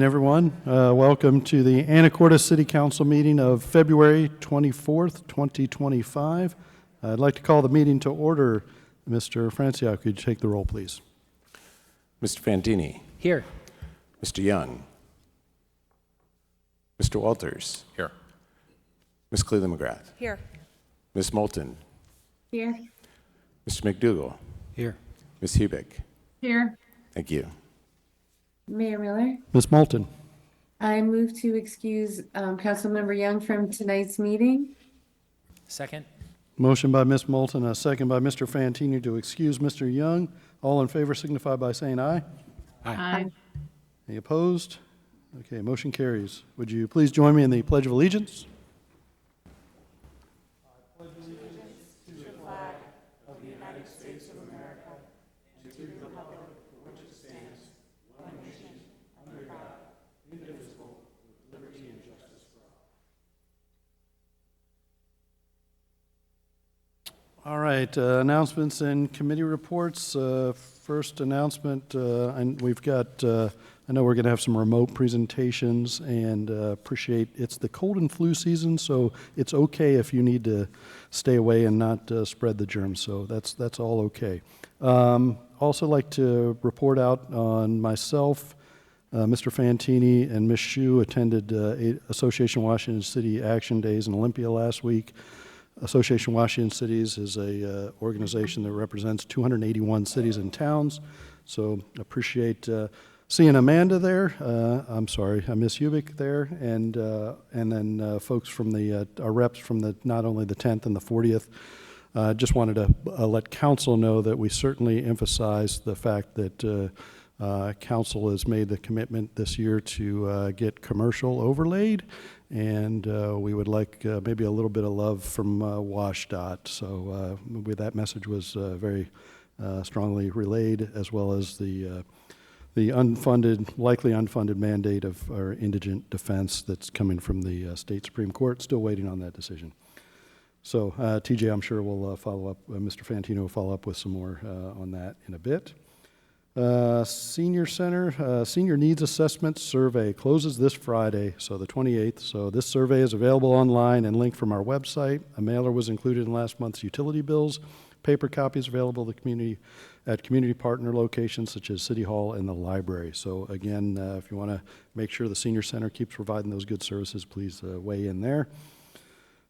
Everyone, welcome to the Anacortes City Council meeting of February 24th, 2025. I'd like to call the meeting to order. Mr. Franciac, could you take the roll, please? Mr. Fantini. Here. Mr. Young. Mr. Walters. Here. Ms. Cleland McGrath. Here. Ms. Moulton. Here. Mr. McDougall. Here. Ms. Hubick. Here. Thank you. Mayor Miller, Ms. Moulton. I move to excuse Councilmember Young from tonight's meeting. Second. Motion by Ms. Moulton, a second by Mr. Fantini to excuse Mr. Young. All in favor signify by saying aye. Aye. Any opposed? Okay, motion carries. Would you please join me in the Pledge of Allegiance? All right, announcements and committee reports. First announcement, and we've got, I know we're going to have some remote presentations, and appreciate it's the cold and flu season, so it's okay if you need to stay away and not spread the germs, so that's all okay. Also like to report out on myself. Mr. Fantini and Ms. Hsu attended Association Washington City Action Days in Olympia last week. Association Washington Cities is a organization that represents 281 cities and towns. So appreciate seeing Amanda there. I'm sorry, Ms. Hubick there, and then folks from our reps from not only the 10th and the 40th. Just wanted to let council know that we certainly emphasize the fact that council has made the commitment this year to get commercial overlaid. And we would like maybe a little bit of love from WashDOT. So that message was very strongly relayed, as well as the likely unfunded mandate of our indigent defense that's coming from the state Supreme Court. Still waiting on that decision. So TJ, I'm sure will follow up. Mr. Fantino will follow up with some more on that in a bit. Senior Center Senior Needs Assessment Survey closes this Friday, so the 28th. So this survey is available online and linked from our website. A mailer was included in last month's utility bills. Paper copies available to the community at community partner locations such as City Hall and the library. So again, if you want to make sure the Senior Center keeps providing those good services, please weigh in there.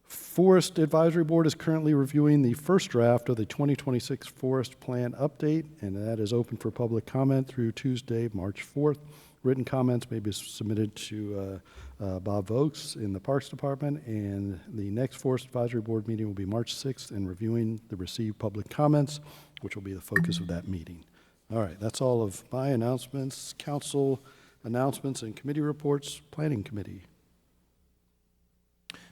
Forest Advisory Board is currently reviewing the first draft of the 2026 Forest Plan Update, and that is open for public comment through Tuesday, March 4th. Written comments may be submitted to Bob Vokes in the Parks Department, and the next Forest Advisory Board meeting will be March 6th, and reviewing the received public comments, which will be the focus of that meeting. All right, that's all of my announcements, council announcements, and committee reports. Planning Committee.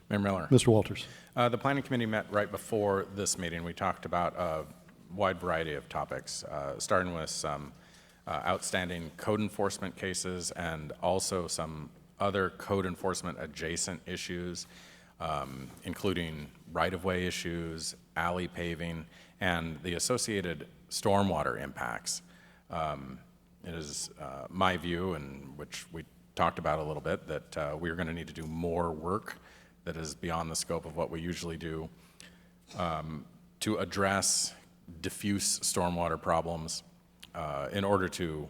Mayor Miller. Mr. Walters. The Planning Committee met right before this meeting. We talked about a wide variety of topics, starting with some outstanding code enforcement cases and also some other code enforcement adjacent issues, including right-of-way issues, alley paving, and the associated stormwater impacts. It is my view, and which we talked about a little bit, that we're going to need to do more work that is beyond the scope of what we usually do to address diffuse stormwater problems in order to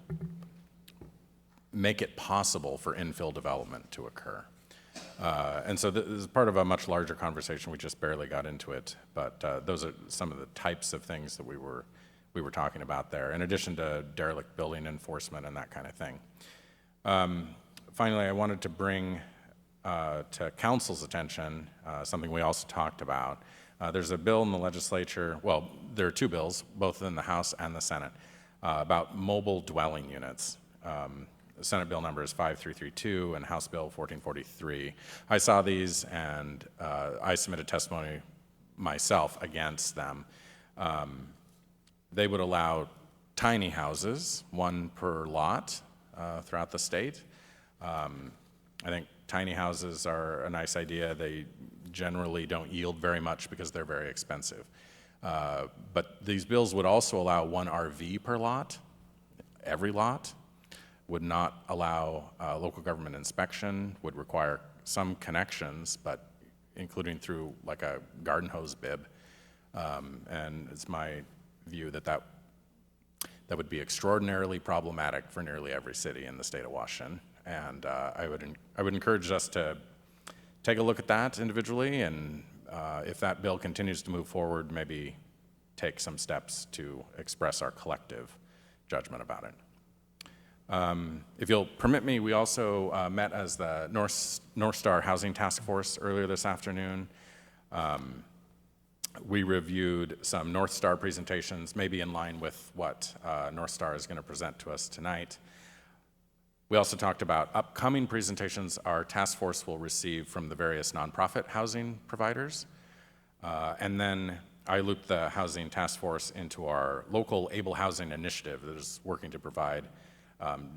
make it possible for infill development to occur. And so this is part of a much larger conversation. We just barely got into it, but those are some of the types of things that we were talking about there, in addition to derelict building enforcement and that kind of thing. Finally, I wanted to bring to council's attention something we also talked about. There's a bill in the legislature, well, there are two bills, both in the House and the Senate, about mobile dwelling units. Senate bill number is 5332 and House bill 1443. I saw these and I submitted testimony myself against them. They would allow tiny houses, one per lot throughout the state. I think tiny houses are a nice idea. They generally don't yield very much because they're very expensive. But these bills would also allow one RV per lot, every lot. would not allow local government inspection, would require some connections, but including through like a garden hose bib. And it's my view that that would be extraordinarily problematic for nearly every city in the state of Washington. And I would encourage us to take a look at that individually, and if that bill continues to move forward, maybe take some steps to express our collective judgment about it. If you'll permit me, we also met as the North Star Housing Task Force earlier this afternoon. We reviewed some North Star presentations, maybe in line with what North Star is going to present to us tonight. We also talked about upcoming presentations our task force will receive from the various nonprofit housing providers. And then I looped the housing task force into our local Able Housing initiative that is working to provide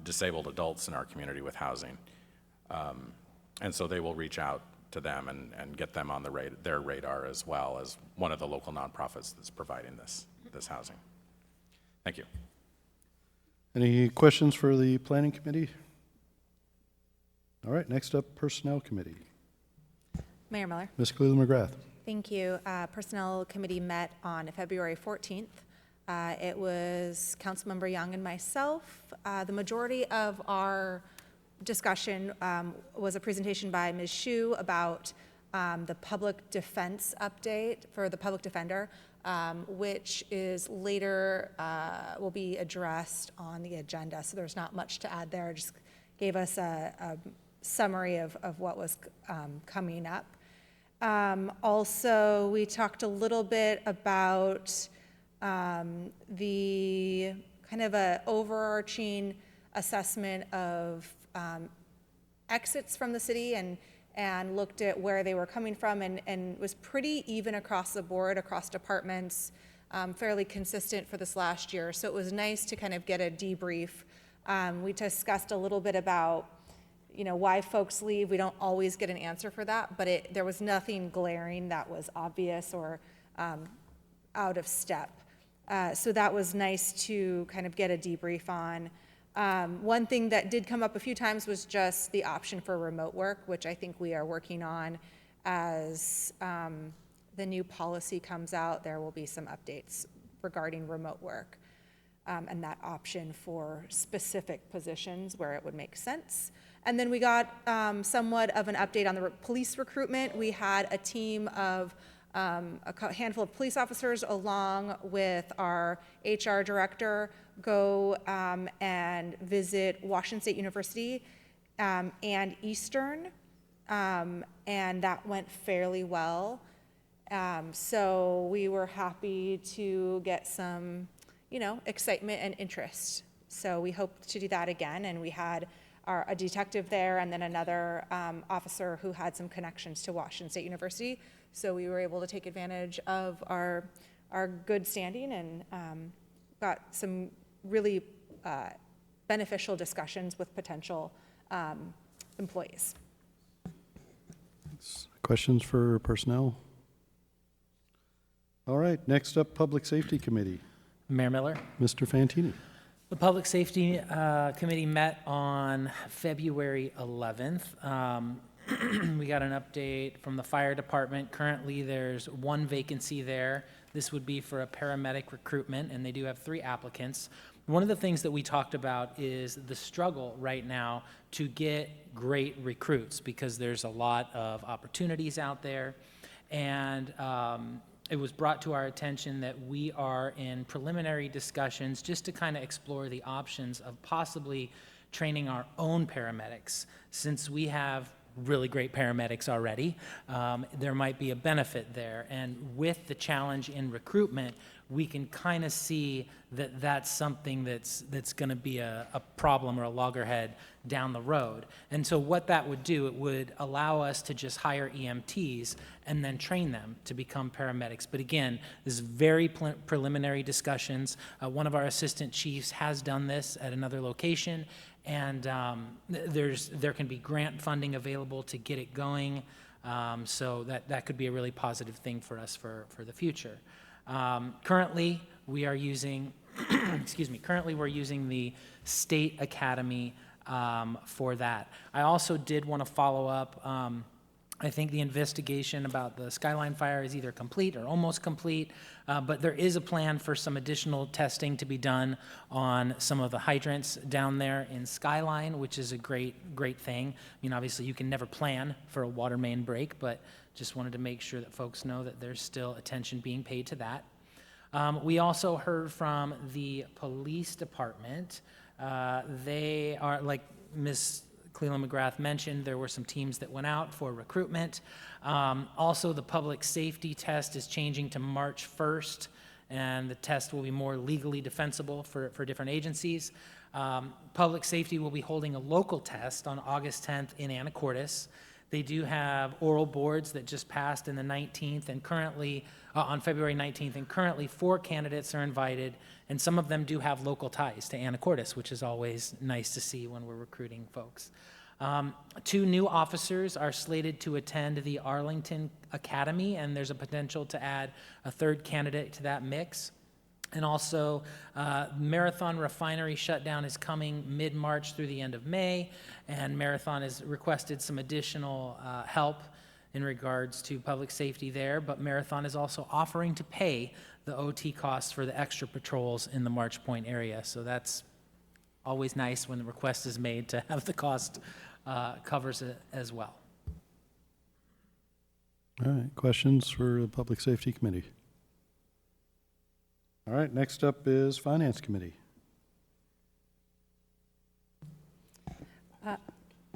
disabled adults in our community with housing. And so they will reach out to them and get them on their radar as well as one of the local nonprofits that's providing this housing. Thank you. Any questions for the Planning Committee? All right, next up, Personnel Committee. Mayor Miller. Ms. Cleveland McGrath. Thank you. Personnel Committee met on February 14th. It was Councilmember Young and myself. The majority of our discussion was a presentation by Ms. Hsu about the public defense update for the public defender, which is later will be addressed on the agenda. So there's not much to add there. Just gave us a summary of what was coming up. Also, we talked a little bit about the kind of a overarching assessment of exits from the city and looked at where they were coming from and was pretty even across the board, across departments, fairly consistent for this last year. So it was nice to kind of get a debrief. We discussed a little bit about why folks leave. We don't always get an answer for that, but there was nothing glaring that was obvious or out of step. So that was nice to kind of get a debrief on. One thing that did come up a few times was just the option for remote work, which I think we are working on as the new policy comes out. There will be some updates regarding remote work and that option for specific positions where it would make sense. And then we got somewhat of an update on the police recruitment. We had a team of a handful of police officers along with our HR director go and visit Washington State University and Eastern, and that went fairly well. So we were happy to get some, excitement and interest. So we hope to do that again, and we had a detective there and then another officer who had some connections to Washington State University. So we were able to take advantage of our good standing and got some really beneficial discussions with potential employees. Questions for personnel? All right, next up, Public Safety Committee. Mayor Miller. Mr. Fantini. The Public Safety Committee met on February 11th. We got an update from the fire department. Currently, there's one vacancy there. This would be for a paramedic recruitment, and they do have 3 applicants. One of the things that we talked about is the struggle right now to get great recruits because there's a lot of opportunities out there. And it was brought to our attention that we are in preliminary discussions just to kind of explore the options of possibly training our own paramedics. Since we have really great paramedics already, there might be a benefit there. And with the challenge in recruitment, we can kind of see that that's something that's going to be a problem or a loggerhead down the road. And so what that would do, it would allow us to just hire EMTs and then train them to become paramedics. But again, this is very preliminary discussions. One of our assistant chiefs has done this at another location, and there can be grant funding available to get it going. So that could be a really positive thing for us for the future. Currently, we are using excuse me, currently we're using the State Academy for that. I also did want to follow up. I think the investigation about the Skyline fire is either complete or almost complete, but there is a plan for some additional testing to be done on some of the hydrants down there in Skyline, which is a great thing. I mean, obviously, you can never plan for a water main break, but just wanted to make sure that folks know that there's still attention being paid to that. We also heard from the police department. They are, like Ms. Cleland McGrath mentioned, there were some teams that went out for recruitment. Also, the public safety test is changing to March 1st, and the test will be more legally defensible for different agencies. Public safety will be holding a local test on August 10th in Anacortes. They do have oral boards that just passed in the 19th and currently, on February 19th, and currently 4 candidates are invited, and some of them do have local ties to Anacortes, which is always nice to see when we're recruiting folks. 2 new officers are slated to attend the Arlington Academy, and there's a potential to add a 3rd candidate to that mix. And also, Marathon Refinery shutdown is coming mid-March through the end of May, and Marathon has requested some additional help in regards to public safety there, but Marathon is also offering to pay the OT costs for the extra patrols in the March Point area. So that's always nice when the request is made to have the cost covers it as well. All right, questions for the Public Safety Committee? All right, next up is Finance Committee.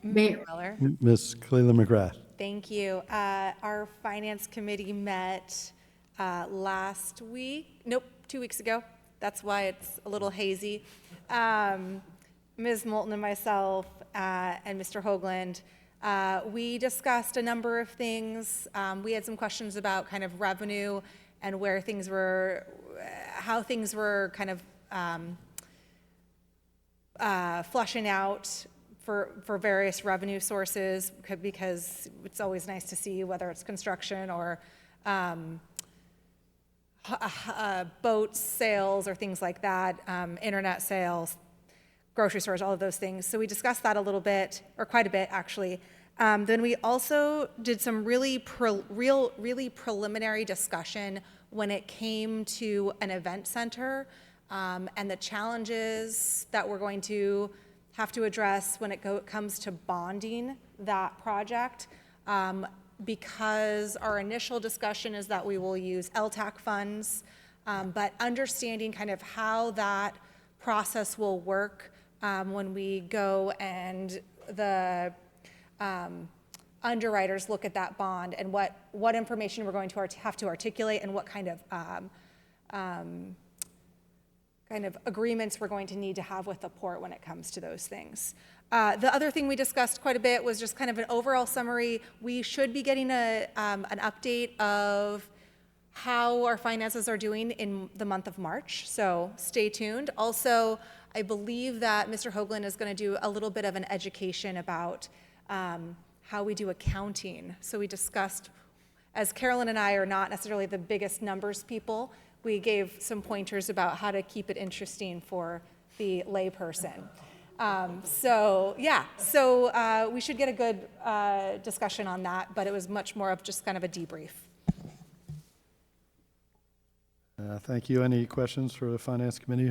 Mayor, Miller. Ms. Cleland McGrath. Thank you. Our Finance Committee met last week, nope, 2 weeks ago. That's why it's a little hazy. Ms. Moulton and myself and Mr. Hoagland, we discussed a number of things. We had some questions about kind of revenue and where things were, how things were kind of flushing out for various revenue sources, because it's always nice to see whether it's construction or boat sales or things like that, internet sales, grocery stores, all of those things. So we discussed that a little bit, or quite a bit actually. Then we also did some really preliminary discussion when it came to an event center and the challenges that we're going to have to address when it comes to bonding that project, because our initial discussion is that we will use LTAC funds, but understanding kind of how that process will work when we go and the underwriters look at that bond and what information we're going to have to articulate and what kind of agreements we're going to need to have with the port when it comes to those things. The other thing we discussed quite a bit was just kind of an overall summary. We should be getting an update of how our finances are doing in the month of March, so stay tuned. Also, I believe that Mr. Hoagland is going to do a little bit of an education about how we do accounting. So we discussed, as Carolyn and I are not necessarily the biggest numbers people, we gave some pointers about how to keep it interesting for the layperson. So we should get a good discussion on that, but it was much more of just kind of a debrief. Thank you. Any questions for the Finance Committee?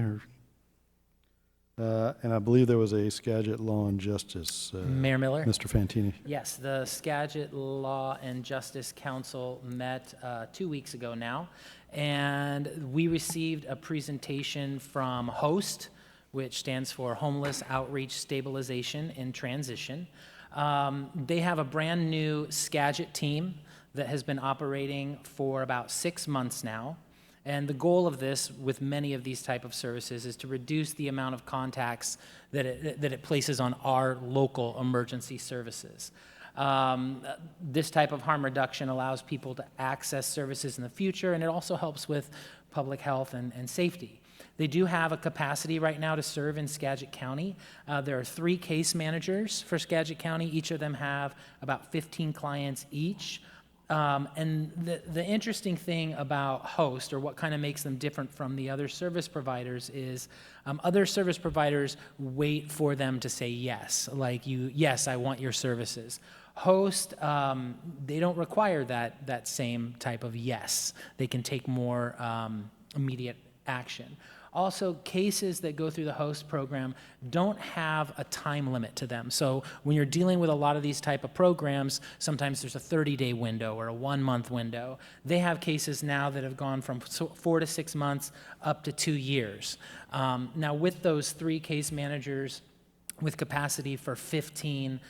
And I believe there was a Skagit Law and Justice. Mayor Miller? Mr. Fantini. Yes, the Skagit Law and Justice Council met 2 weeks ago now, and we received a presentation from HOST, which stands for Homeless Outreach Stabilization and Transition. They have a brand new Skagit team that has been operating for about 6 months now. And the goal of this, with many of these type of services, is to reduce the amount of contacts that it places on our local emergency services. This type of harm reduction allows people to access services in the future, and it also helps with public health and safety. They do have a capacity right now to serve in Skagit County. There are 3 case managers for Skagit County. Each of them have about 15 clients each. And the interesting thing about host, or what kind of makes them different from the other service providers, is other service providers wait for them to say yes, like yes, I want your services. Host, they don't require that same type of yes. They can take more immediate action. Also, cases that go through the host program don't have a time limit to them. So when you're dealing with a lot of these type of programs, sometimes there's a 30-day window or a 1-month window. They have cases now that have gone from 4 to 6 months up to 2 years. Now, with those 3 case managers with capacity for 15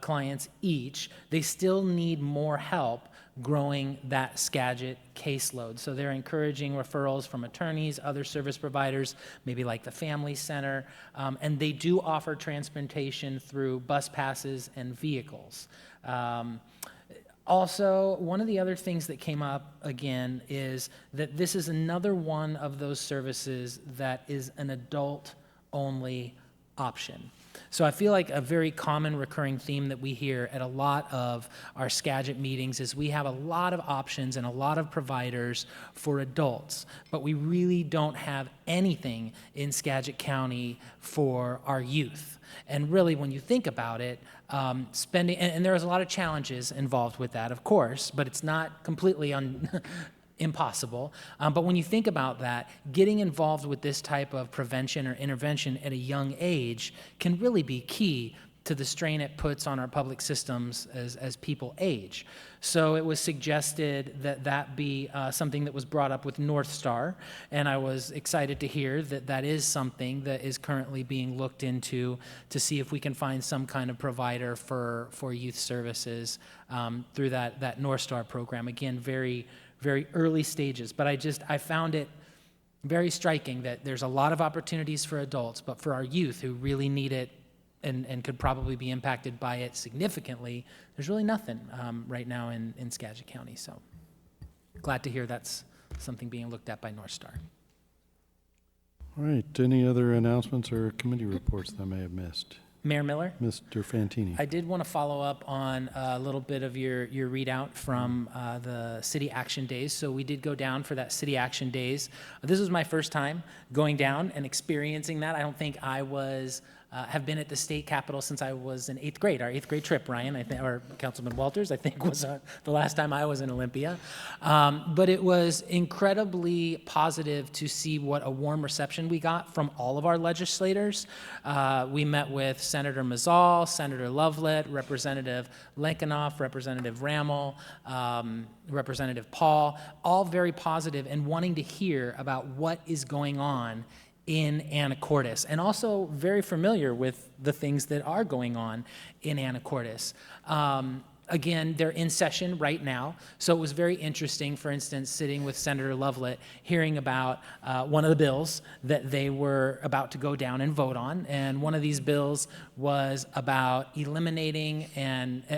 clients each, they still need more help growing that Skagit caseload. So they're encouraging referrals from attorneys, other service providers, maybe like the Family Center, and they do offer transportation through bus passes and vehicles. Also, one of the other things that came up again is that this is another one of those services that is an adult-only option. So I feel like a very common recurring theme that we hear at a lot of our Skagit meetings is we have a lot of options and a lot of providers for adults, but we really don't have anything in Skagit County for our youth. And really, when you think about it, spending, and there's a lot of challenges involved with that, of course, but it's not completely impossible. But when you think about that, getting involved with this type of prevention or intervention at a young age can really be key to the strain it puts on our public systems as people age. So it was suggested that that be something that was brought up with North Star, and I was excited to hear that that is something that is currently being looked into to see if we can find some kind of provider for youth services through that North Star program. Again, very early stages, but I found it very striking that there's a lot of opportunities for adults, but for our youth who really need it and could probably be impacted by it significantly, there's really nothing right now in Skagit County. So glad to hear that's something being looked at by North Star. All right, any other announcements or committee reports that I may have missed? Mayor Miller? Mr. Fantini. I did want to follow up on a little bit of your readout from the City Action Days. So we did go down for that City Action Days. This was my first time going down and experiencing that. I don't think I have been at the state capitol since I was in 8th grade. Our 8th grade trip, Ryan, I think, or Councilman Walters, I think was the last time I was in Olympia. But it was incredibly positive to see what a warm reception we got from all of our legislators. We met with Senator Mazzal, Senator Lovelet, Representative Lenkenoff, Representative Rammel, Representative Paul, all very positive and wanting to hear about what is going on in Anacortes, and also very familiar with the things that are going on in Anacortes. Again, they're in session right now, so it was very interesting, for instance, sitting with Senator Lovelet, hearing about one of the bills that they were about to go down and vote on, and one of these bills was about eliminating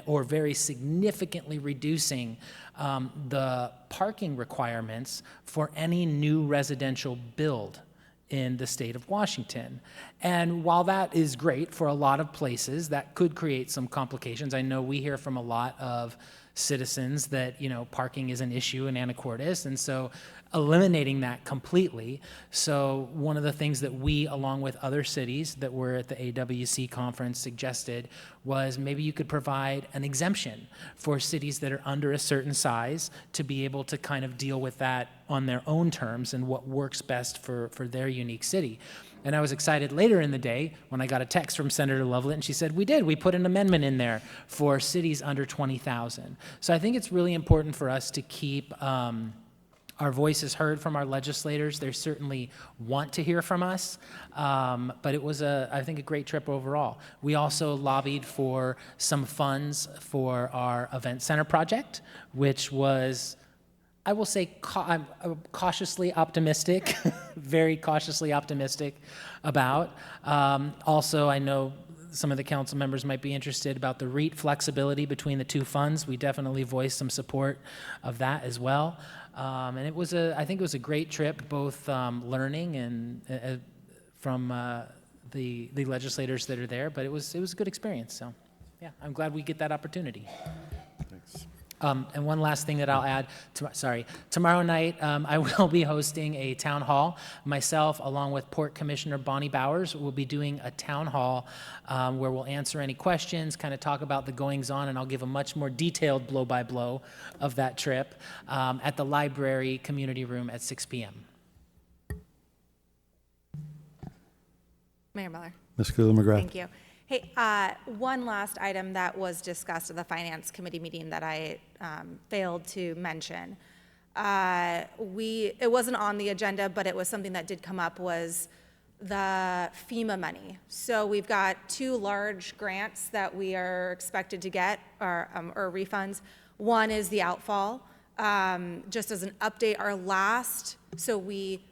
or very significantly reducing the parking requirements for any new residential build in the state of Washington. And while that is great for a lot of places, that could create some complications. I know we hear from a lot of citizens that, parking is an issue in Anacortes, and so eliminating that completely. So one of the things that we, along with other cities that were at the AWC conference, suggested was maybe you could provide an exemption for cities that are under a certain size to be able to kind of deal with that on their own terms and what works best for their unique city. And I was excited later in the day when I got a text from Senator Lovelet, and she said, we put an amendment in there for cities under 20,000. So I think it's really important for us to keep our voices heard from our legislators. They certainly want to hear from us, but it was, I think, a great trip overall. We also lobbied for some funds for our event center project, which was, I will say, I'm cautiously optimistic, very cautiously optimistic about. Also, I know some of the council members might be interested about the REIT flexibility between the two funds. We definitely voiced some support of that as well. And I think it was a great trip, both learning and from the legislators that are there, but it was a good experience. So, yeah, I'm glad we get that opportunity. Thanks. And one last thing that I'll add, tomorrow night, I will be hosting a town hall. Myself, along with Port Commissioner Bonnie Bowers, will be doing a town hall where we'll answer any questions, kind of talk about the goings-on, and I'll give a much more detailed blow-by-blow of that trip at the library community room at 6 p.m. Mayor Miller. Ms. Cleland McGrath. Thank you. Hey, one last item that was discussed at the Finance Committee meeting that I failed to mention. It wasn't on the agenda, but it was something that did come up, was the FEMA money. So we've got 2 large grants that we are expected to get, or refunds. One is the outfall. Just as an update,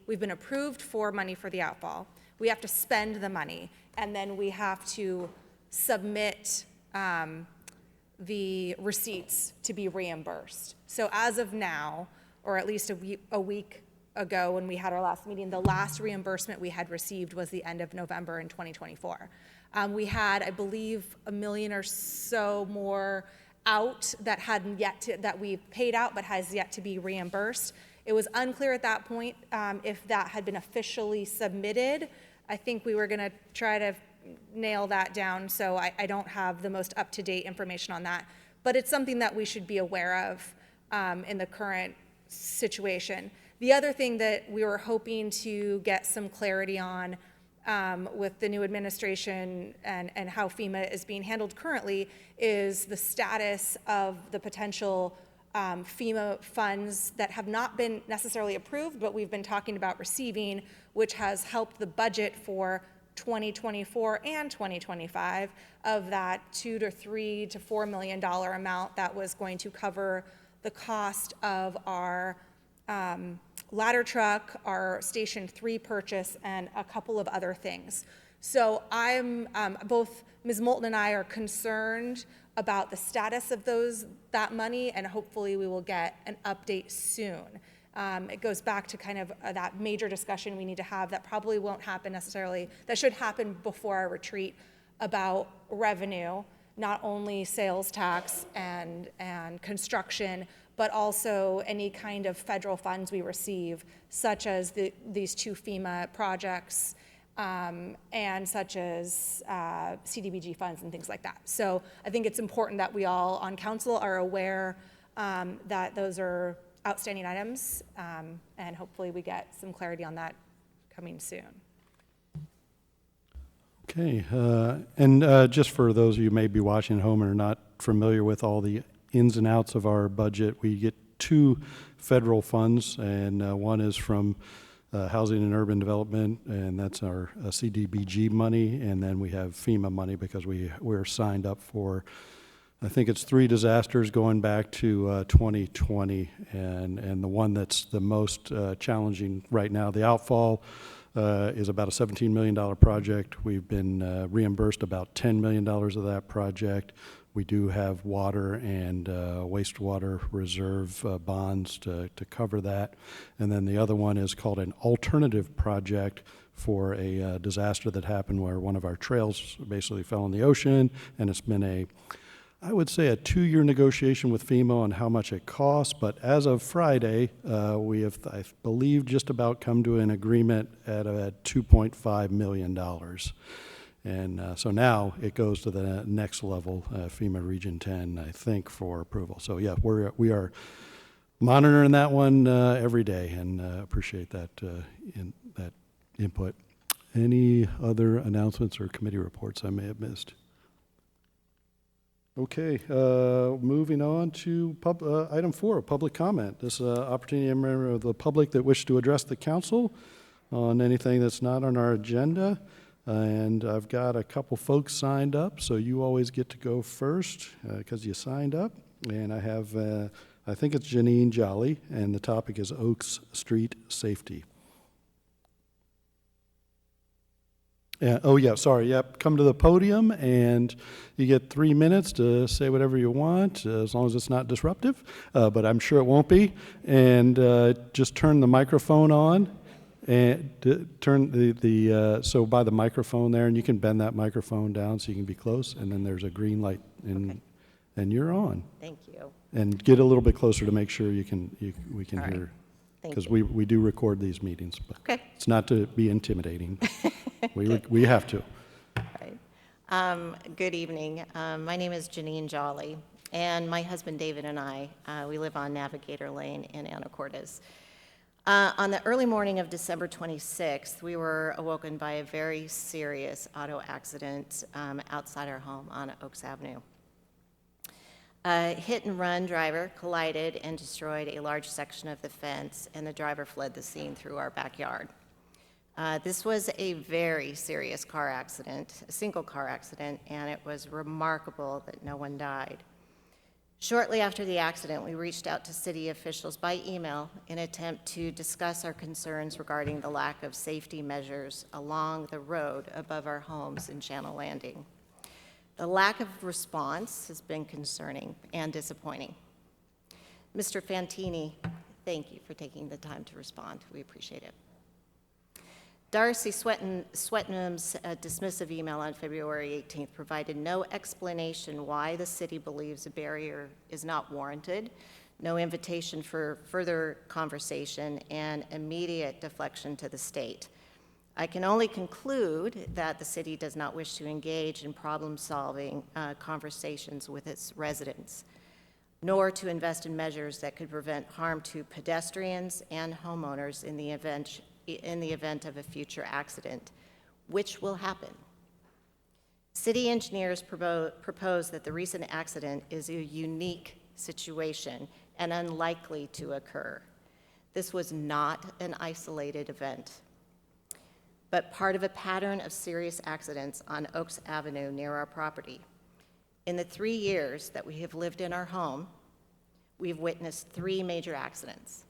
we've been approved for money for the outfall. We have to spend the money, and then we have to submit the receipts to be reimbursed. So as of now, or at least a week ago when we had our last meeting, the last reimbursement we had received was the end of November in 2024. We had, I believe, $1 million or so more out that that we've paid out but has yet to be reimbursed. It was unclear at that point if that had been officially submitted. I think we were going to try to nail that down, so I don't have the most up-to-date information on that. But it's something that we should be aware of in the current situation. The other thing that we were hoping to get some clarity on with the new administration and how FEMA is being handled currently is the status of the potential FEMA funds that have not been necessarily approved, but we've been talking about receiving, which has helped the budget for 2024 and 2025 of that $2 to $3 to $4 million amount that was going to cover the cost of our ladder truck, our Station 3 purchase, and a couple of other things. So both Ms. Moulton and I are concerned about the status of that money, and hopefully we will get an update soon. It goes back to kind of that major discussion we need to have that probably won't happen necessarily, that should happen before our retreat, about revenue, not only sales tax and construction, but also any kind of federal funds we receive, such as these 2 FEMA projects, and such as CDBG funds and things like that. So I think it's important that we all on council are aware that those are outstanding items, and hopefully we get some clarity on that coming soon. Okay, and just for those of you who may be watching at home and are not familiar with all the ins and outs of our budget, we get 2 federal funds, and one is from Housing and Urban Development, and that's our CDBG money, and then we have FEMA money because we're signed up for, I think it's 3 disasters going back to 2020, and the one that's the most challenging right now, the outfall, is about a $17 million project. We've been reimbursed about $10 million of that project. We do have water and wastewater reserve bonds to cover that. And then the other one is called an alternative project for a disaster that happened where one of our trails basically fell in the ocean, and it's been I would say a 2-year negotiation with FEMA on how much it costs, but as of Friday, we have, I believe, just about come to an agreement at $2.5 million. And so now it goes to the next level, FEMA Region 10, I think, for approval. So yeah, we are monitoring that one every day, and appreciate that that input. Any other announcements or committee reports I may have missed? Okay, moving on to item 4, public comment. This opportunity to member of the public that wish to address the council on anything that's not on our agenda. And I've got a couple folks signed up, so you always get to go first because you signed up. And I have, I think it's Janine Jolly, and the topic is Oaks Street safety. Oh, yeah, sorry. Yep, come to the podium, and you get 3 minutes to say whatever you want, as long as it's not disruptive, but I'm sure it won't be. And just turn the microphone on, and turn so by the microphone there, and you can bend that microphone down so you can be close, and then there's a green light, and And you're on. Thank you. And get a little bit closer to make sure we can All right. hear. Thank Because you. we do record these meetings, but Okay. it's not to be intimidating. We have to. Right. Good evening. My name is Janine Jolly, and my husband David and I, we live on Navigator Lane in Anacortes. On the early morning of December 26th, we were awoken by a very serious auto accident outside our home on Oaks Avenue. A hit-and-run driver collided and destroyed a large section of the fence, and the driver fled the scene through our backyard. This was a very serious car accident, a single car accident, and it was remarkable that no one died. Shortly after the accident, we reached out to city officials by email in an attempt to discuss our concerns regarding the lack of safety measures along the road above our homes in Channel Landing. The lack of response has been concerning and disappointing. Mr. Fantini, thank you for taking the time to respond. We appreciate it. Darcy Swetnam's dismissive email on February 18th provided no explanation why the city believes a barrier is not warranted, no invitation for further conversation, and immediate deflection to the state. I can only conclude that the city does not wish to engage in problem-solving conversations with its residents, nor to invest in measures that could prevent harm to pedestrians and homeowners in the event of a future accident, which will happen. City engineers propose that the recent accident is a unique situation and unlikely to occur. This was not an isolated event, but part of a pattern of serious accidents on Oaks Avenue near our property. In the 3 years that we have lived in our home, we've witnessed 3 major accidents.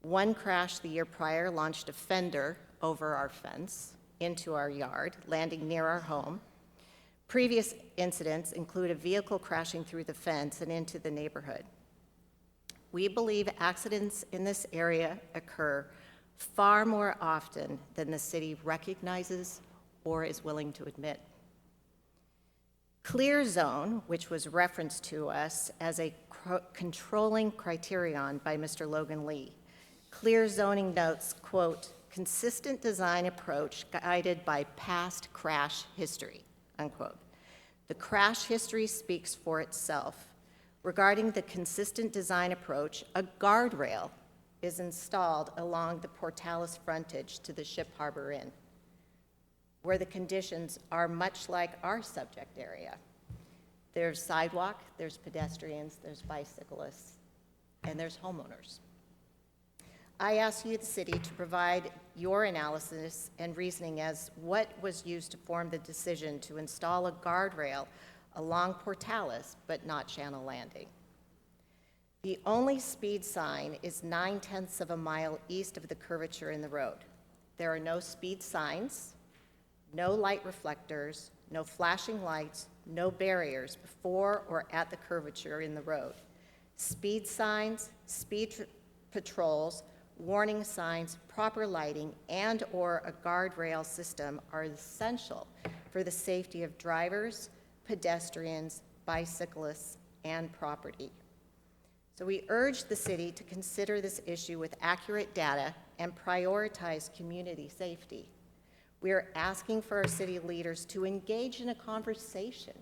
One crash the year prior launched a fender over our fence into our yard, landing near our home. Previous incidents include a vehicle crashing through the fence and into the neighborhood. We believe accidents in this area occur far more often than the city recognizes or is willing to admit. Clear zone, which was referenced to us as a controlling criterion by Mr. Logan Lee. Clear zoning notes, quote, consistent design approach guided by past crash history, unquote. The crash history speaks for itself. Regarding the consistent design approach, a guardrail is installed along the Portales frontage to the Ship Harbor Inn, where the conditions are much like our subject area. There's sidewalk, there's pedestrians, there's bicyclists, and there's homeowners. I ask you, the city, to provide your analysis and reasoning as what was used to form the decision to install a guardrail along Portales, but not Channel Landing. The only speed sign is 9/10 of a mile east of the curvature in the road. There are no speed signs, no light reflectors, no flashing lights, no barriers before or at the curvature in the road. Speed signs, speed patrols, warning signs, proper lighting, and/or a guardrail system are essential for the safety of drivers, pedestrians, bicyclists, and property. So we urge the city to consider this issue with accurate data and prioritize community safety. We are asking for our city leaders to engage in a conversation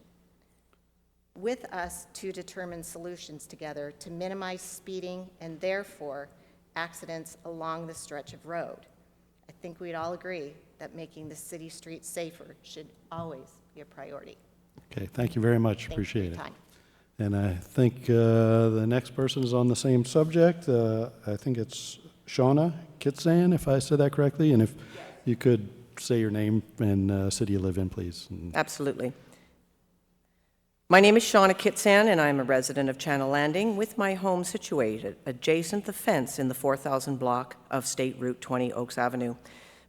with us to determine solutions together to minimize speeding and therefore accidents along the stretch of road. I think we'd all agree that making the city streets safer should always be a priority. Okay, thank you very much. Thank you for Appreciate your it. time. And I think the next person is on the same subject. I think it's Shauna Kitsan, if I said that correctly. And if you could say your name and city you live in, please. Absolutely. My name is Shauna Kitsan, and I'm a resident of Channel Landing with my home situated adjacent the fence in the 4000 block of State Route 20 Oaks Avenue.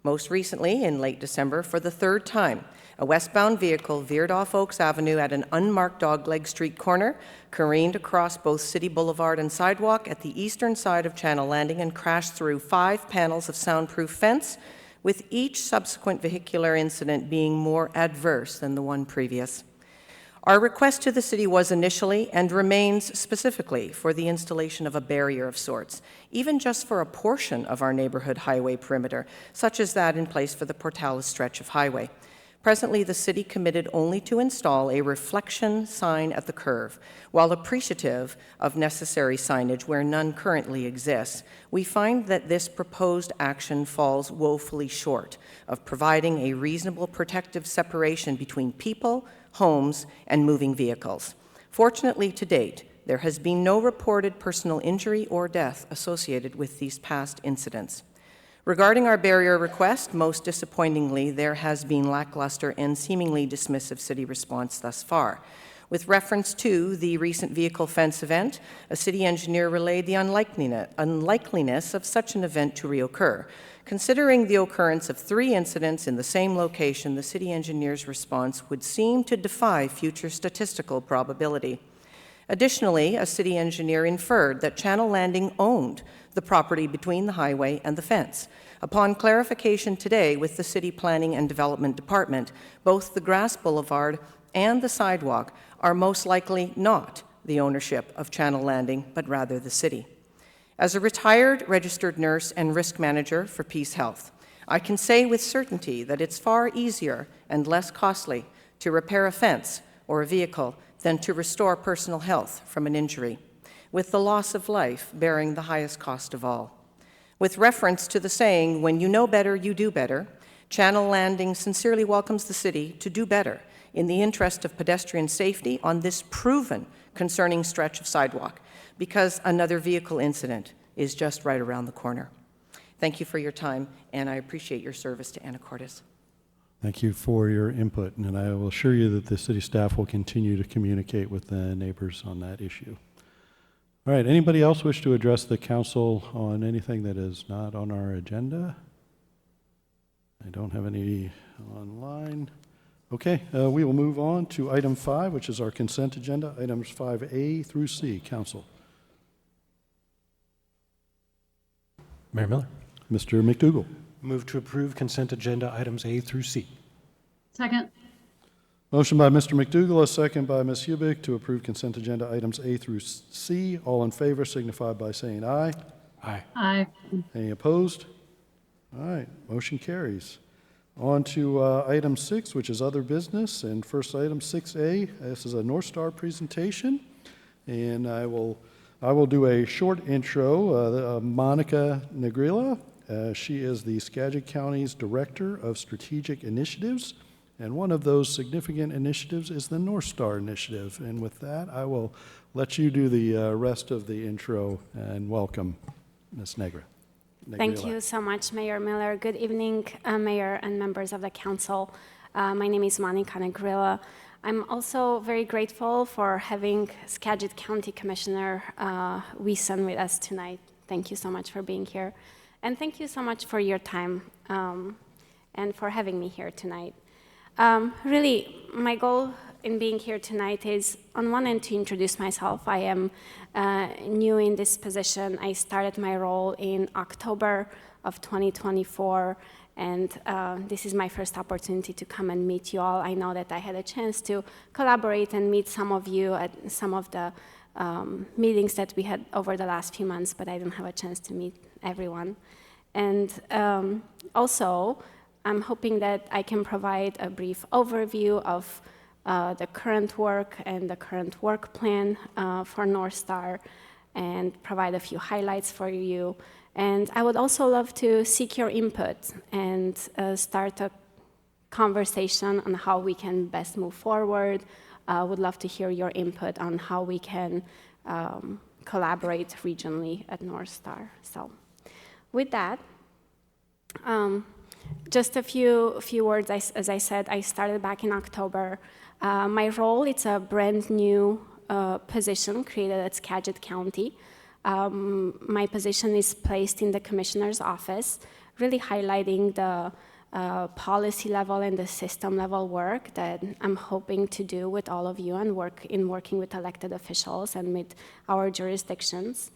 Most recently, in late December, for the 3rd time, a westbound vehicle veered off Oaks Avenue at an unmarked dogleg street corner, careened across both City Boulevard and sidewalk at the eastern side of Channel Landing, and crashed through 5 panels of soundproof fence, with each subsequent vehicular incident being more adverse than the one previous. Our request to the city was initially and remains specifically for the installation of a barrier of sorts, even just for a portion of our neighborhood highway perimeter, such as that in place for the Portales stretch of highway. Presently, the city committed only to install a reflection sign at the curve. While appreciative of necessary signage where none currently exists, we find that this proposed action falls woefully short of providing a reasonable protective separation between people, homes, and moving vehicles. Fortunately, to date, there has been no reported personal injury or death associated with these past incidents. Regarding our barrier request, most disappointingly, there has been lackluster and seemingly dismissive city response thus far. With reference to the recent vehicle fence event, a city engineer relayed the unlikeliness of such an event to reoccur. Considering the occurrence of 3 incidents in the same location, the city engineer's response would seem to defy future statistical probability. Additionally, a city engineer inferred that Channel Landing owned the property between the highway and the fence. Upon clarification today with the City Planning and Development Department, both the grass boulevard and the sidewalk are most likely not the ownership of Channel Landing, but rather the city. As a retired registered nurse and risk manager for Peace Health, I can say with certainty that it's far easier and less costly to repair a fence or a vehicle than to restore personal health from an injury, with the loss of life bearing the highest cost of all. With reference to the saying, when you know better, you do better, Channel Landing sincerely welcomes the city to do better in the interest of pedestrian safety on this proven concerning stretch of sidewalk, because another vehicle incident is just right around the corner. Thank you for your time, and I appreciate your service to Anacortes. Thank you for your input, and I will assure you that the city staff will continue to communicate with the neighbors on that issue. All right, anybody else wish to address the council on anything that is not on our agenda? I don't have any online. Okay, we will move on to item 5, which is our consent agenda, items 5A through C. Council. Mayor Miller. Mr. McDougall. Move to approve consent agenda items A through C. Second. Motion by Mr. McDougall, a second by Ms. Hubick to approve consent agenda items A through C. All in favor signify by saying aye. Aye. Aye. Any opposed? All right, motion carries. On to item 6, which is other business. And first item 6A, this is a North Star presentation. And I will do a short intro. Monica Negrilla, she is the Skagit County's Director of Strategic Initiatives. And one of those significant initiatives is the North Star Initiative. And with that, I will let you do the rest of the intro and welcome Ms. Negrilla. Thank you so much, Mayor Miller. Good evening, Mayor and members of the council. My name is Monica Negrilla. I'm also very grateful for having Skagit County Commissioner Wiesen with us tonight. Thank you so much for being here. And thank you so much for your time and for having me here tonight. Really, my goal in being here tonight is, on one end, to introduce myself. I am new in this position. I started my role in October of 2024, and this is my first opportunity to come and meet you all. I know that I had a chance to collaborate and meet some of you at some of the meetings that we had over the last few months, but I didn't have a chance to meet everyone. And also, I'm hoping that I can provide a brief overview of the current work and the current work plan for North Star and provide a few highlights for you. And I would also love to seek your input and start a conversation on how we can best move forward. I would love to hear your input on how we can collaborate regionally at North Star. So with that, just a few words. As I said, I started back in October. My role, it's a brand new position created at Skagit County. My position is placed in the Commissioner's office, really highlighting the policy level and the system level work that I'm hoping to do with all of you and working with elected officials and with our jurisdictions.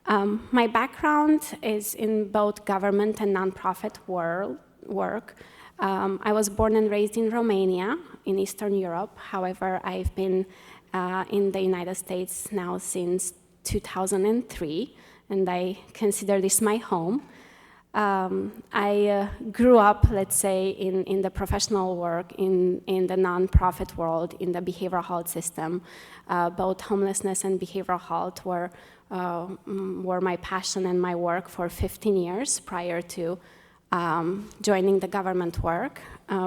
My background is in both government and nonprofit work. I was born and raised in Romania, in Eastern Europe. However, I've been in the United States now since 2003, and I consider this my home. I grew up, let's say, in the professional work, in the nonprofit world, in the behavioral health system. Both homelessness and behavioral health were my passion and my work for 15 years prior to joining the government work.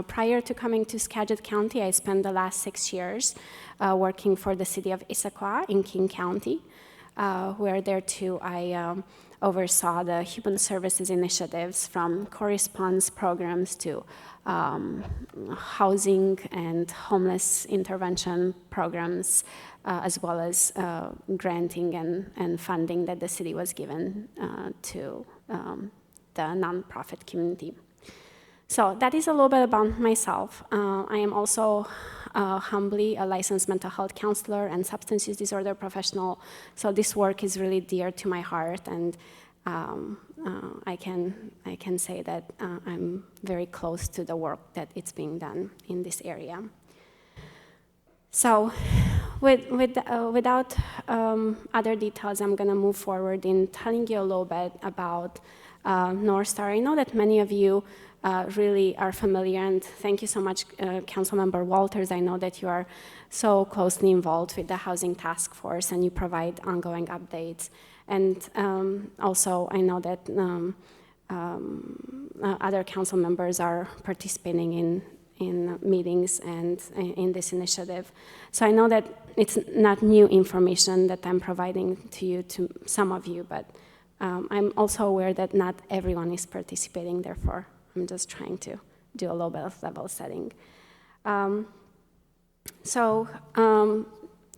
Prior to coming to Skagit County, I spent the last 6 years working for the city of Issaquah in King County, where there too I oversaw the human services initiatives from correspondence programs to housing and homeless intervention programs, as well as granting and funding that the city was given to the nonprofit community. So that is a little bit about myself. I am also humbly a licensed mental health counselor and substance use disorder professional. So this work is really dear to my heart, and I can say that I'm very close to the work that it's being done in this area. So without other details, I'm going to move forward in telling you a little bit about North Star. I know that many of you really are familiar, and thank you so much, Councilmember Walters. I know that you are so closely involved with the Housing Task Force, and you provide ongoing updates. And also, I know that other council members are participating in meetings and in this initiative. So I know that it's not new information that I'm providing to you, to some of you, but I'm also aware that not everyone is participating, therefore I'm just trying to do a little bit of level setting.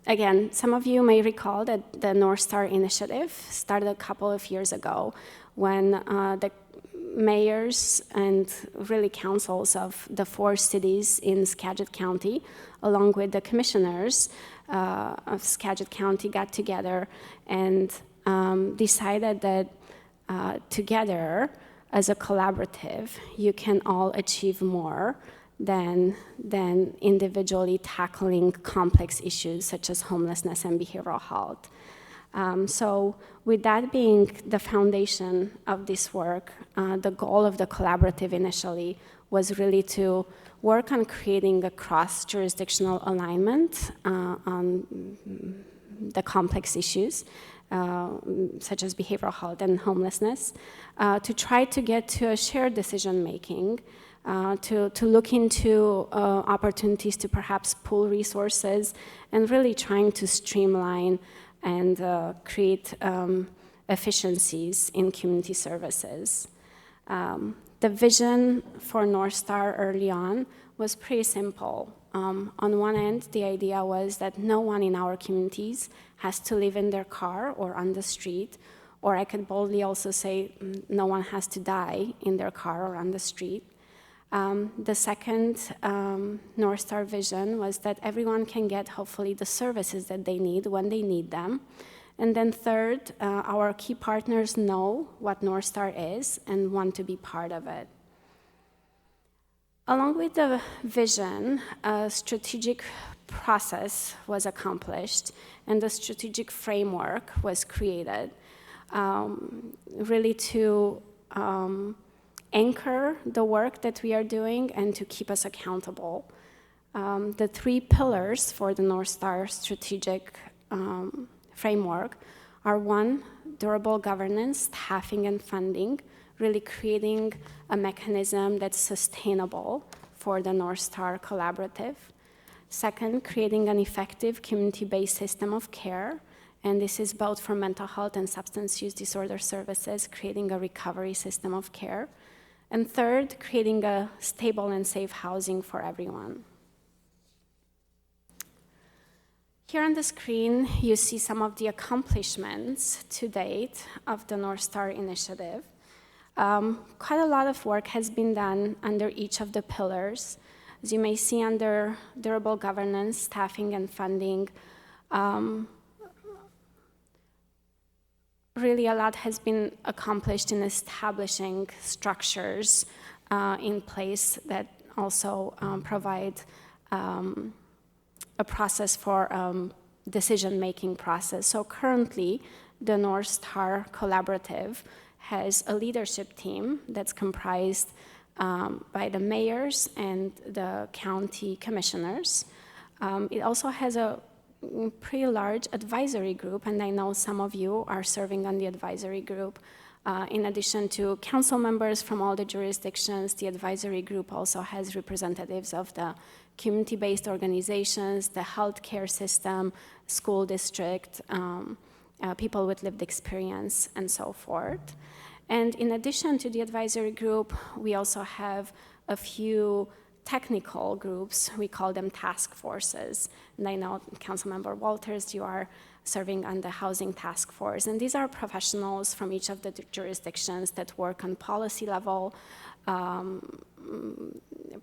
Again, some of you may recall that the North Star Initiative started a couple of years ago when the mayors and really councils of the 4 cities in Skagit County, along with the commissioners of Skagit County, got together and decided that together, as a collaborative, you can all achieve more than individually tackling complex issues such as homelessness and behavioral health. So with that being the foundation of this work, the goal of the collaborative initially was really to work on creating a cross-jurisdictional alignment on the complex issues, such as behavioral health and homelessness, to try to get to a shared decision-making, to look into opportunities to perhaps pool resources, and really trying to streamline and create efficiencies in community services. The vision for North Star early on was pretty simple. On one end, the idea was that no one in our communities has to live in their car or on the street, or I could boldly also say no one has to die in their car or on the street. The second North Star vision was that everyone can get, hopefully, the services that they need when they need them. And then third, our key partners know what North Star is and want to be part of it. Along with the vision, a strategic process was accomplished, and the strategic framework was created, really to anchor the work that we are doing and to keep us accountable. The 3 pillars for the North Star strategic framework are 1, durable governance, staffing, and funding, really creating a mechanism that's sustainable for the North Star Collaborative. Second, creating an effective community-based system of care, and this is both for mental health and substance use disorder services, creating a recovery system of care. And third, creating a stable and safe housing for everyone. Here on the screen, you see some of the accomplishments to date of the North Star Initiative. Quite a lot of work has been done under each of the pillars. As you may see under durable governance, staffing, and funding, really a lot has been accomplished in establishing structures in place that also provide a process for decision-making process. So currently, the North Star Collaborative has a leadership team that's comprised by the mayors and the county commissioners. It also has a pretty large advisory group, and I know some of you are serving on the advisory group. In addition to council members from all the jurisdictions, the advisory group also has representatives of the community-based organizations, the healthcare system, school district, people with lived experience, and so forth. And in addition to the advisory group, we also have a few technical groups. We call them task forces. And I know, Councilmember Walters, you are serving on the Housing Task Force. And these are professionals from each of the jurisdictions that work on policy level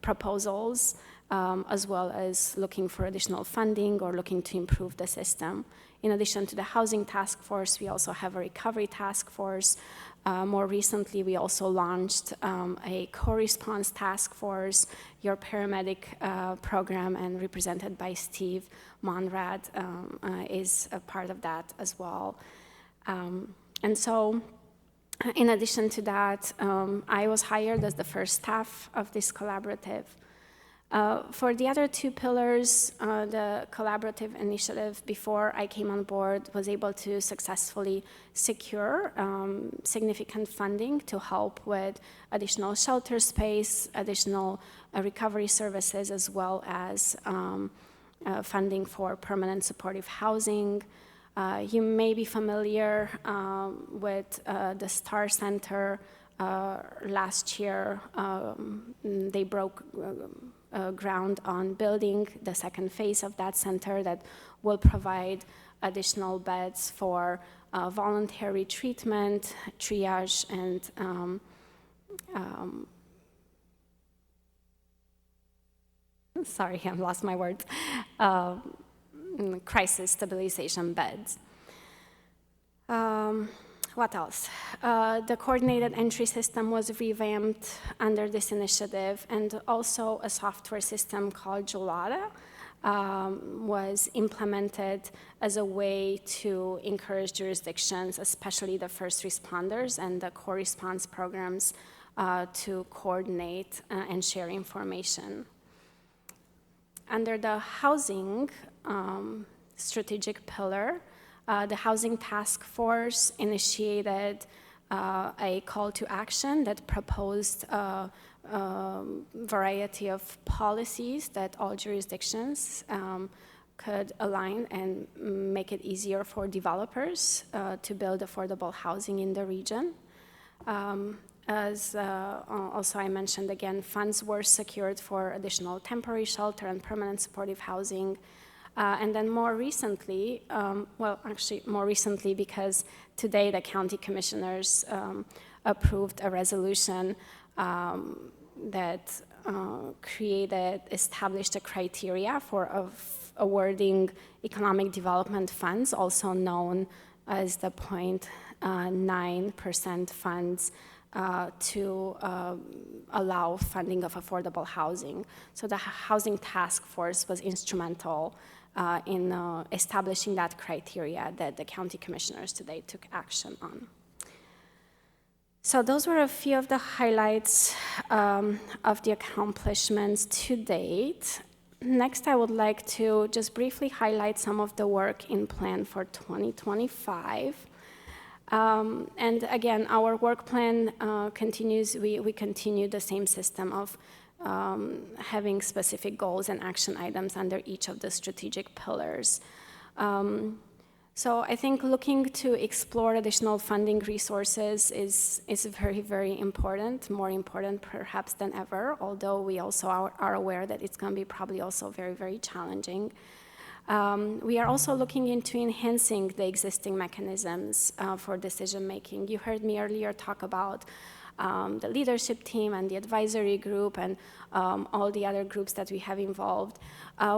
proposals, as well as looking for additional funding or looking to improve the system. In addition to the Housing Task Force, we also have a Recovery Task Force. More recently, we also launched a co-response task force, your paramedic program, and represented by Steve Monrad is a part of that as well. And so, in addition to that, I was hired as the first staff of this collaborative. For the other two pillars, the collaborative initiative before I came on board was able to successfully secure significant funding to help with additional shelter space, additional recovery services, as well as funding for permanent supportive housing. You may be familiar with the STAR Center. Last year, they broke ground on building the second phase of that center that will provide additional beds for voluntary treatment, triage, and sorry, I've lost my words, crisis stabilization beds. What else? The coordinated entry system was revamped under this initiative, and also a software system called Gelada was implemented as a way to encourage jurisdictions, especially the first responders and the co-response programs, to coordinate and share information. Under the housing strategic pillar, the Housing Task Force initiated a call to action that proposed a variety of policies that all jurisdictions could align and make it easier for developers to build affordable housing in the region. As also I mentioned again, funds were secured for additional temporary shelter and permanent supportive housing. And then more recently, more recently because today the county commissioners approved a resolution that established a criteria for awarding economic development funds, also known as the 0.9% funds, to allow funding of affordable housing. So the Housing Task Force was instrumental in establishing that criteria that the county commissioners today took action on. So those were a few of the highlights of the accomplishments to date. Next, I would like to just briefly highlight some of the work in plan for 2025. And again, our work plan continues, we continue the same system of having specific goals and action items under each of the strategic pillars. So I think looking to explore additional funding resources is very, very important, more important perhaps than ever, although we also are aware that it's going to be probably also very, very challenging. We are also looking into enhancing the existing mechanisms for decision-making. You heard me earlier talk about the leadership team and the advisory group and all the other groups that we have involved.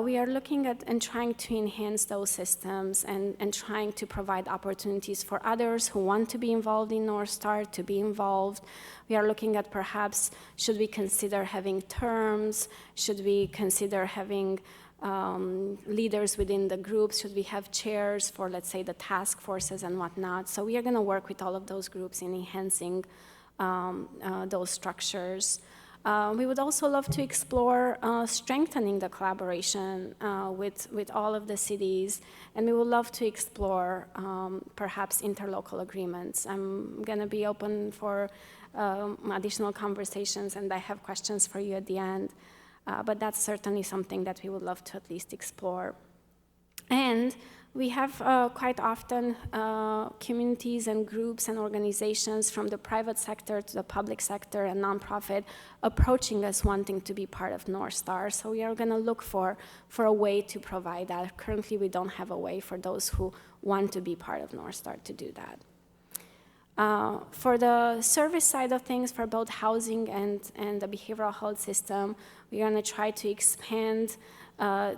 We are looking at and trying to enhance those systems and trying to provide opportunities for others who want to be involved in North Star to be involved. We are looking at perhaps, should we consider having terms? Should we consider having leaders within the groups? Should we have chairs for, let's say, the task forces and whatnot? So we are going to work with all of those groups in enhancing those structures. We would also love to explore strengthening the collaboration with all of the cities, and we would love to explore perhaps interlocal agreements. I'm going to be open for additional conversations, and I have questions for you at the end. But that's certainly something that we would love to at least explore. And we have quite often communities and groups and organizations from the private sector to the public sector and nonprofit approaching us wanting to be part of North Star. So we are going to look for a way to provide that. Currently, we don't have a way for those who want to be part of North Star to do that. For the service side of things, for both housing and the behavioral health system, we're going to try to expand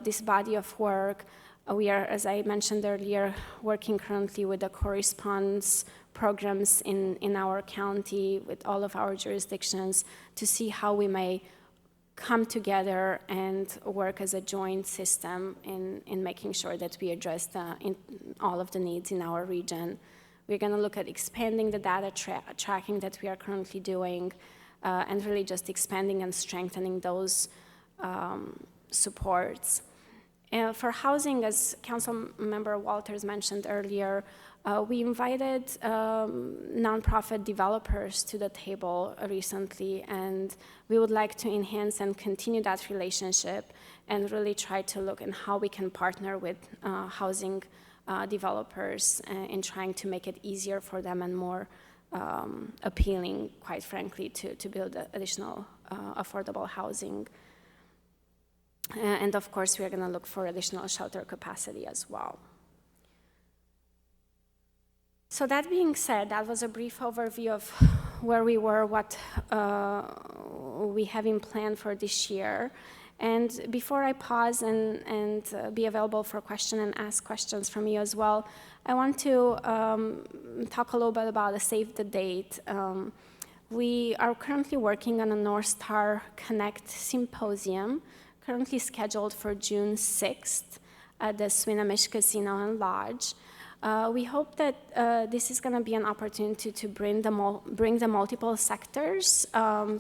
this body of work. We are, as I mentioned earlier, working currently with the correspondence programs in our county with all of our jurisdictions to see how we may come together and work as a joint system in making sure that we address all of the needs in our region. We're going to look at expanding the data tracking that we are currently doing and really just expanding and strengthening those supports. For housing, as Councilmember Walters mentioned earlier, we invited nonprofit developers to the table recently, and we would like to enhance and continue that relationship and really try to look at how we can partner with housing developers in trying to make it easier for them and more appealing, quite frankly, to build additional affordable housing. And of course, we are going to look for additional shelter capacity as well. So that being said, that was a brief overview of where we were, what we have in plan for this year. And before I pause and be available for questions and ask questions from you as well, I want to talk a little bit about a save the date. We are currently working on a North Star Connect symposium, currently scheduled for June 6th at the Swinomish Casino and Lodge. We hope that this is going to be an opportunity to bring the multiple sectors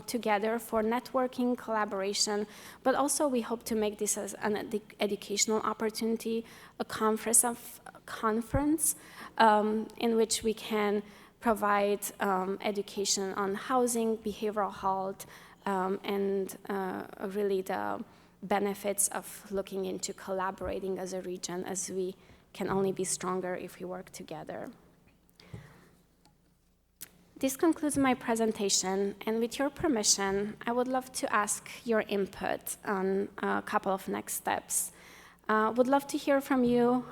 together for networking, collaboration, but also we hope to make this as an educational opportunity, a conference in which we can provide education on housing, behavioral health, and really the benefits of looking into collaborating as a region, as we can only be stronger if we work together. This concludes my presentation, and with your permission, I would love to ask your input on a couple of next steps. Would love to hear from you,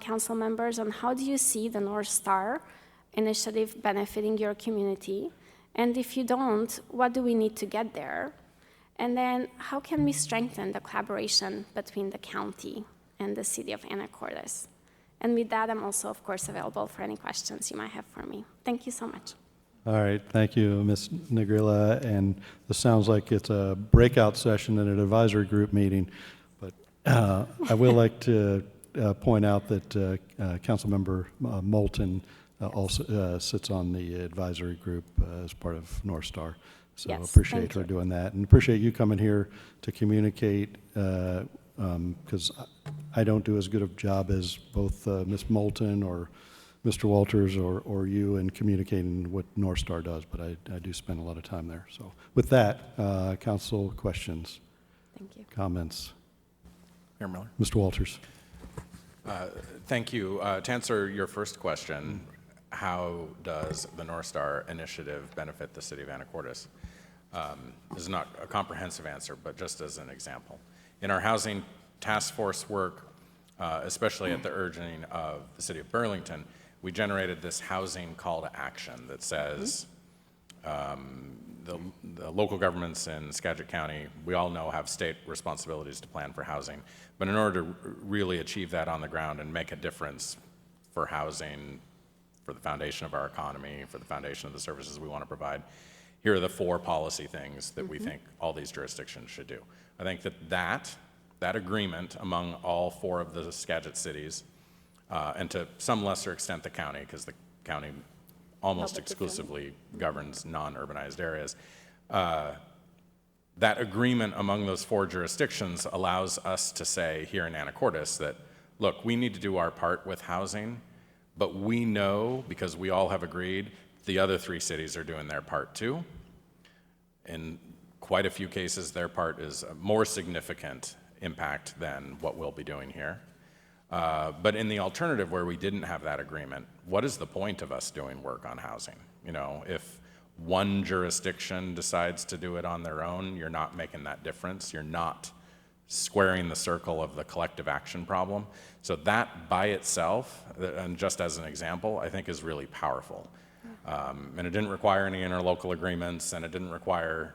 council members, on how do you see the North Star initiative benefiting your community? And if you don't, what do we need to get there? And then how can we strengthen the collaboration between the county and the city of Anacortes? And with that, I'm also, of course, available for any questions you might have for me. Thank you so much. All right, thank you, Ms. Negrilla. And this sounds like it's a breakout session in an advisory group meeting, but I will like to point out that Councilmember Moulton also sits on the advisory group as part of North Star. So Yes, appreciate her doing that, and appreciate you coming here to communicate, because I don't do as good a job as both Ms. Moulton or Mr. Walters or you in communicating what North Star does, but I do spend a lot of time there. So with that, council questions, Thank you. comments. Mayor Miller. Mr. Walters. Thank you. To answer your first question, how does the North Star initiative benefit the city of Anacortes? This is not a comprehensive answer, but just as an example. In our housing task force work, especially at the urging of the city of Burlington, we generated this housing call to action that says, the local governments in Skagit County, we all know, have state responsibilities to plan for housing. But in order to really achieve that on the ground and make a difference for housing, for the foundation of our economy, for the foundation of the services we want to provide, here are the 4 policy things that we think all these jurisdictions should do. I think that agreement among all 4 of the Skagit cities, and to some lesser extent the county, because the county almost exclusively governs non-urbanized areas, that agreement among those 4 jurisdictions allows us to say here in Anacortes that, look, we need to do our part with housing, but we know, because we all have agreed, the other 3 cities are doing their part too. In quite a few cases, their part is a more significant impact than what we'll be doing here. But in the alternative, where we didn't have that agreement, what is the point of us doing work on housing? You know, if one jurisdiction decides to do it on their own, you're not making that difference. You're not squaring the circle of the collective action problem. So that by itself, and just as an example, I think is really powerful. And it didn't require any interlocal agreements, and it didn't require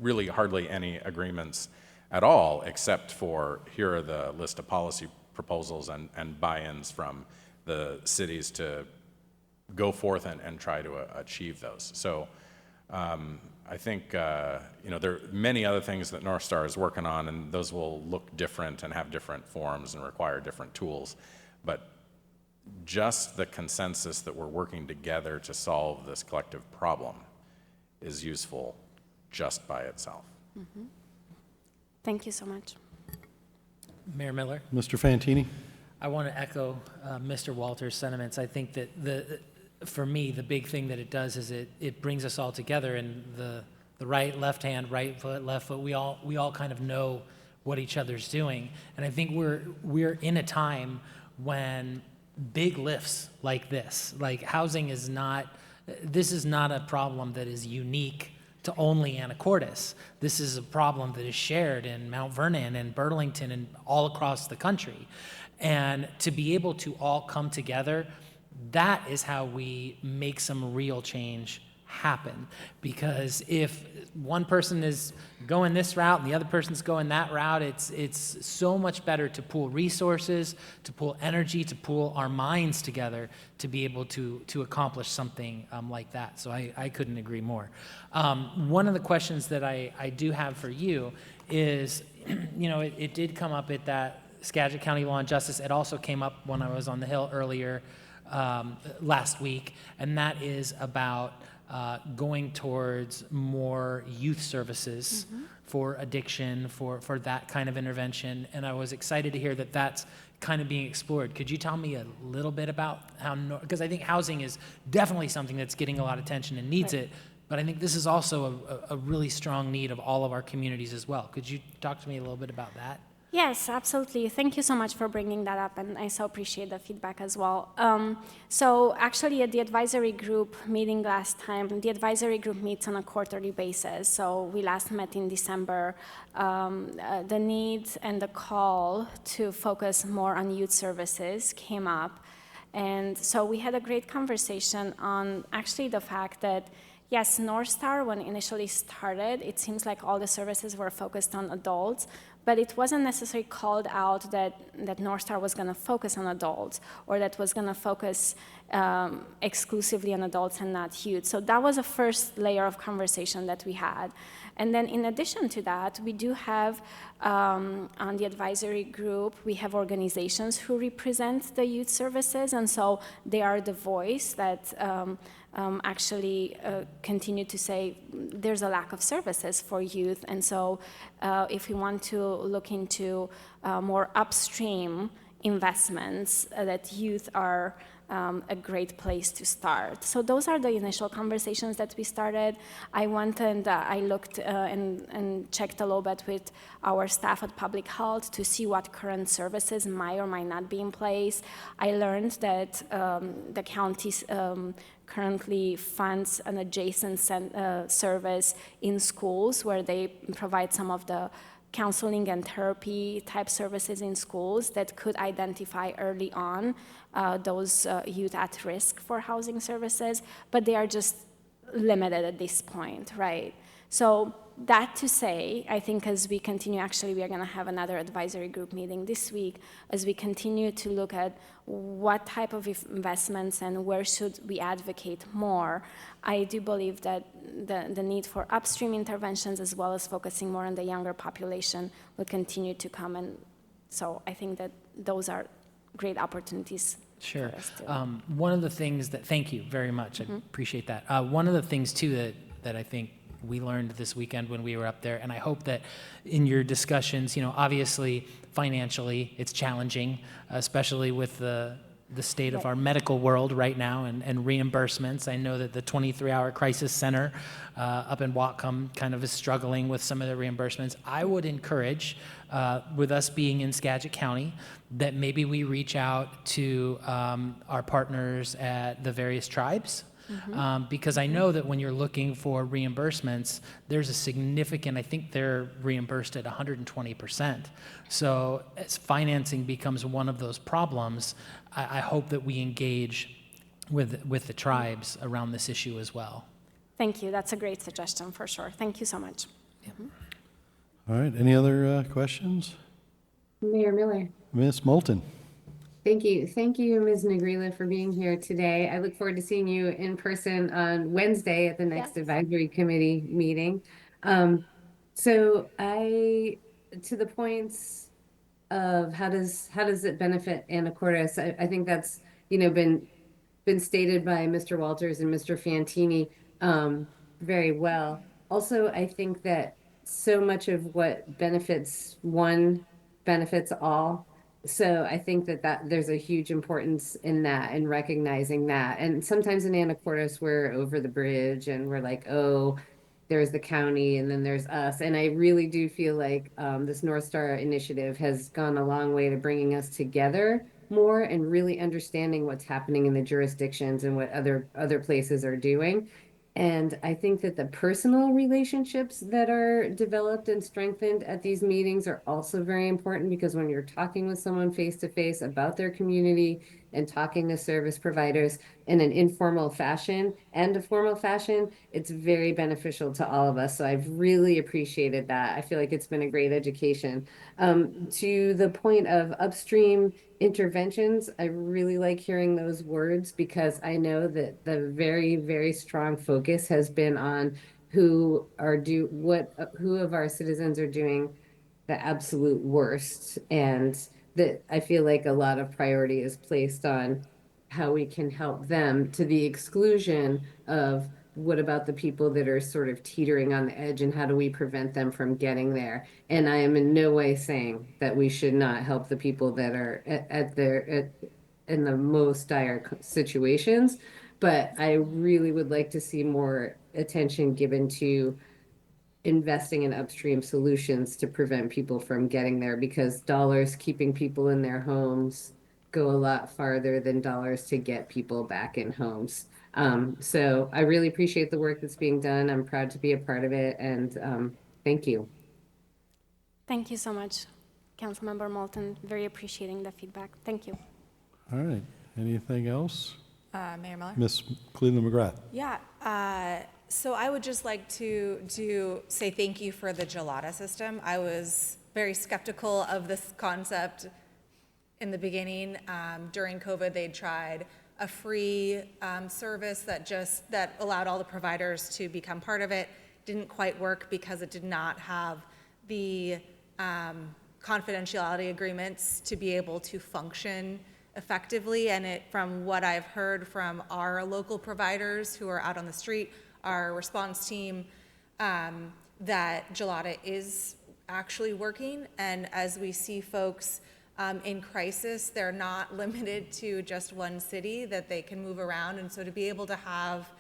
really hardly any agreements at all, except for here are the list of policy proposals and buy-ins from the cities to go forth and try to achieve those. So I think you know, there are many other things that North Star is working on, and those will look different and have different forms and require different tools. But just the consensus that we're working together to solve this collective problem is useful just by itself. Thank you so much. Mayor Miller, Mr. Fantini? I want to echo Mr. Walter's sentiments. I think that for me, the big thing that it does is it brings us all together, and the right, left hand, right foot, left foot, we all kind of know what each other's doing. And I think we're in a time when big lifts like this, like housing is not a problem that is unique to only Anacortes. This is a problem that is shared in Mount Vernon and Burlington and all across the country. And to be able to all come together, that is how we make some real change happen. Because if one person is going this route and the other person's going that route, it's so much better to pool resources, to pool energy, to pool our minds together to be able to accomplish something like that. So I couldn't agree more. One of the questions that I do have for you is, you know, it did come up at that Skagit County Law and Justice. It also came up when I was on the Hill earlier last week, and that is about going towards more youth services for addiction, for that kind of intervention. And I was excited to hear that that's kind of being explored. Could you tell me a little bit about how, because I think housing is definitely something that's getting a lot of attention and needs it, but I think this is also a really strong need of all of our communities as well. Could you talk to me a little bit about that? Yes, absolutely. Thank you so much for bringing that up, and I so appreciate the feedback as well. So actually at the advisory group meeting last time, the advisory group meets on a quarterly basis. So we last met in December. The need and the call to focus more on youth services came up. And so we had a great conversation on actually the fact that yes, North Star, when initially started, it seems like all the services were focused on adults, but it wasn't necessarily called out that North Star was going to focus on adults or that was going to focus exclusively on adults and not youth. So that was a first layer of conversation that we had. And then in addition to that, we do have on the advisory group, we have organizations who represent the youth services, and so they are the voice that actually continue to say there's a lack of services for youth. And so if we want to look into more upstream investments, that youth are a great place to start. So those are the initial conversations that we started. I went and I looked and checked a little bit with our staff at Public Health to see what current services might or might not be in place. I learned that the county currently funds an adjacent service in schools where they provide some of the counseling and therapy type services in schools that could identify early on those youth at risk for housing services, but they are just limited at this point, right? So that to say, I think as we continue, actually, we are going to have another advisory group meeting this week as we continue to look at what type of investments and where should we advocate more. I do believe that the need for upstream interventions as well as focusing more on the younger population will continue to come. And so I think that those are great opportunities. Sure. For us to One of the things that, thank you very much, I appreciate that. One of the things too that I think we learned this weekend when we were up there, and I hope that in your discussions, obviously financially it's challenging, especially with the state of our medical world right now and reimbursements. I know that the 23-hour crisis center up in Whatcom kind of is struggling with some of the reimbursements. I would encourage, with us being in Skagit County, that maybe we reach out to our partners at the various tribes. Because I know that when you're looking for reimbursements, there's a significant, I think they're reimbursed at 120%. So as financing becomes one of those problems, I hope that we engage with the tribes around this issue as well. Thank you. That's a great suggestion for sure. Thank you so much. All right, any other questions? Mayor Miller. Ms. Moulton? Thank you. Thank you, Ms. Negrila, for being here today. I look forward to seeing you in person on Wednesday at the next advisory committee meeting. So to the points of how does it benefit Anacortes, I think that's, been stated by Mr. Walters and Mr. Fantini very well. Also, I think that so much of what benefits one benefits all. So I think that there's a huge importance in that and recognizing that. And sometimes in Anacortes, we're over the bridge and we're like, oh, there's the county and then there's us. And I really do feel like this North Star initiative has gone a long way to bringing us together more and really understanding what's happening in the jurisdictions and what other places are doing. And I think that the personal relationships that are developed and strengthened at these meetings are also very important, because when you're talking with someone face to face about their community and talking to service providers in an informal fashion and a formal fashion, it's very beneficial to all of us. So I've really appreciated that. I feel like it's been a great education. To the point of upstream interventions, I really like hearing those words, because I know that the very, very strong focus has been on who of our citizens are doing the absolute worst, and that I feel like a lot of priority is placed on how we can help them, to the exclusion of what about the people that are sort of teetering on the edge, and how do we prevent them from getting there? And I am in no way saying that we should not help the people that are in the most dire situations, but I really would like to see more attention given to investing in upstream solutions to prevent people from getting there, because dollars keeping people in their homes go a lot farther than dollars to get people back in homes. So I really appreciate the work that's being done. I'm proud to be a part of it, and thank you. Thank you so much, Councilmember Moulton. Very appreciating the feedback. Thank you. All right, anything else? Mayor Miller? Ms. Cleveland McGrath? Yeah, so I would just like to say thank you for the gelada system. I was very skeptical of this concept in the beginning. During COVID, they'd tried a free service that allowed all the providers to become part of it. Didn't quite work because it did not have the confidentiality agreements to be able to function effectively. And from what I've heard from our local providers who are out on the street, our response team, that gelada is actually working. And as we see folks in crisis, they're not limited to just one city, that they can move around. And so to be able to have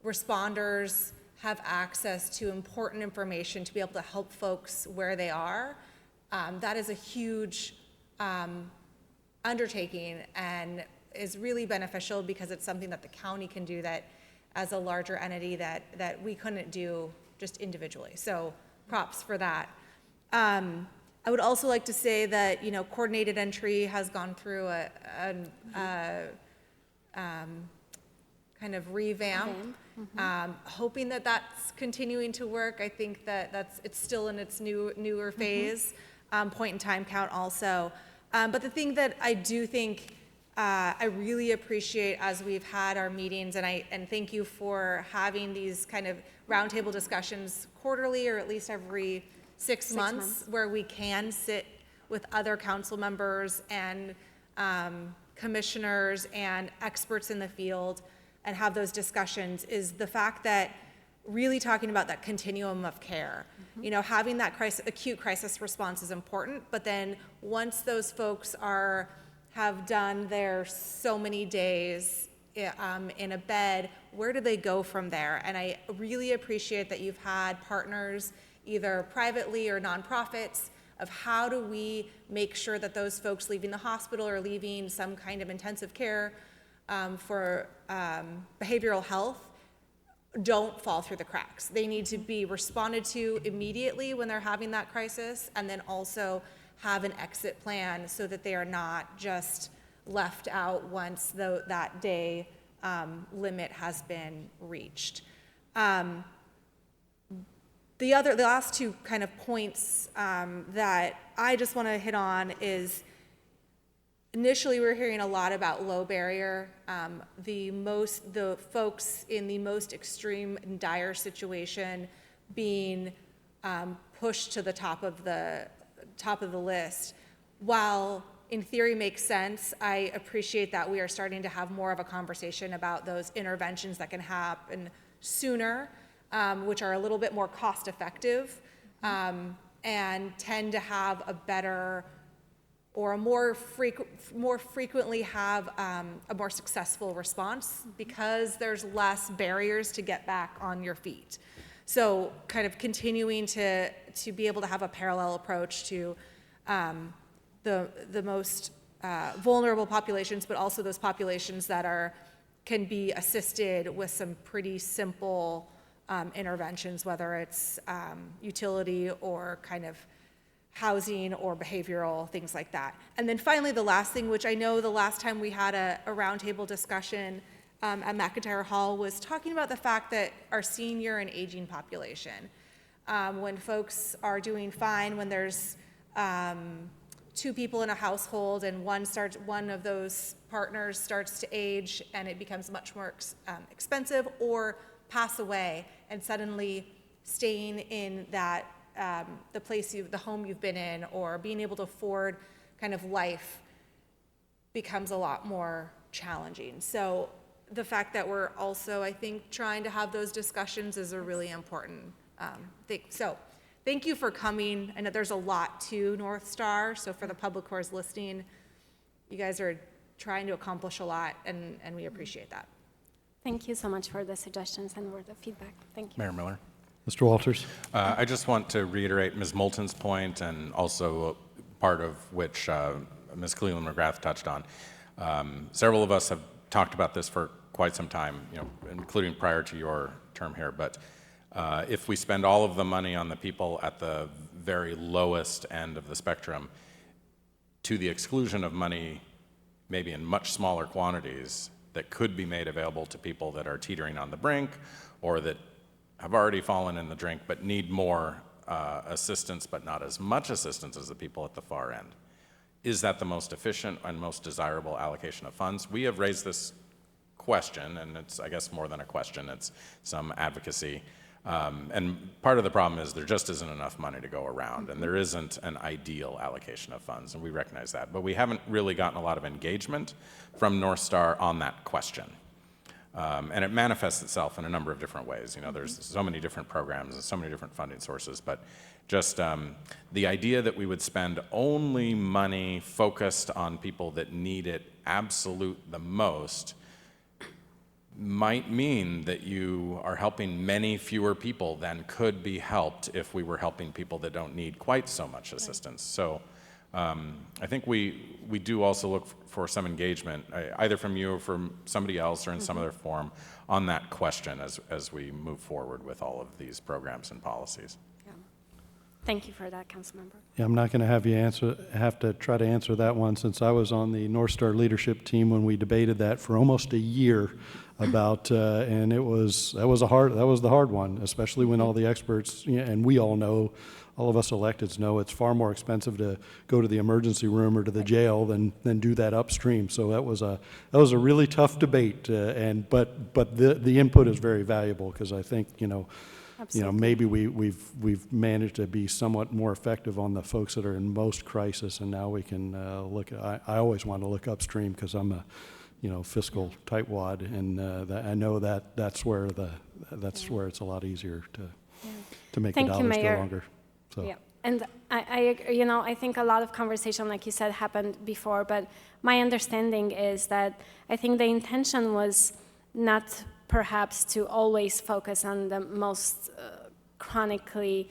responders have access to important information to be able to help folks where they are, that is a huge undertaking and is really beneficial, because it's something that the county can do that as a larger entity that we couldn't do just individually. So props for that. I would also like to say that, coordinated entry has gone through kind kind of revamp. Hoping that that's continuing to work. I think that it's still in its newer phase, point in time count also. But the thing that I do think I really appreciate as we've had our meetings, and thank you for having these kind of roundtable discussions quarterly or at least every 6 months, where we can sit with other council members and commissioners and experts in the field and have those discussions, is the fact that really talking about that continuum of care. You know, having that acute crisis response is important, but then once those folks have done their so many days in a bed, where do they go from there? And I really appreciate that you've had partners, either privately or nonprofits, of how do we make sure that those folks leaving the hospital or leaving some kind of intensive care for behavioral health don't fall through the cracks. They need to be responded to immediately when they're having that crisis, and then also have an exit plan so that they are not just left out once that day limit has been reached. The last two kind of points that I just want to hit on is, initially we're hearing a lot about low barrier. The folks in the most extreme and dire situation being pushed to the top of the list. While in theory makes sense, I appreciate that we are starting to have more of a conversation about those interventions that can happen sooner, which are a little bit more cost effective, and tend to have a better or a more frequently have a more successful response, because there's less barriers to get back on your feet. So kind of continuing to be able to have a parallel approach to the most vulnerable populations, but also those populations that can be assisted with some pretty simple interventions, whether it's utility or kind of housing or behavioral, things like that. And then finally, the last thing, which I know the last time we had a roundtable discussion at McIntyre Hall, was talking about the fact that our senior and aging population, when folks are doing fine, when there's 2 people in a household and one of those partners starts to age and it becomes much more expensive or pass away, and suddenly staying in that the home you've been in, or being able to afford kind of life, becomes a lot more challenging. So the fact that we're also, I think, trying to have those discussions is a really important thing. So thank you for coming. I know there's a lot to North Star, so for the public who is listening, you guys are trying to accomplish a lot, and we appreciate that. Thank you so much for the suggestions and word of feedback. Thank you. Mayor Miller. Mr. Walters? I just want to reiterate Ms. Moulton's point, and also part of which Ms. Cleland McGrath touched on. Several of us have talked about this for quite some time, including prior to your term here, but if we spend all of the money on the people at the very lowest end of the spectrum, to the exclusion of money maybe in much smaller quantities that could be made available to people that are teetering on the brink, or that have already fallen in the drink but need more assistance, but not as much assistance as the people at the far end. Is that the most efficient and most desirable allocation of funds? We have raised this question, and it's, I guess, more than a question, it's some advocacy. And part of the problem is there just isn't enough money to go around, and there isn't an ideal allocation of funds, and we recognize that. But we haven't really gotten a lot of engagement from North Star on that question. And it manifests itself in a number of different ways. There's so many different programs and so many different funding sources, but just the idea that we would spend only money focused on people that need it the most might mean that you are helping many fewer people than could be helped if we were helping people that don't need quite so much assistance. So I think we do also look for some engagement, either from you or from somebody else or in some other form, on that question as we move forward with all of these programs and policies. Thank you for that, Councilmember. Yeah, I'm not going to have to try to answer that one, since I was on the North Star leadership team when we debated that for almost a year about, and that was the hard one, especially when all the experts, and we all know, all of us electeds know, it's far more expensive to go to the emergency room or to the jail than do that upstream. So that was a really tough debate, but the input is very valuable, because I think, maybe we've managed to be somewhat more effective on the folks that are in most crisis, and now we can look at, I always want to look upstream, because I'm a fiscal tightwad, and I know that's where it's a lot easier to make the Thank you, dollars go Mayor. longer. So. Yeah, and I think a lot of conversation, like you said, happened before, but my understanding is that I think the intention was not perhaps to always focus on the most chronically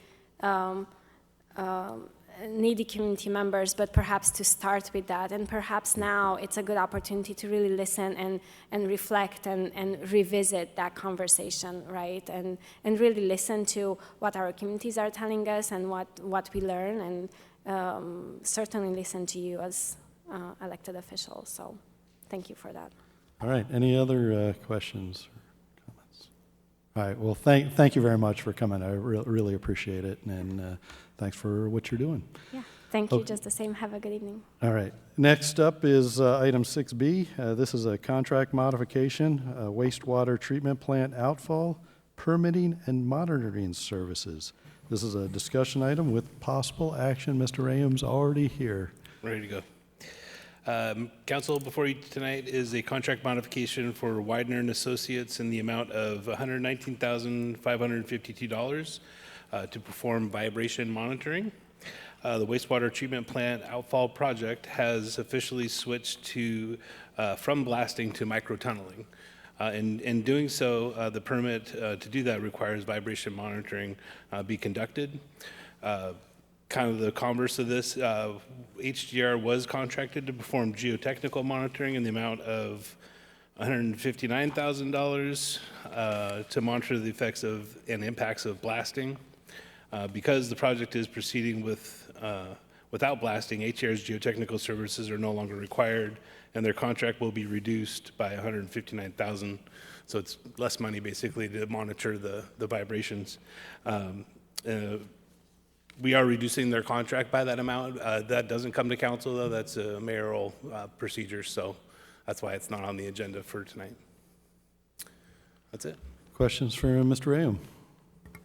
needy community members, but perhaps to start with that. And perhaps now it's a good opportunity to really listen and reflect and revisit that conversation, right? And really listen to what our communities are telling us and what we learn, and certainly listen to you as elected officials. So thank you for that. All right, any other questions or comments? All right, well, thank you very much for coming. I really appreciate it, and thanks for what you're doing. Yeah, thank you, just the same. Have a good evening. All right, next up is item 6B. This is a contract modification, wastewater treatment plant outfall, permitting and monitoring services. This is a discussion item with possible action. Mr. Rahm's already here. Ready to go. Council, before you tonight is a contract modification for Widener and Associates in the amount of $119,552 to perform vibration monitoring. The wastewater treatment plant outfall project has officially switched from blasting to microtunneling. In doing so, the permit to do that requires vibration monitoring be conducted. Kind of the converse of this, HDR was contracted to perform geotechnical monitoring in the amount of $159,000 to monitor the effects of and impacts of blasting. Because the project is proceeding without blasting, HDR's geotechnical services are no longer required, and their contract will be reduced by $159,000. So it's less money basically to monitor the vibrations. We are reducing their contract by that amount. That doesn't come to council, though. That's a mayoral procedure, so that's why it's not on the agenda for tonight. That's it. Questions for Mr. Rahm?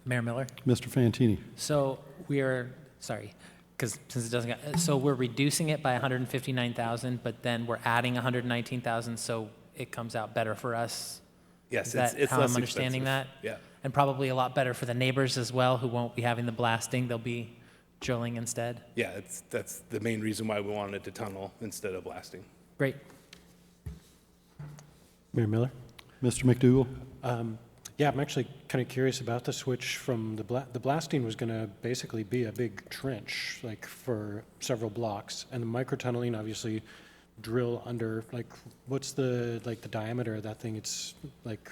Mayor Miller? Mr. Fantini? So we're reducing it by 159,000, but then we're adding 119,000, so it comes out better for us. Yes, Is that it's how less I'm understanding expensive. that? Yeah. And probably a lot better for the neighbors as well, who won't be having the blasting. They'll be drilling instead. Yeah, that's the main reason why we wanted to tunnel instead of blasting. Great. Mayor Miller? Mr. McDougall? Yeah, I'm actually kind of curious about the switch from the blasting was going to basically be a big trench, like for several blocks, and the microtunneling obviously drill under, like, what's the diameter of that thing? It's like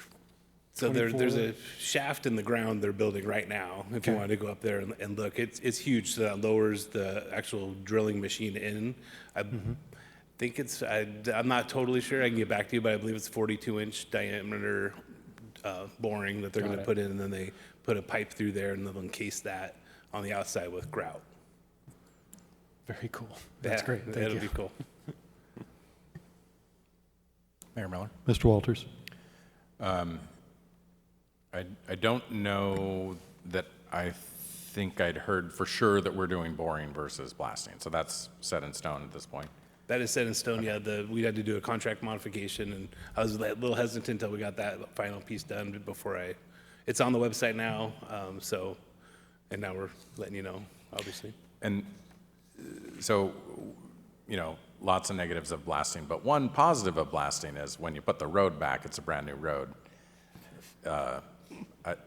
So there's 24? a shaft in the ground they're building right now. If you Okay. want to go up there and look, it's huge. So that lowers the actual drilling machine in. I think I'm not totally sure. I can get back to you, but I believe it's 42-inch diameter boring that they're going to put in, and then they put a pipe through there, and they'll encase that on the outside with grout. Very cool. That's Yeah, great. Thank it'll you. be cool. Mayor Miller? Mr. Walters? I don't know that I think I'd heard for sure that we're doing boring versus blasting. So that's set in stone at this point. That is set in stone. Yeah, we had to do a contract modification, and I was a little hesitant until we got that final piece done before it's on the website now. And now we're letting you know, obviously. And so, lots of negatives of blasting, but one positive of blasting is when you put the road back, it's a brand new road.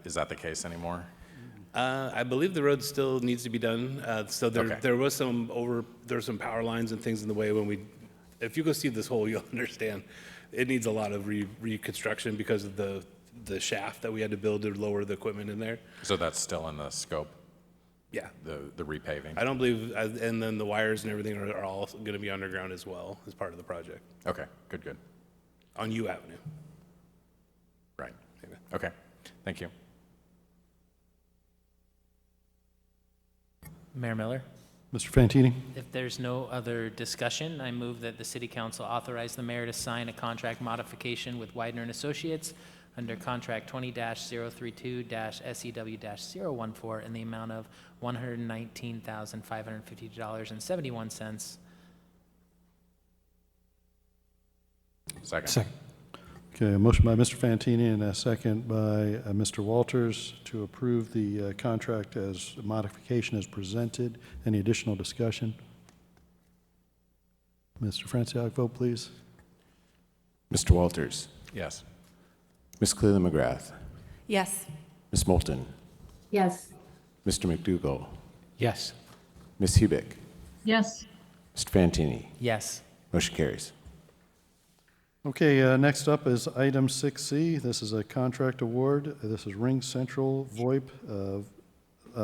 Is that the case anymore? I believe the road still needs to be done. Okay. There were some power lines and things in the way if you go see this hole, you'll understand. It needs a lot of reconstruction because of the shaft that we had to build to lower the equipment in there. So that's still in the scope? Yeah. the repaving? I don't believe, and then the wires and everything are all going to be underground as well as part of the project Okay, good, good. on U Avenue. Right. Okay, thank you. Mayor Miller? Mr. Fantini? If there's no other discussion, I move that the city council authorize the mayor to sign a contract modification with Widener and Associates under contract 20-032-SEW-014 in the amount of $119,552.71. Second. Second. Okay, a motion by Mr. Fantini and a second by Mr. Walters to approve the contract as modification as presented. Any additional discussion? Mr. Franciac, vote please. Mr. Walters, Yes. Ms. Cleland McGrath, Yes. Ms. Moulton, Yes. Mr. McDougall, Yes. Ms. Hubick, yes, Mr. Fantini. Yes. Motion carries. Okay, next up is item 6C. This is a contract award. This is Ring Central VoIP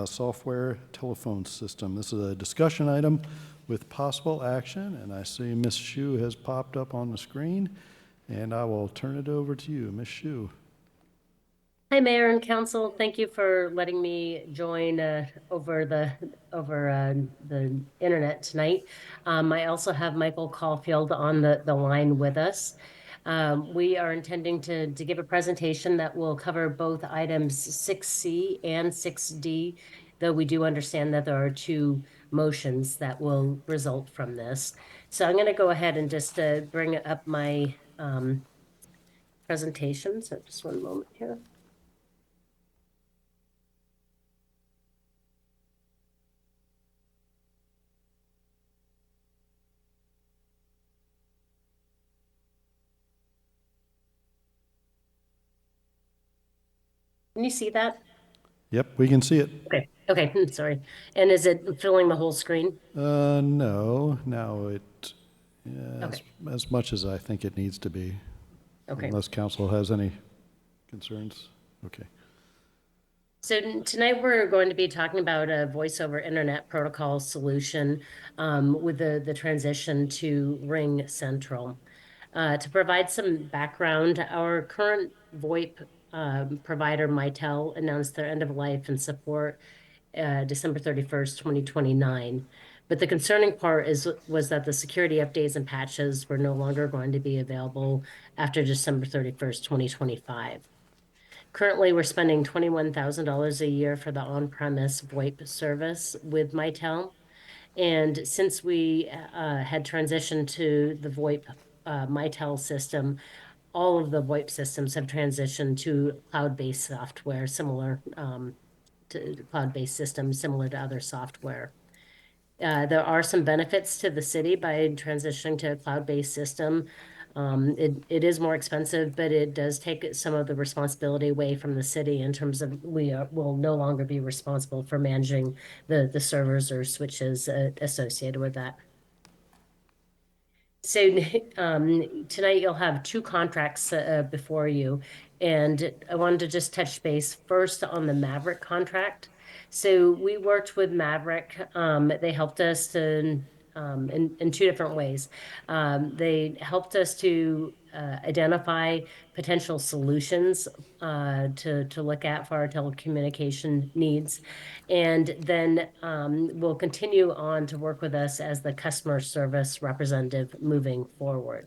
software telephone system. This is a discussion item with possible action, and I see Ms. Shu has popped up on the screen, and I will turn it over to you, Ms. Shu. Hi, Mayor and Council. Thank you for letting me join over the internet tonight. I also have Michael Caulfield on the line with us. We are intending to give a presentation that will cover both items 6C and 6D, though we do understand that there are two motions that will result from this. So I'm going to go ahead and just bring up my presentation. So just one moment here. Can you see that? Yep, we can see it. Okay, sorry. And is it filling the whole screen? No, Okay. as much as I think it needs to be. Okay. Unless council has any concerns. Okay. So tonight we're going to be talking about a voice over internet protocol solution with the transition to Ring Central. To provide some background, our current VoIP provider, Mitel, announced their end of life and support December 31st, 2029. But the concerning part was that the security updates and patches were no longer going to be available after December 31st, 2025. Currently, we're spending $21,000 a year for the on-premise VoIP service with Mitel. And since we had transitioned to the VoIP Mitel system, all of the VoIP systems have transitioned to cloud-based software, similar to cloud-based systems, similar to other software. There are some benefits to the city by transitioning to a cloud-based system. It is more expensive, but it does take some of the responsibility away from the city in terms of will no longer be responsible for managing the servers or switches associated with that. So tonight you'll have two contracts before you, and I wanted to just touch base first on the Maverick contract. So we worked with Maverick. They helped us to in two different ways. They helped us to identify potential solutions to look at for our telecommunication needs. And then will continue on to work with us as the customer service representative moving forward.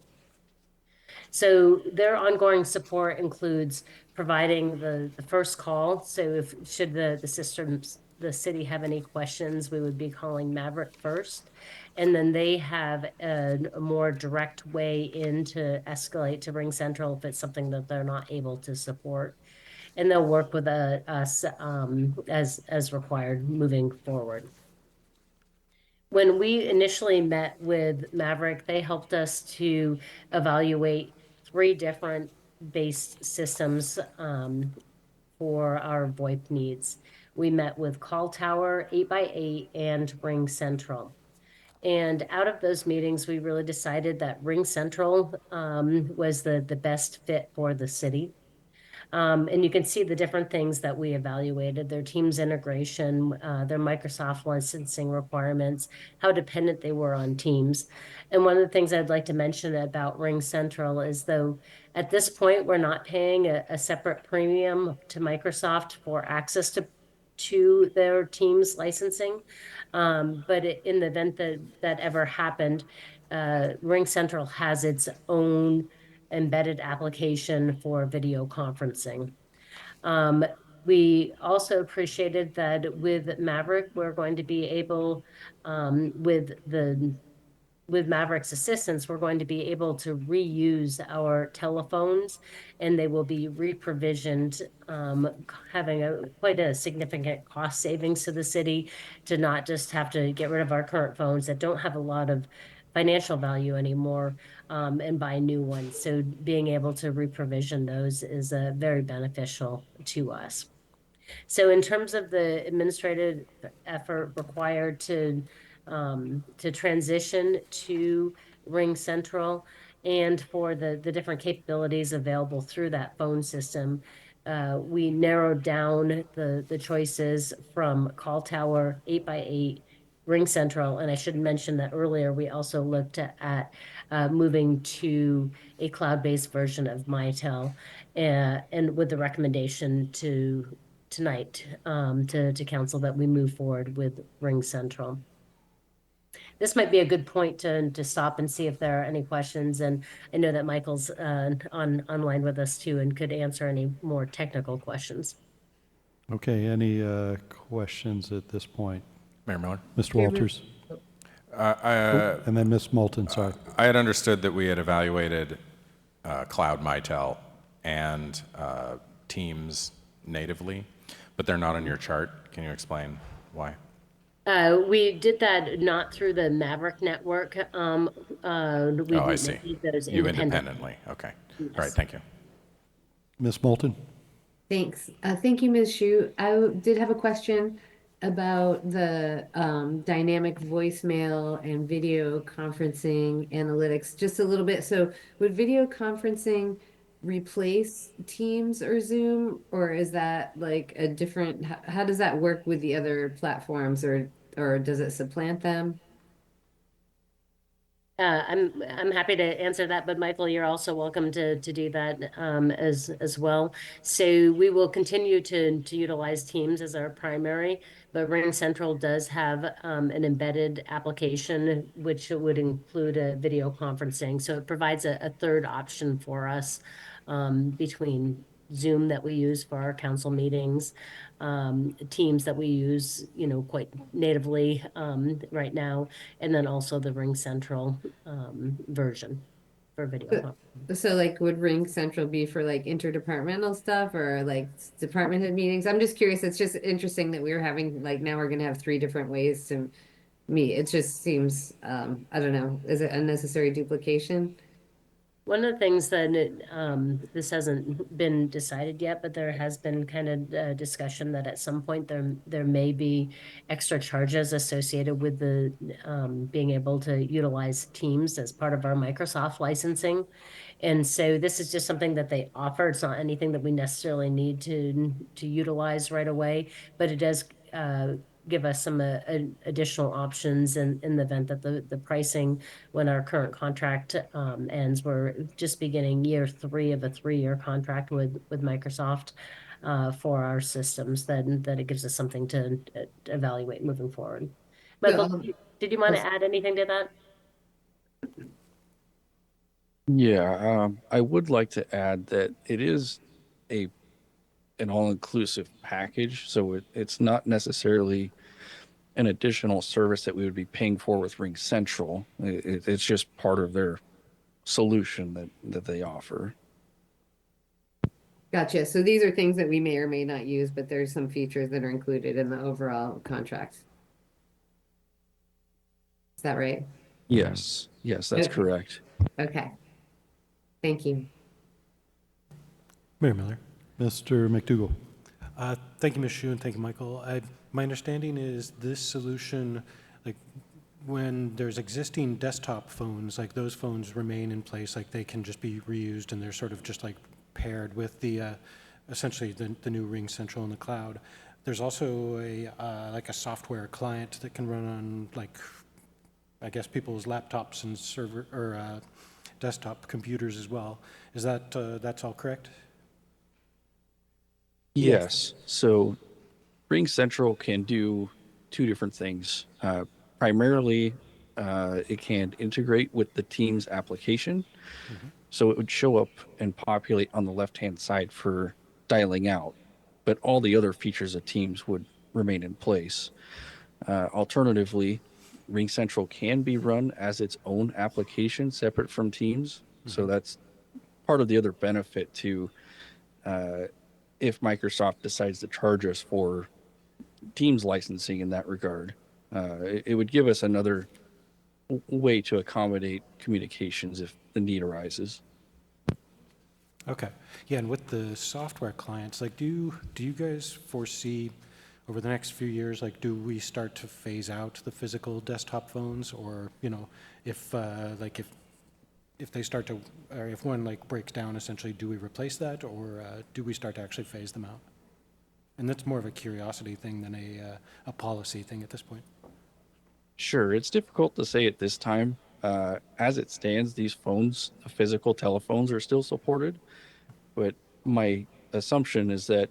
So their ongoing support includes providing the first call. So if should the city have any questions, we would be calling Maverick first. And then they have a more direct way in to escalate to Ring Central if it's something that they're not able to support. And they'll work with us as required moving forward. When we initially met with Maverick, they helped us to evaluate 3 different base systems for our VoIP needs. We met with Call Tower, 8x8, and Ring Central. And out of those meetings, we really decided that Ring Central was the best fit for the city. And you can see the different things that we evaluated, their Teams integration, their Microsoft licensing requirements, how dependent they were on Teams. And one of the things I'd like to mention about Ring Central is, though at this point, we're not paying a separate premium to Microsoft for access to their Teams licensing. But in the event that ever happened, Ring Central has its own embedded application for video conferencing. We also appreciated that with Maverick, we're going to be able, with Maverick's assistance, we're going to be able to reuse our telephones, and they will be re-provisioned, having quite a significant cost savings to the city to not just have to get rid of our current phones that don't have a lot of financial value anymore, and buy new ones. So being able to re-provision those is very beneficial to us. So in terms of the administrative effort required to transition to Ring Central and for the different capabilities available through that phone system, we narrowed down the choices from Call Tower 8x8, Ring Central, and I should mention that earlier we also looked at moving to a cloud-based version of Mitel, and with the recommendation tonight to council that we move forward with Ring Central. This might be a good point to stop and see if there are any questions, and I know that Michael's online with us too and could answer any more technical questions. Okay, any questions at this point? Mayor Miller? Mr. Walters? And then Ms. Moulton, sorry. I had understood that we had evaluated Cloud Mitel and Teams natively, but they're not on your chart. Can you explain why? We did that not through the Maverick network. Oh, I see. Those You independently. Okay. Yes. All right, thank you. Ms. Moulton? Thanks. Thank you, Ms. Shu. I did have a question about the dynamic voicemail and video conferencing analytics, just a little bit. So would video conferencing replace Teams or Zoom, or is that like a different, how does that work with the other platforms, or does it supplant them? I'm happy to answer that, but Michael, you're also welcome to do that as well. So we will continue to utilize Teams as our primary, but Ring Central does have an embedded application which would include a video conferencing. So it provides a third option for us between Zoom that we use for our council meetings, Teams that we use, quite natively right now, and then also the Ring Central version for video conferencing. So like would Ring Central be for like interdepartmental stuff or like department head meetings? I'm just curious. It's just interesting that we're having, like, now we're gonna have 3 different ways to meet. It just seems, I don't know, is it unnecessary duplication? One of the things that this hasn't been decided yet, but there has been kind of discussion that at some point there may be extra charges associated with the being able to utilize Teams as part of our Microsoft licensing. And so this is just something that they offer. It's not anything that we necessarily need to utilize right away, but it does give us some additional options in the event that the pricing, when our current contract ends, we're just beginning year 3 of a 3-year contract with Microsoft for our systems, then that it gives us something to evaluate moving forward. Michael, did you want to add anything to that? Yeah, I would like to add that it is an all-inclusive package, so it's not necessarily an additional service that we would be paying for with Ring Central. It's just part of their solution that they offer. Gotcha. So these are things that we may or may not use, but there's some features that are included in the overall contract. Is that right? Yes, that's correct. Okay. Thank you. Mayor Miller? Mr. McDougall? Thank you, Ms. Shu, and thank you, Michael. My understanding is this solution, like when there's existing desktop phones, like those phones remain in place, like they can just be reused and they're sort of just like paired with the essentially the new Ring Central in the cloud. There's also a like a software client that can run on, like, I guess people's laptops and server or desktop computers as well. Is that that's all correct? Yes. So Ring Central can do two different things. Primarily, it can integrate with the Teams application. So it would show up and populate on the left-hand side for dialing out, but all the other features of Teams would remain in place. Alternatively, Ring Central can be run as its own application separate from Teams. So that's part of the other benefit to if Microsoft decides to charge us for Teams licensing in that regard. It would give us another way to accommodate communications if the need arises. Okay. Yeah, and with the software clients, like, do you guys foresee over the next few years, like, do we start to phase out the physical desktop phones, or, you know, if like if they start to, or if one like breaks down, essentially, do we replace that, or do we start to actually phase them out? And that's more of a curiosity thing than a policy thing at this point. Sure, it's difficult to say at this time. As it stands, these phones, the physical telephones, are still supported, but my assumption is that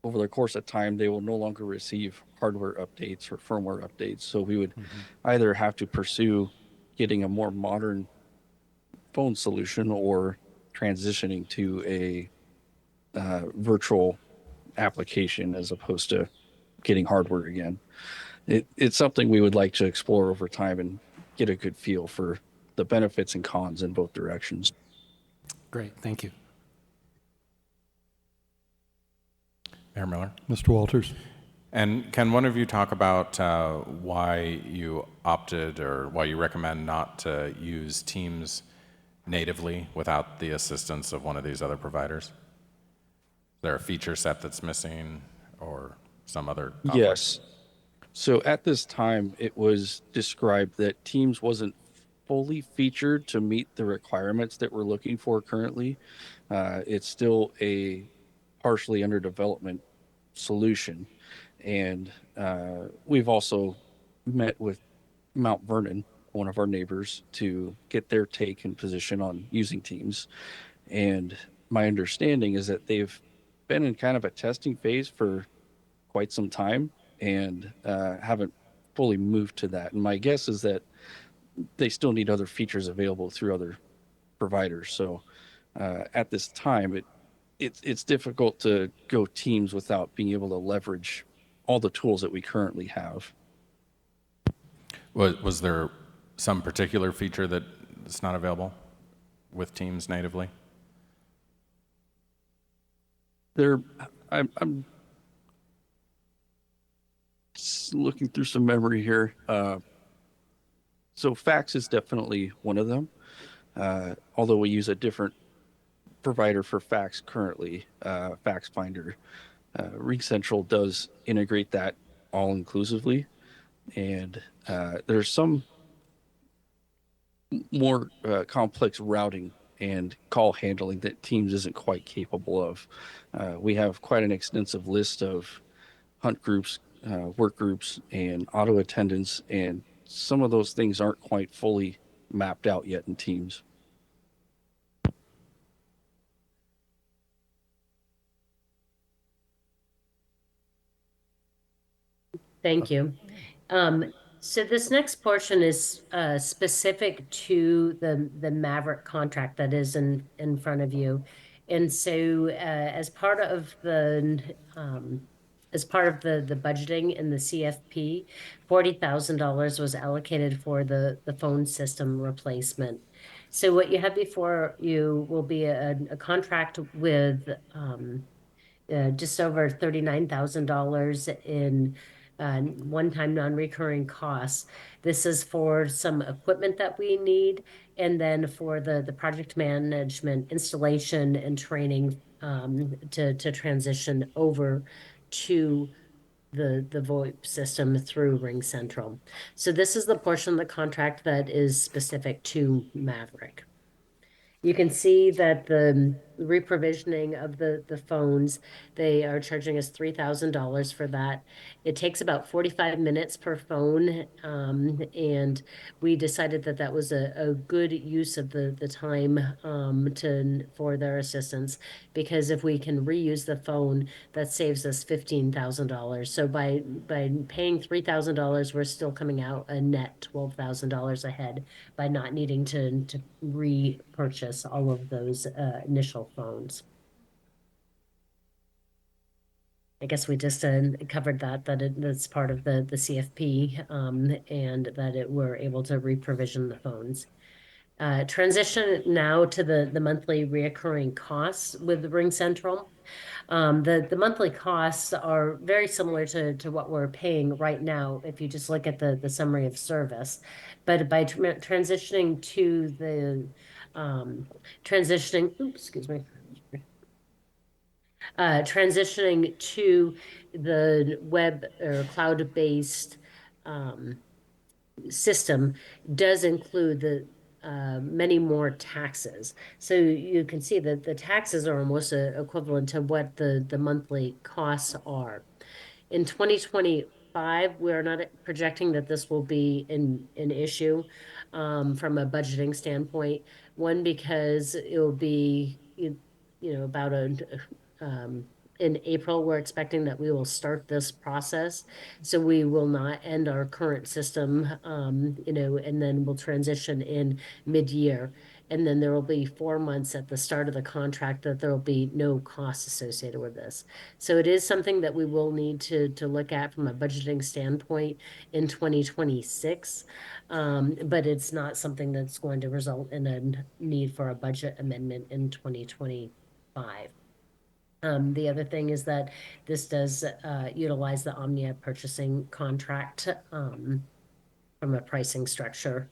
over the course of time, they will no longer receive hardware updates or firmware updates. So we would either have to pursue getting a more modern phone solution or transitioning to a virtual application as opposed to getting hardware again. It's something we would like to explore over time and get a good feel for the benefits and cons in both directions. Great, thank you. Mayor Miller? Mr. Walters? And can one of you talk about why you opted or why you recommend not to use Teams natively without the assistance of one of these other providers? Is there a feature set that's missing or some other conflict? Yes. So at this time, it was described that Teams wasn't fully featured to meet the requirements that we're looking for currently. It's still a partially under development solution. And we've also met with Mount Vernon, one of our neighbors, to get their take and position on using Teams. And my understanding is that they've been in kind of a testing phase for quite some time and haven't fully moved to that. And my guess is that they still need other features available through other providers. So at this time, it's difficult to go Teams without being able to leverage all the tools that we currently have. Was there some particular feature that's not available with Teams natively? I'm looking through some memory here. So fax is definitely one of them. Although we use a different provider for fax currently, Fax Finder. Ring Central does integrate that all inclusively, and there's some more complex routing and call handling that Teams isn't quite capable of. We have quite an extensive list of hunt groups, work groups, and auto attendants, and some of those things aren't quite fully mapped out yet in Teams. Thank you. So this next portion is specific to the Maverick contract that is in front of you. And so as part of the budgeting in the CFP, $40,000 was allocated for the phone system replacement. So what you have before you will be a contract with just over $39,000 in one-time non-recurring costs. This is for some equipment that we need, and then for the project management, installation, and training to transition over to the VoIP system through Ring Central. So this is the portion of the contract that is specific to Maverick. You can see that reprovisioning of the phones. They are charging us $3,000 for that. It takes about 45 minutes per phone, and we decided that that was a good use of the time for their assistance, because if we can reuse the phone, that saves us $15,000. So by paying $3,000, we're still coming out a net $12,000 ahead by not needing to repurchase all of those initial phones. I guess we just covered that's part of the CFP, and that we're able to reprovision the phones. Transition now to the monthly reoccurring costs with the Ring Central. The monthly costs are very similar to what we're paying right now if you just look at the summary of service. But by transitioning to the transitioning to the web or cloud-based system does include many more taxes. So you can see that the taxes are almost equivalent to what the monthly costs are. In 2025, we're not projecting that this will be an issue from a budgeting standpoint. One, because it will be, about in April, we're expecting that we will start this process. So we will not end our current system, and then we'll transition in mid-year. And then there will be 4 months at the start of the contract that there will be no costs associated with this. So it is something that we will need to look at from a budgeting standpoint in 2026. But it's not something that's going to result in a need for a budget amendment in 2025. The other thing is that this does utilize the Omnia purchasing contract from a pricing structure.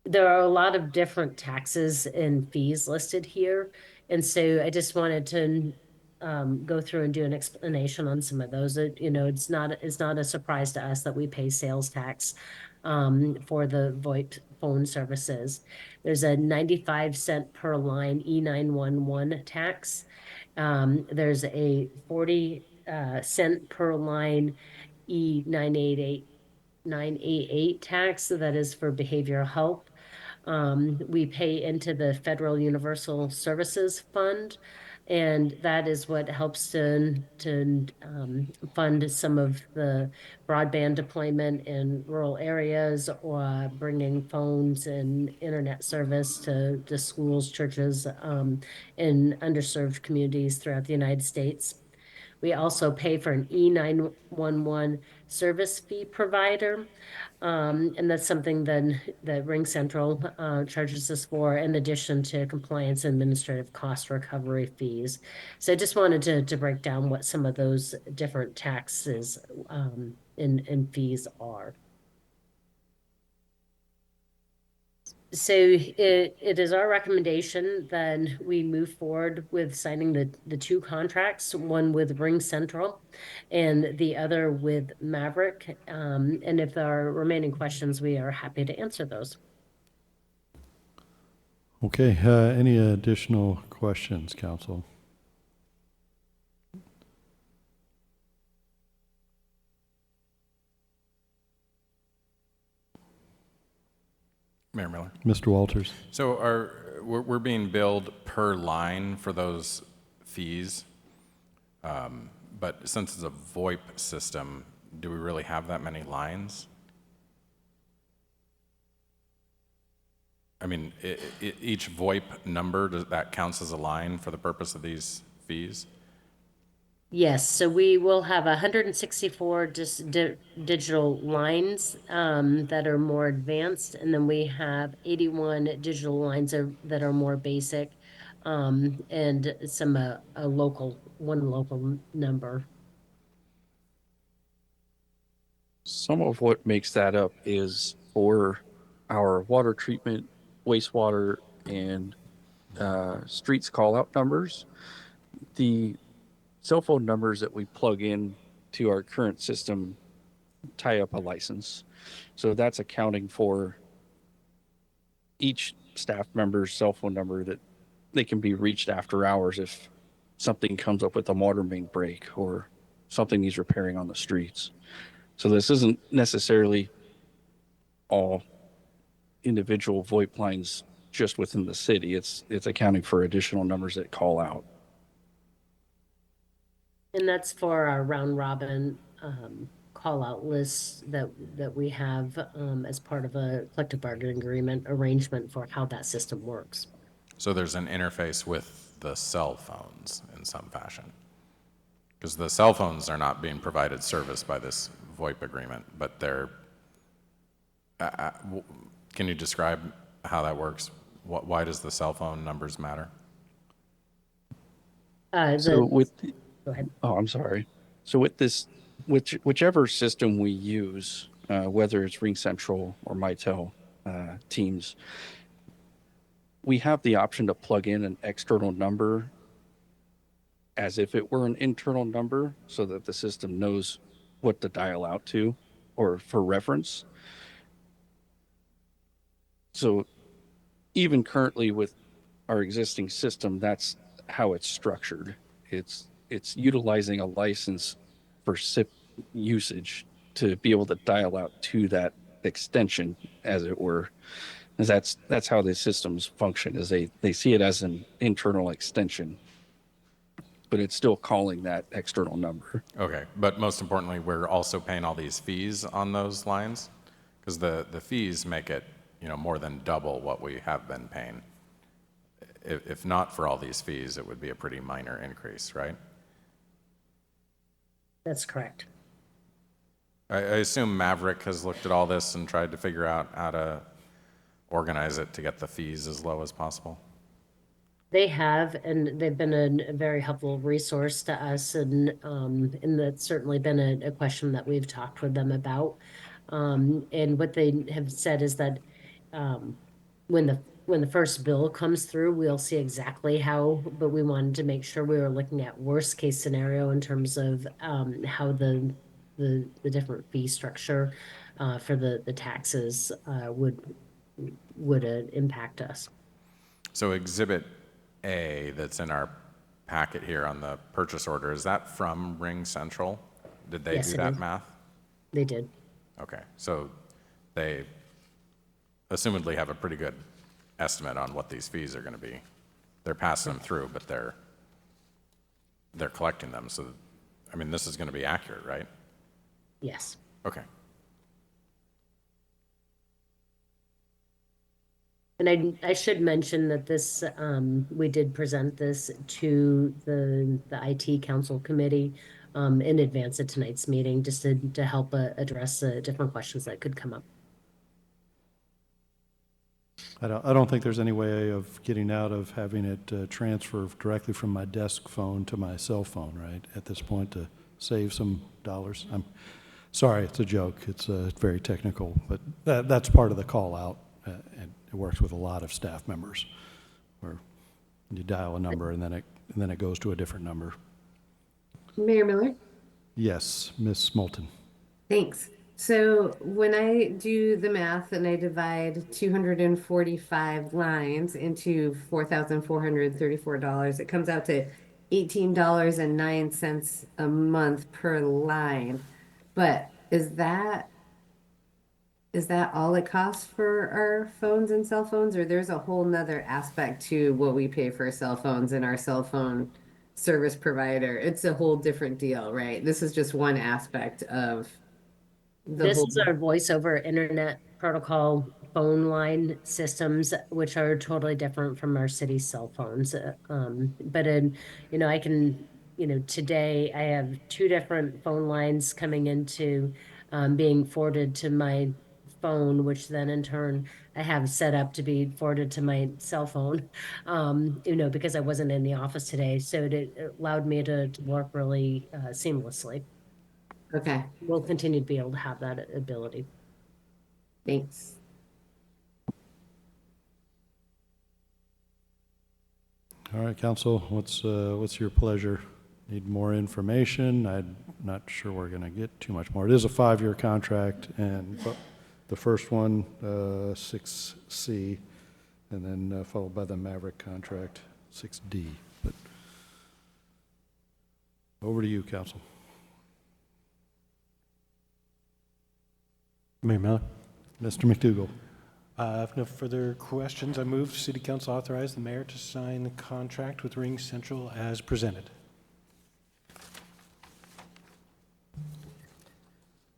There are a lot of different taxes and fees listed here, and so I just wanted to go through and do an explanation on some of those. It's not a surprise to us that we pay sales tax for the VoIP phone services. There's a 95-cent per line E911 tax. There's a 40-cent per line E988 tax that is for behavioral health. We pay into the Federal Universal Services Fund, and that is what helps to fund some of the broadband deployment in rural areas, or bringing phones and internet service to schools, churches, in underserved communities throughout the United States. We also pay for an E911 service fee provider. And that's something then that Ring Central charges us for, in addition to compliance and administrative cost recovery fees. So I just wanted to break down what some of those different taxes and fees are. So it is our recommendation that we move forward with signing the two contracts, one with Ring Central and the other with Maverick. And if there are remaining questions, we are happy to answer those. Okay, any additional questions, council? Mayor Miller. Mr. Walters? So we're being billed per line for those fees, but since it's a VoIP system, do we really have that many lines? I mean, each VoIP number, that counts as a line for the purpose of these fees? Yes, so we will have 164 digital lines that are more advanced, and then we have 81 digital lines that are more basic, and some one local number. Some of what makes that up is for our water treatment, wastewater, and streets call-out numbers. The cell phone numbers that we plug in to our current system tie up a license. So that's accounting for each staff member's cell phone number that they can be reached after hours if something comes up with a water main break or something needs repairing on the streets. So this isn't necessarily all individual VoIP lines just within the city. It's accounting for additional numbers that call out. And that's for our round robin call out lists that we have as part of a collective bargaining agreement arrangement for how that system works. So there's an interface with the cell phones in some fashion? Because the cell phones are not being provided service by this VoIP agreement, but they're, can you describe how that works? Why does the cell phone numbers matter? So with, Go ahead. oh, I'm sorry. So with this, whichever system we use, whether it's Ring Central or Mitel Teams, we have the option to plug in an external number as if it were an internal number so that the system knows what to dial out to or for reference. So even currently with our existing system, that's how it's structured. It's utilizing a license for SIP usage to be able to dial out to that extension, as it were. And that's how the systems function, is they see it as an internal extension, but it's still calling that external number. Okay, but most importantly, we're also paying all these fees on those lines? Because the fees make it, more than double what we have been paying. If not for all these fees, it would be a pretty minor increase, right? That's correct. I assume Maverick has looked at all this and tried to figure out how to organize it to get the fees as low as possible. They have, and they've been a very helpful resource to us, and that's certainly been a question that we've talked with them about. And what they have said is that when the first bill comes through, we'll see exactly how, but we wanted to make sure we were looking at worst case scenario in terms of how the different fee structure for the taxes would impact us. So Exhibit A that's in our packet here on the purchase order, is that from Ring Central? Did they Yes, do it that is. math? They did. Okay, so they assumedly have a pretty good estimate on what these fees are going to be. They're passing them through, but they're collecting them. So, I mean, this is going to be accurate, right? Yes. Okay. And I should mention that this, we did present this to the IT Council Committee in advance of tonight's meeting, just to help address different questions that could come up. I don't think there's any way of getting out of having it transfer directly from my desk phone to my cell phone, right, at this point, to save some dollars. I'm sorry, it's a joke. It's very technical, but that's part of the call out, and it works with a lot of staff members, where you dial a number and then it goes to a different number. Mayor Miller? Yes, Ms. Moulton. Thanks. So when I do the math and I divide 245 lines into $4,434, it comes out to $18.09 a month per line. But is that all it costs for our phones and cell phones, or there's a whole nother aspect to what we pay for cell phones and our cell phone service provider? It's a whole different deal, right? This is just one aspect of This is our voice over internet protocol phone line systems, which are totally different from our city cell phones. But I can, today I have two different phone lines coming into being forwarded to my phone, which then in turn I have set up to be forwarded to my cell phone, because I wasn't in the office today. So it allowed me to work really seamlessly. Okay, We'll continue to be able to have that ability. thanks. All right, council, what's your pleasure? Need more information? I'm not sure we're going to get too much more. It is a 5-year contract, and the first one, 6C, and then followed by the Maverick contract. 6D. But over to you, council. Mayor Miller. Mr. McDougall. If no further questions, I move City Council authorize the mayor to sign the contract with Ring Central as presented.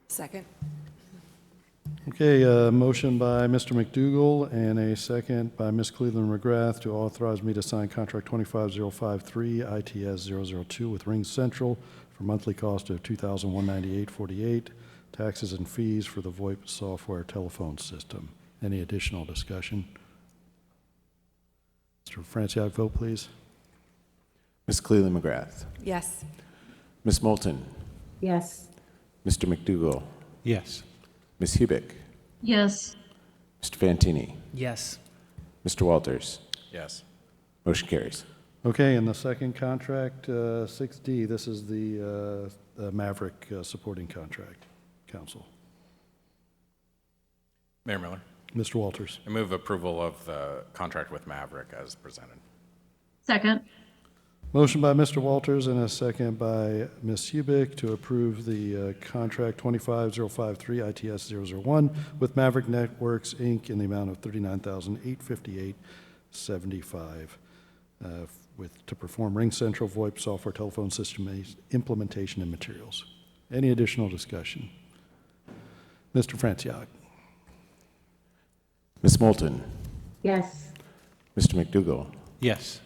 Second. Okay, motion by Mr. McDougall and a second by Ms. Cleveland McGrath to authorize me to sign contract 25053 ITS 002 with Ring Central for monthly cost of $2,198.48, taxes and fees for the VoIP software telephone system. Any additional discussion? Mr. Franciac, vote please. Ms. Cleveland McGrath. Yes. Ms. Moulton. Yes. Mr. McDougall. Yes. Ms. Hubick. Yes. Mr. Fantini. Yes. Mr. Walters. Yes. Motion carries. Okay, and the second contract, 6D, this is the Maverick supporting contract, council. Mayor Miller, Mr. Walters. I move approval of the contract with Maverick as presented. Second. Motion by Mr. Walters and a second by Ms. Hubick to approve the contract 25053 ITS 001 with Maverick Networks, Inc. in the amount of $39,858.75 to perform Ring Central VoIP software telephone system implementation and materials. Any additional discussion? Mr. Franciac. Ms. Moulton. Yes. Mr. McDougall. Yes.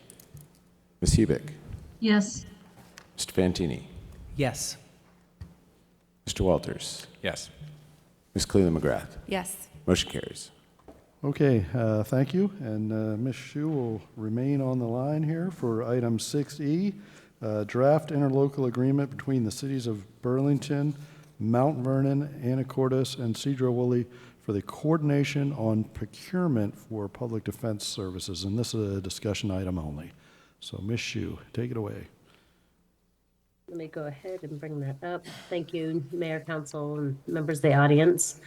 Ms. Hubick. Yes. Mr. Fantini. Yes. Mr. Walters. Yes. Ms. Cleveland McGrath. Yes. Motion carries. Okay, thank you. And Ms. Shu will remain on the line here for item 6E, draft interlocal agreement between the cities of Burlington, Mount Vernon, Anacortes, and Cedro-Woolley for the coordination on procurement for public defense services. And this is a discussion item only. So Ms. Shu, take it away. Let me go ahead and bring that up. Thank you, Mayor, Council, and members of the audience.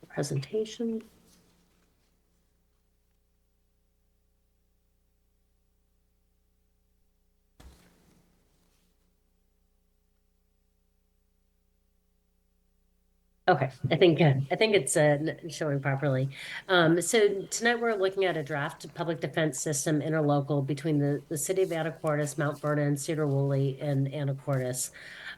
Presentation. Okay, I think it's showing properly. So tonight we're looking at a draft public defense system interlocal between the city of Anacortes, Mount Vernon, Cedar-Woolley, and Anacortes.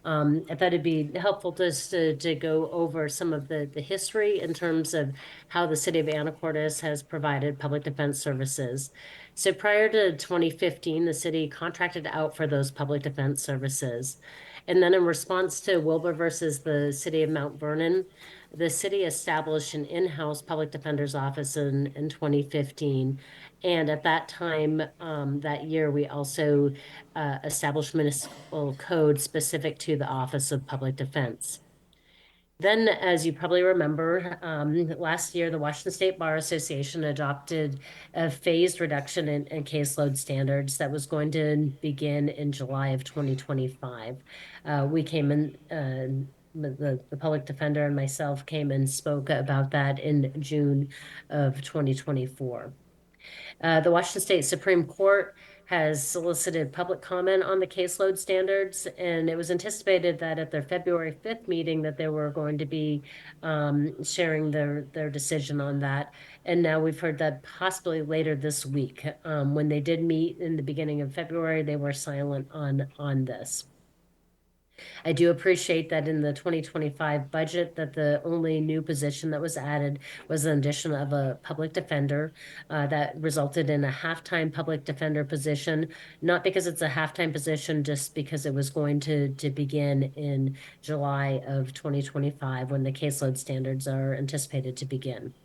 I thought it'd be helpful just to go over some of the history in terms of how the city of Anacortes has provided public defense services. So prior to 2015, the city contracted out for those public defense services. And then in response to Wilbur versus the city of Mount Vernon, the city established an in-house public defender's office in 2015. And at that time, that year, we also established municipal code specific to the Office of Public Defense. Then, as you probably remember, last year, the Washington State Bar Association adopted a phased reduction in caseload standards that was going to begin in July of 2025. We came in, the public defender and myself came and spoke about that in June of 2024. The Washington State Supreme Court has solicited public comment on the caseload standards, and it was anticipated that at their February 5th meeting that they were going to be sharing their decision on that. And now we've heard that possibly later this week. When they did meet in the beginning of February, they were silent on this. I do appreciate that in the 2025 budget that the only new position that was added was an addition of a public defender that resulted in a half-time public defender position, not because it's a half-time position, just because it was going to begin in July of 2025 when the caseload standards are anticipated to begin.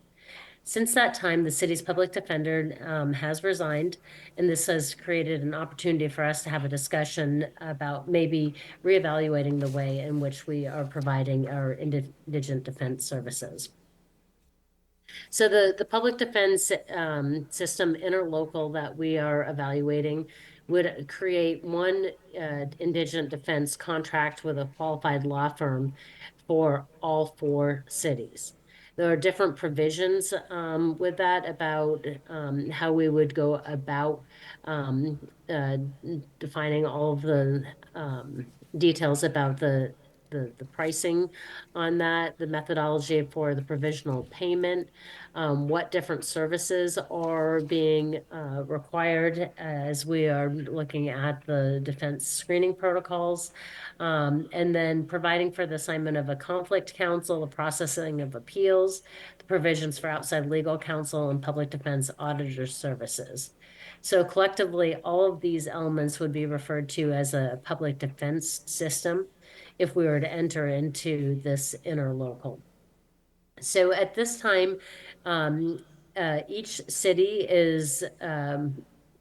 Since that time, the city's public defender has resigned, and this has created an opportunity for us to have a discussion about maybe reevaluating the way in which we are providing our indigent defense services. So the public defense system interlocal that we are evaluating would create one indigent defense contract with a qualified law firm for all 4 cities. there are different provisions with that about how we would go about defining all of the details about the pricing on that, the methodology for the provisional payment, what different services are being required as we are looking at the defense screening protocols, and then providing for the assignment of a conflict counsel, the processing of appeals, the provisions for outside legal counsel, and public defense auditor services. So collectively, all of these elements would be referred to as a public defense system if we were to enter into this interlocal. So at this time, each city is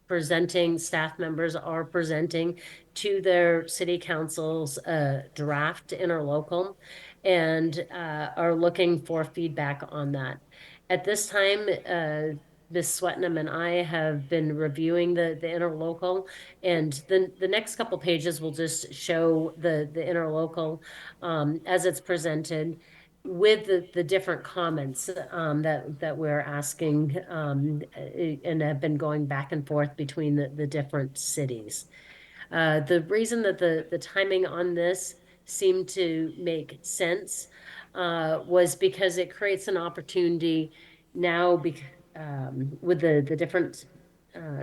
presenting, staff members are presenting to their city councils draft interlocal and are looking for feedback on that. At this time, Ms. Swetnam and I have been reviewing the interlocal, and the next couple pages will just show the interlocal as it's presented with the different comments that we're asking and have been going back and forth between the different cities. The reason that the timing on this seemed to make sense was because it creates an opportunity now with the different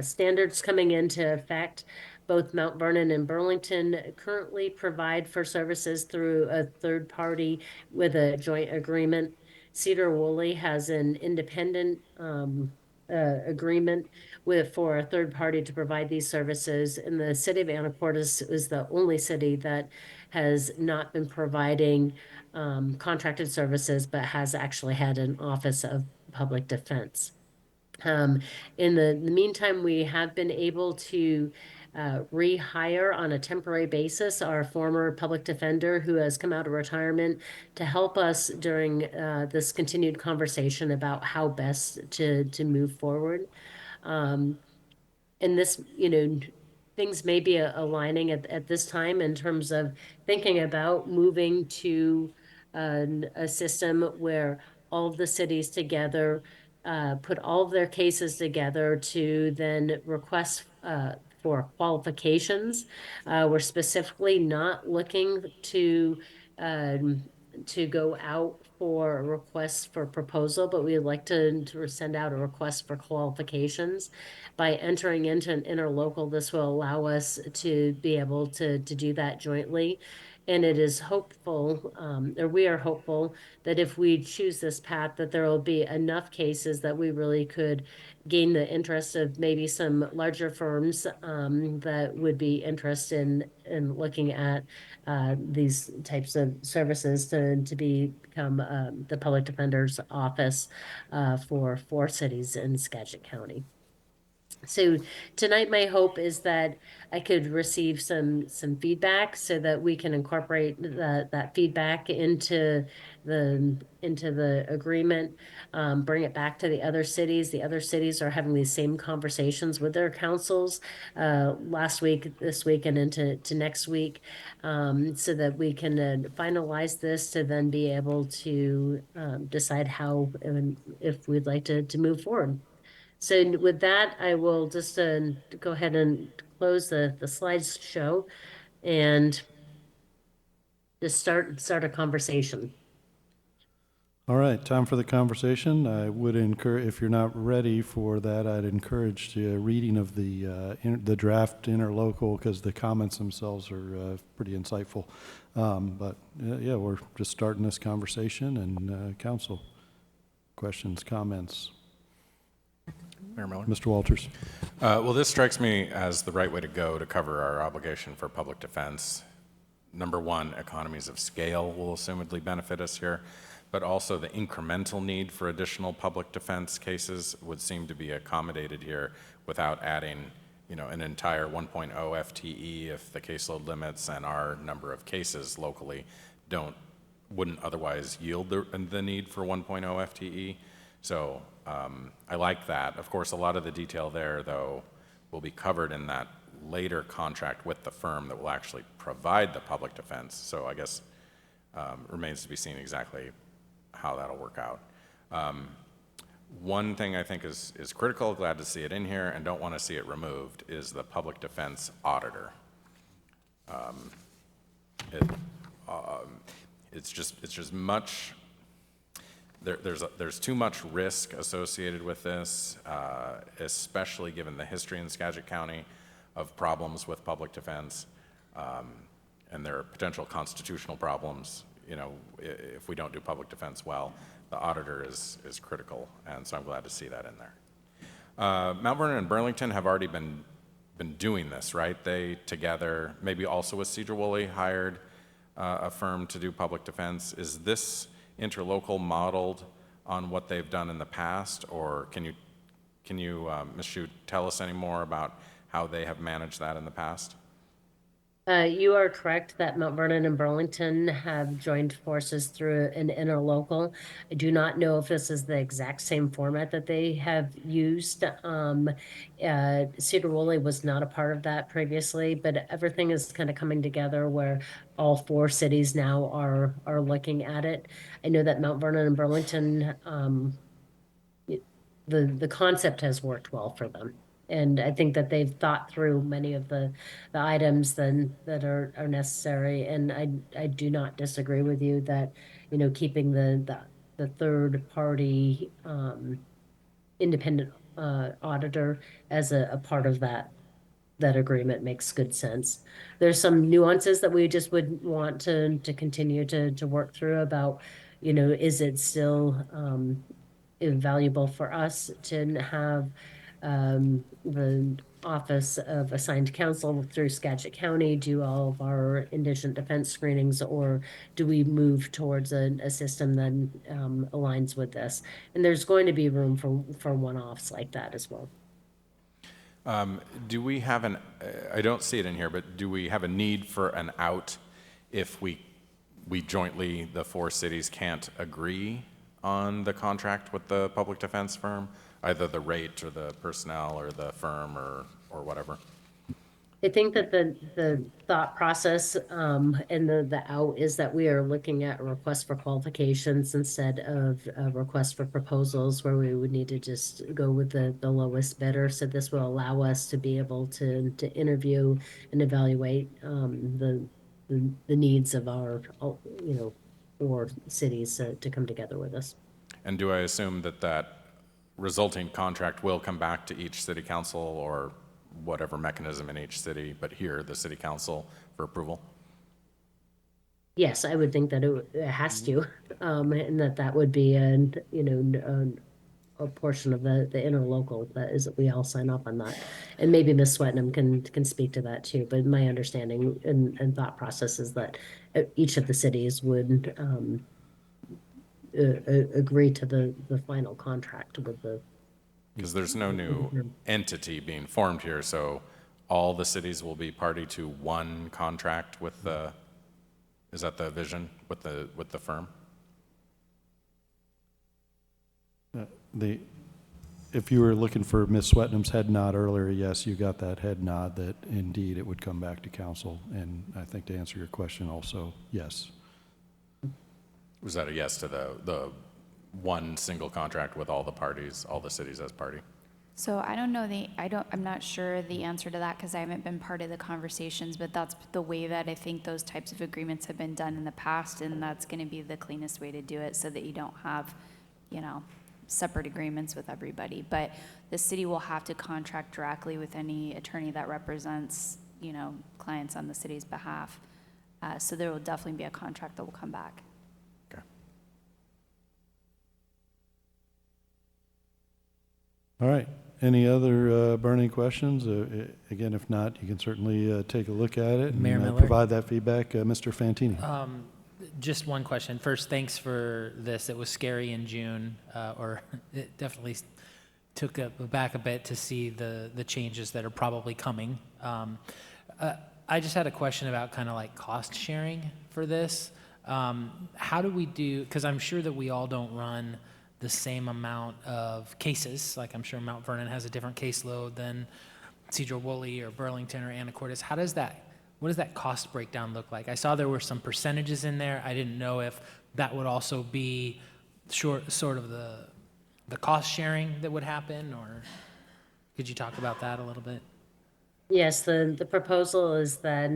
standards coming into effect. Both Mount Vernon and Burlington currently provide for services through a third party with a joint agreement. Cedar Woolley has an independent agreement for a third party to provide these services. And the city of Anacortes is the only city that has not been providing contracted services, but has actually had an Office of Public Defense. In the meantime, we have been able to rehire on a temporary basis our former public defender who has come out of retirement to help us during this continued conversation about how best to move forward. And this, things may be aligning at this time in terms of thinking about moving to a system where all of the cities together put all of their cases together to then request for qualifications. We're specifically not looking to go out for requests for proposal, but we'd like to send out a request for qualifications. By entering into an interlocal, this will allow us to be able to do that jointly. And it is hopeful, or we are hopeful, that if we choose this path, that there will be enough cases that we really could gain the interest of maybe some larger firms that would be interested in looking at these types of services to become the public defender's office for 4 cities in Skagit County. So tonight, my hope is that I could receive some feedback so that we can incorporate that feedback into the agreement, bring it back to the other cities. The other cities are having these same conversations with their councils last week, this week, and into next week, so that we can finalize this to then be able to decide how and if we'd like to move forward. So with that, I will just go ahead and close the slideshow and just start a conversation. All right, time for the conversation. I would encourage, if you're not ready for that, I'd encourage the reading of the draft interlocal because the comments themselves are pretty insightful. But yeah, we're just starting this conversation and council questions, comments. Mayor Miller? Mr. Walters. Well, this strikes me as the right way to go to cover our obligation for public defense. Number one, economies of scale will assumedly benefit us here, but also the incremental need for additional public defense cases would seem to be accommodated here without adding, an entire 1.0 FTE if the caseload limits and our number of cases locally wouldn't otherwise yield the need for 1.0 FTE. So I like that. Of course, a lot of the detail there, though, will be covered in that later contract with the firm that will actually provide the public defense. So I guess remains to be seen exactly how that'll work out. One thing I think is critical, glad to see it in here, and don't want to see it removed, is the public defense auditor. It's just much, there's too much risk associated with this, especially given the history in Skagit County of problems with public defense, and there are potential constitutional problems, you know, if we don't do public defense well. The auditor is critical, and so I'm glad to see that in there. Mount Vernon and Burlington have already been doing this, right? They together, maybe also with Cedar Woolley, hired a firm to do public defense. Is this interlocal modeled on what they've done in the past, or can you, Ms. Shute, tell us any more about how they have managed that in the past? You are correct that Mount Vernon and Burlington have joined forces through an interlocal. I do not know if this is the exact same format that they have used. Cedar Woolley was not a part of that previously, but everything is kind of coming together where all 4 cities now are looking at it. I know that Mount Vernon and Burlington, the concept has worked well for them. And I think that they've thought through many of the items then that are necessary. And I do not disagree with you that, you know, keeping the third party independent auditor as a part of that agreement makes good sense. There's some nuances that we just would want to continue to work through about, you know, is it still valuable for us to have the Office of Assigned Counsel through Skagit County do all of our indigent defense screenings, or do we move towards a system that aligns with this? And there's going to be room for one-offs like that as well. Do we have I don't see it in here, but do we have a need for an out if we jointly, the 4 cities, can't agree on the contract with the public defense firm? Either the rate or the personnel or the firm or whatever. I think that the thought process and the out is that we are looking at requests for qualifications instead of requests for proposals, where we would need to just go with the lowest bidder. So this will allow us to be able to interview and evaluate the needs of our, you know, 4 cities to come together with us. And do I assume that resulting contract will come back to each city council or whatever mechanism in each city, but here, the city council for approval? Yes, I would think that it has to, and that would be a portion of the interlocal that is that we all sign up on that. And maybe Ms. Swetnam can speak to that too, but my understanding and thought process is that each of the cities would agree to the final contract with the. Because there's no new entity being formed here, so all the cities will be party to one contract with the, is that the vision with the firm? If you were looking for Ms. Swetnam's head nod earlier, yes, you got that head nod that indeed it would come back to council. And I think to answer your question also, yes. Was that a yes to the one single contract with all the parties, all the cities as party? So I don't know I'm not sure the answer to that because I haven't been part of the conversations, but that's the way that I think those types of agreements have been done in the past, and that's going to be the cleanest way to do it so that you don't have, you know, separate agreements with everybody. But the city will have to contract directly with any attorney that represents, you know, clients on the city's behalf. So there will definitely be a contract that will come back. Okay. All right. Any other burning questions? Again, if not, you can certainly take a look at it Mayor and Miller? provide that feedback. Mr. Fantini. Just one question. First, thanks for this. It was scary in June, or it definitely took back a bit to see the changes that are probably coming. I just had a question about kind of like cost sharing for this. How do we do, because I'm sure that we all don't run the same amount of cases. Like I'm sure Mount Vernon has a different caseload than Cedar Woolley or Burlington or Anacortes. What does that cost breakdown look like? I saw there were some percentages in there. I didn't know if that would also be sort of the cost sharing that would happen, or could you talk about that a little bit? Yes, the proposal is that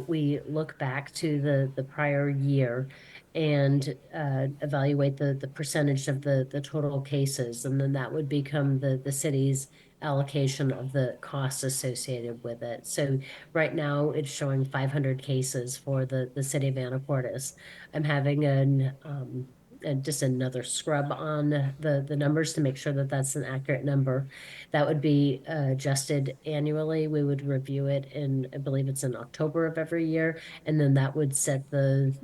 we look back to the prior year and evaluate the percentage of the total cases, and then that would become the city's allocation of the costs associated with it. So right now, it's showing 500 cases for the city of Anacortes. I'm having just another scrub on the numbers to make sure that that's an accurate number. That would be adjusted annually. We would review it in, I believe it's in October of every year, and then that would set the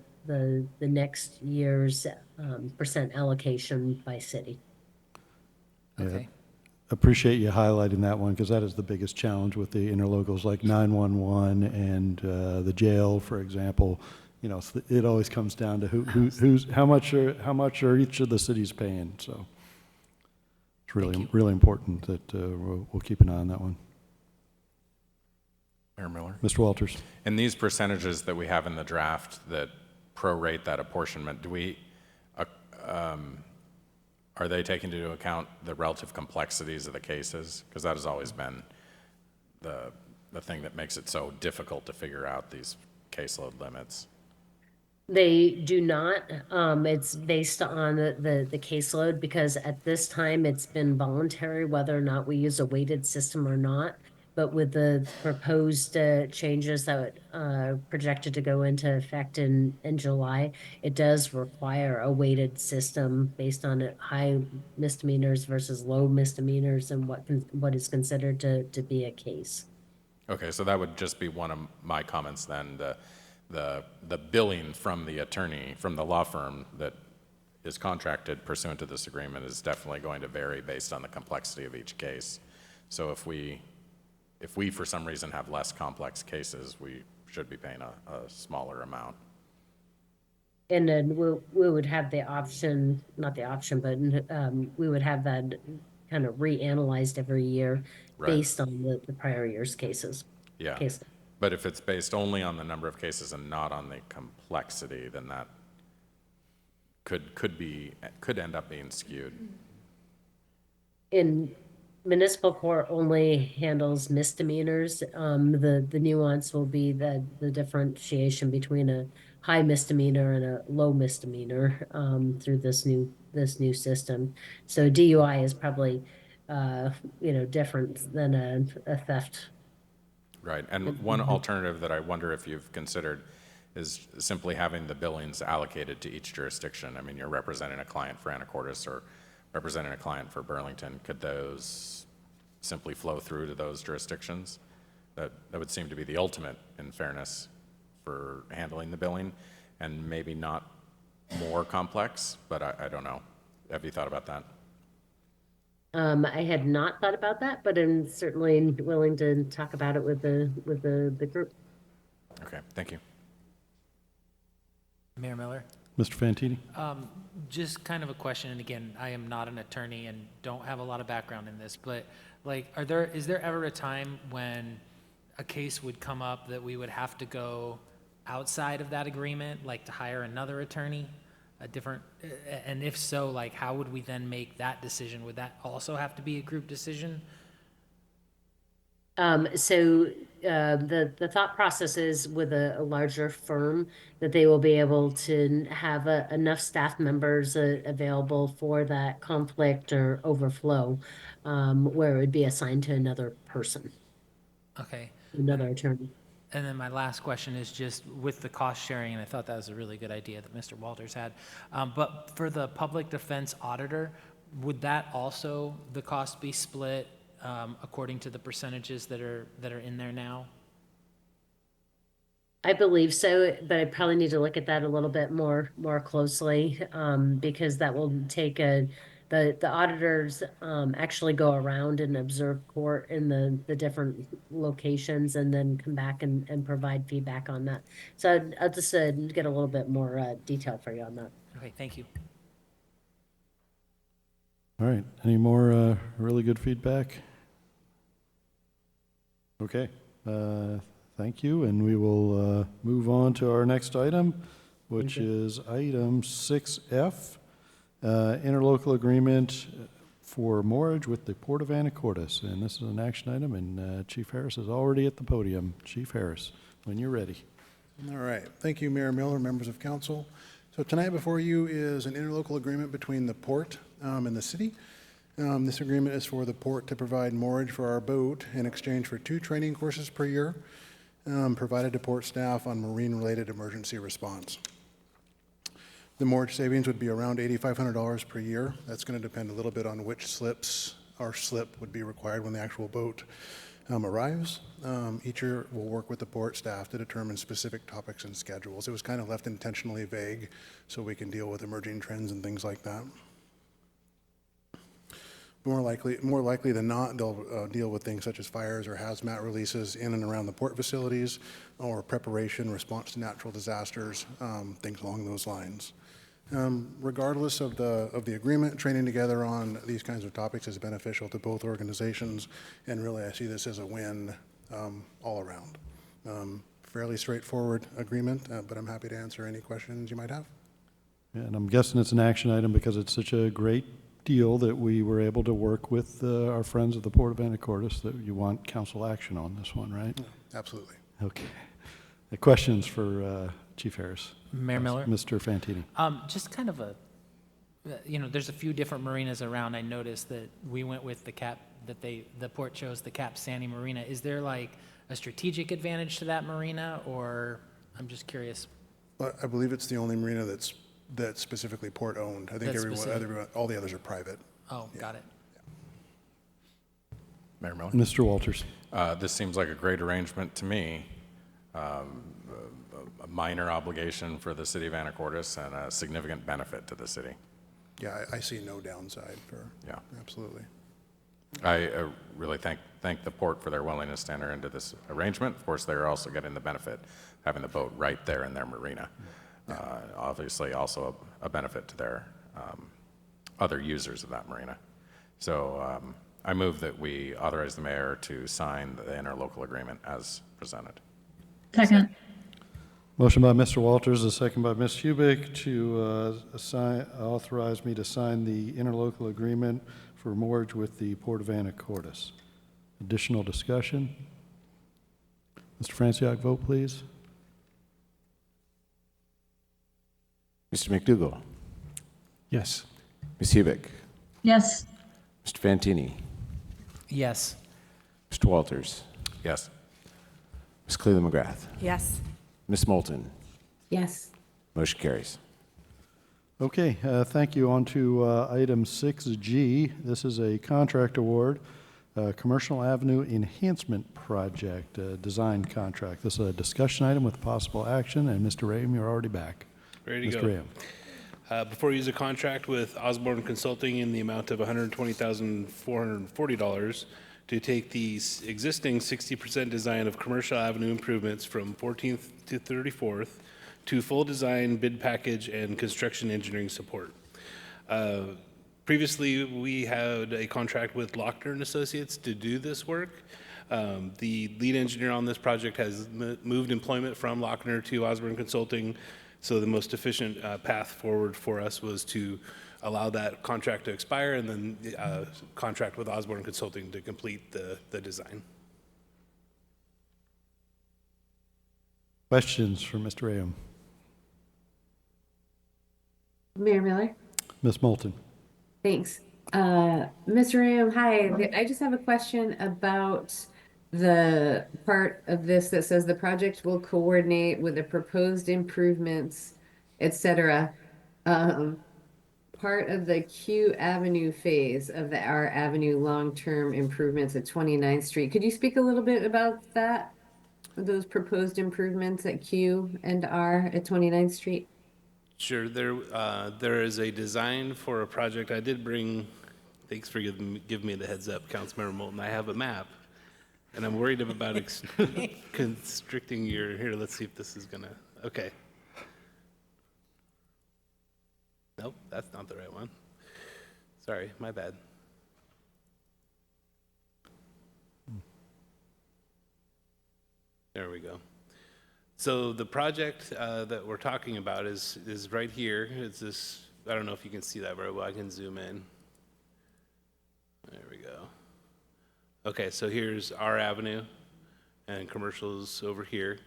next year's percent allocation by city. Yeah. Okay. Appreciate you highlighting that one, because that is the biggest challenge with the interlocals like 911 and the jail, for example. You know, it always comes down to who's how much are each of the cities paying. So it's really important that we'll keep an eye on that one. Mayor Miller? Mr. Walters. And these percentages that we have in the draft that prorate that apportionment, do we, are they taking into account the relative complexities of the cases? Because that has always been the thing that makes it so difficult to figure out these caseload limits. They do not. It's based on the caseload, because at this time it's been voluntary whether or not we use a weighted system or not. But with the proposed changes that projected to go into effect in July, it does require a weighted system based on high misdemeanors versus low misdemeanors and what is considered to be a case. Okay, so that would just be one of my comments then. The billing from the attorney, from the law firm that is contracted pursuant to this agreement is definitely going to vary based on the complexity of each case. So if we for some reason have less complex cases, we should be paying a smaller amount. And then we would have the option, not the option, but we would have that kind of reanalyzed every year based on the prior year's cases. Yeah. Case. But if it's based only on the number of cases and not on the complexity, then that could end up being skewed. In municipal court only handles misdemeanors. The nuance will be the differentiation between a high misdemeanor and a low misdemeanor through this new system. So DUI is probably different than a theft. Right, and one alternative that I wonder if you've considered is simply having the billings allocated to each jurisdiction. I mean, you're representing a client for Anacortes or representing a client for Burlington. Could those simply flow through to those jurisdictions? That would seem to be the ultimate in fairness for handling the billing, and maybe not more complex, but I don't know. Have you thought about that? I had not thought about that, but I'm certainly willing to talk about it with the group. Okay, thank you. Mayor Miller? Mr. Fantini. Just kind of a question, and again, I am not an attorney and don't have a lot of background in this, but like, is there ever a time when a case would come up that we would have to go outside of that agreement, like to hire another attorney, and if so, like, how would we then make that decision? Would that also have to be a group decision? The thought process is with a larger firm that they will be able to have enough staff members available for that conflict or overflow, where it would be assigned to another person, Okay. another attorney. And then my last question is just with the cost sharing, and I thought that was a really good idea that Mr. Walters had. But for the public defense auditor, would that also, the cost be split according to the percentages that are in there now? I believe so, but I probably need to look at that a little bit more closely, because that will take the auditors actually go around and observe court in the different locations and then come back and provide feedback on that. So I'll just get a little bit more detail for you on that. Okay, thank you. All right, any more really good feedback? Okay, thank you, and we will move on to our next item, which is item 6F, Interlocal agreement for moorage with the Port of Anacortes, and this is an action item, and Chief Harris is already at the podium. Chief Harris, when you're ready. All right. Thank you, Mayor Miller, members of council. So tonight before you is an interlocal agreement between the port and the city. This agreement is for the port to provide moorage for our boat in exchange for 2 training courses per year provided to port staff on marine-related emergency response. The moorage savings would be around $8,500 per year. That's going to depend a little bit on which slips or slip would be required when the actual boat arrives. Each year we'll work with the port staff to determine specific topics and schedules. It was kind of left intentionally vague so we can deal with emerging trends and things like that. More likely than not, they'll deal with things such as fires or hazmat releases in and around the port facilities, or preparation, response to natural disasters, things along those lines. Regardless of the agreement, training together on these kinds of topics is beneficial to both organizations, and really I see this as a win all around. Fairly straightforward agreement, but I'm happy to answer any questions you might have. Yeah, and I'm guessing it's an action item because it's such a great deal that we were able to work with our friends at the Port of Anacortes that you want council action on this one, right? Absolutely. Okay. Questions for Chief Harris? Mayor Miller? Mr. Fantini. Just kind of there's a few different marinas around. I noticed that we went with the port chose the Cap Sandy Marina. Is there like a strategic advantage to that marina, or I'm just curious? I believe it's the only marina that's specifically port owned. I think all the others are private. Oh, yeah. Got it. Yeah. Mayor Miller? Mr. Walters. This seems like a great arrangement to me. A minor obligation for the city of Anacortes and a significant benefit to the city. Yeah, I see no downside for, yeah, absolutely. I really thank the port for their willingness to enter into this arrangement. Of course, they're also getting the benefit having the boat right there in their marina. Obviously also a benefit to their other users of that marina. So I move that we authorize the mayor to sign the interlocal agreement as presented. Second. Motion by Mr. Walters, a second by Ms. Hubick to authorize me to sign the interlocal agreement for moorage with the Port of Anacortes. Additional discussion? Mr. Franciac, vote please. Mr. McDougall? Yes. Ms. Hubick? Yes. Mr. Fantini? Yes. Mr. Walters? Yes. Ms. Cleland McGrath? Yes. Ms. Moulton? Yes. Motion carries. Okay, thank you. On to item 6G. This is a contract award, Commercial Avenue Enhancement Project, design contract. This is a discussion item with possible action, and Mr. Ram, you're already back. Ready to Mr. go. Ram. Before you use a contract with Osborne Consulting in the amount of $120,440 to take the existing 60% design of Commercial Avenue improvements from 14th to 34th to full design, bid package, and construction engineering support. Previously, we had a contract with Lochner & Associates to do this work. The lead engineer on this project has moved employment from Lochner to Osborne Consulting, so the most efficient path forward for us was to allow that contract to expire and then contract with Osborne Consulting to complete the design. Questions for Mr. Ram? Mayor Miller? Ms. Moulton. Thanks. Mr. Ram, hi. I just have a question about the part of this that says the project will coordinate with the proposed improvements, etc. Part of the Q Avenue phase of the R Avenue long-term improvements at 29th Street. Could you speak a little bit about that? Those proposed improvements at Q and R at 29th Street? Sure. There is a design for a project. I did bring, thanks for giving me the heads up, Councilmember Moulton. I have a map, and I'm worried about constricting here, let's see if this is gonna, okay. Nope, that's not the right one. Sorry, my bad. There we go. So the project that we're talking about is right here. It's this I don't know if you can see that very well. I can zoom in. There we go. Okay, so here's our avenue and commercials over here.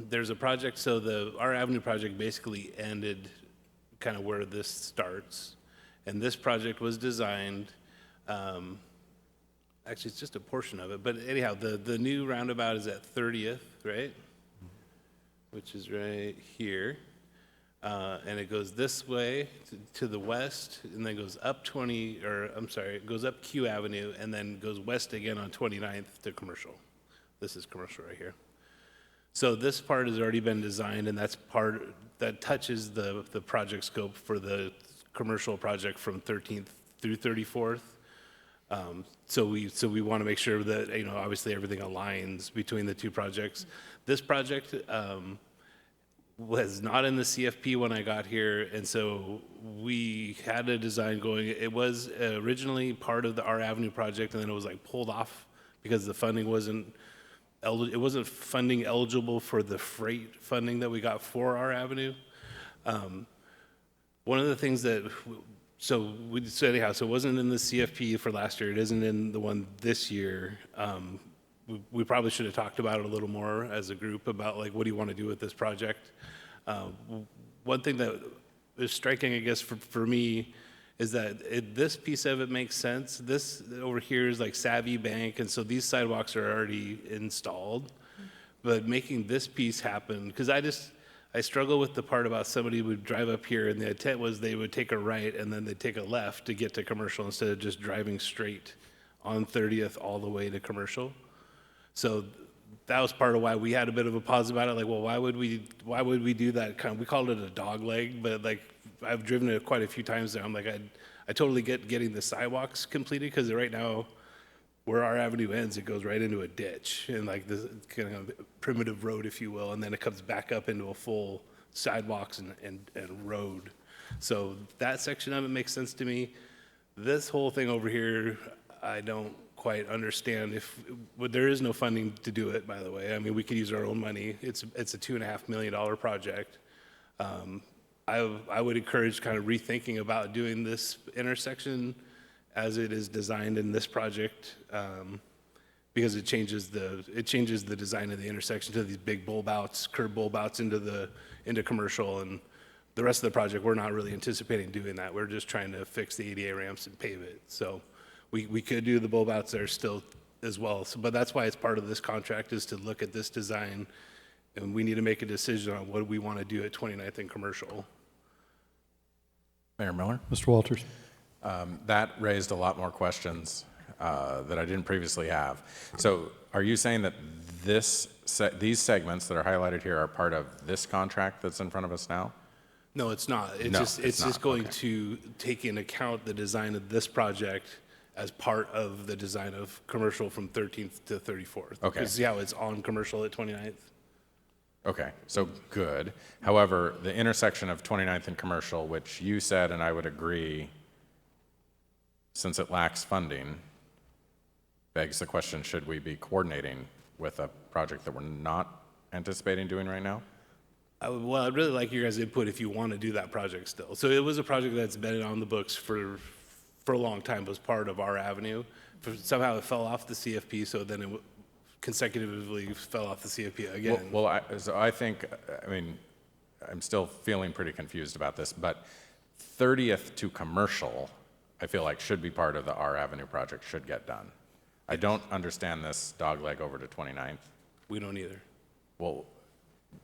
There's a project, so our avenue project basically ended kind of where this starts. And this project was designed, actually it's just a portion of it, but anyhow, the new roundabout is at 30th, right? Which is right here. And it goes this way to the west, and then goes up it goes up Q Avenue, and then goes west again on 29th to Commercial. This is Commercial right here. So this part has already been designed, and that touches the project scope for the commercial project from 13th through 34th. So we want to make sure that, you know, obviously everything aligns between the two projects. This project was not in the CFP when I got here, and so we had a design going. It was originally part of the R Avenue project, and then it was like pulled off because the funding wasn't funding eligible for the freight funding that we got for R Avenue. One of the things that so it wasn't in the CFP for last year. It isn't in the one this year. We probably should have talked about it a little more as a group about like, what do you want to do with this project? One thing that is striking, I guess, for me is that this piece of it makes sense. This over here is like Savvy Bank, and so these sidewalks are already installed. But making this piece happen, because I struggle with the part about somebody would drive up here and the intent was they would take a right and then they'd take a left to get to Commercial instead of just driving straight on 30th all the way to Commercial. So that was part of why we had a bit of a pause about it. Like, well, why would we do that? We called it a dog leg, but like I've driven it quite a few times now. I'm like, I totally get getting the sidewalks completed, because right now where our avenue ends, it goes right into a ditch and like this kind of primitive road, if you will, and then it comes back up into a full sidewalks and road. So that section of it makes sense to me. This whole thing over here, I don't quite understand there is no funding to do it, by the way. I mean, we could use our own money. It's a $2.5 million project. I would encourage kind of rethinking about doing this intersection as it is designed in this project, because it changes the design of the intersection to these big curb bulb outs into Commercial, and the rest of the project we're not really anticipating doing that. We're just trying to fix the ADA ramps and pave it. So we could do the bulb outs there still as well. So, but that's why it's part of this contract, is to look at this design, and we need to make a decision on what we want to do at 29th and Commercial. Mayor Miller? Mr. Walters. That raised a lot more questions that I didn't previously have. So are you saying that these segments that are highlighted here are part of this contract that's in front of us now? No, it's not. It's just going to take into account the design of this project as part of the design of Commercial from 13th to 34th. Okay. Because see how it's on Commercial at 29th? Okay, so good. However, the intersection of 29th and Commercial, which you said, and I would agree, since it lacks funding, begs the question, should we be coordinating with a project that we're not anticipating doing right now? Well, I'd really like your guys' input if you want to do that project still. So it was a project that's been on the books for a long time, was part of our avenue. Somehow it fell off the CFP, so then it consecutively fell off the CFP again. Well, I think, I mean, I'm still feeling pretty confused about this, but 30th to Commercial, I feel like should be part of the R Avenue project, should get done. I don't understand this dogleg over to 29th. We don't either. Well,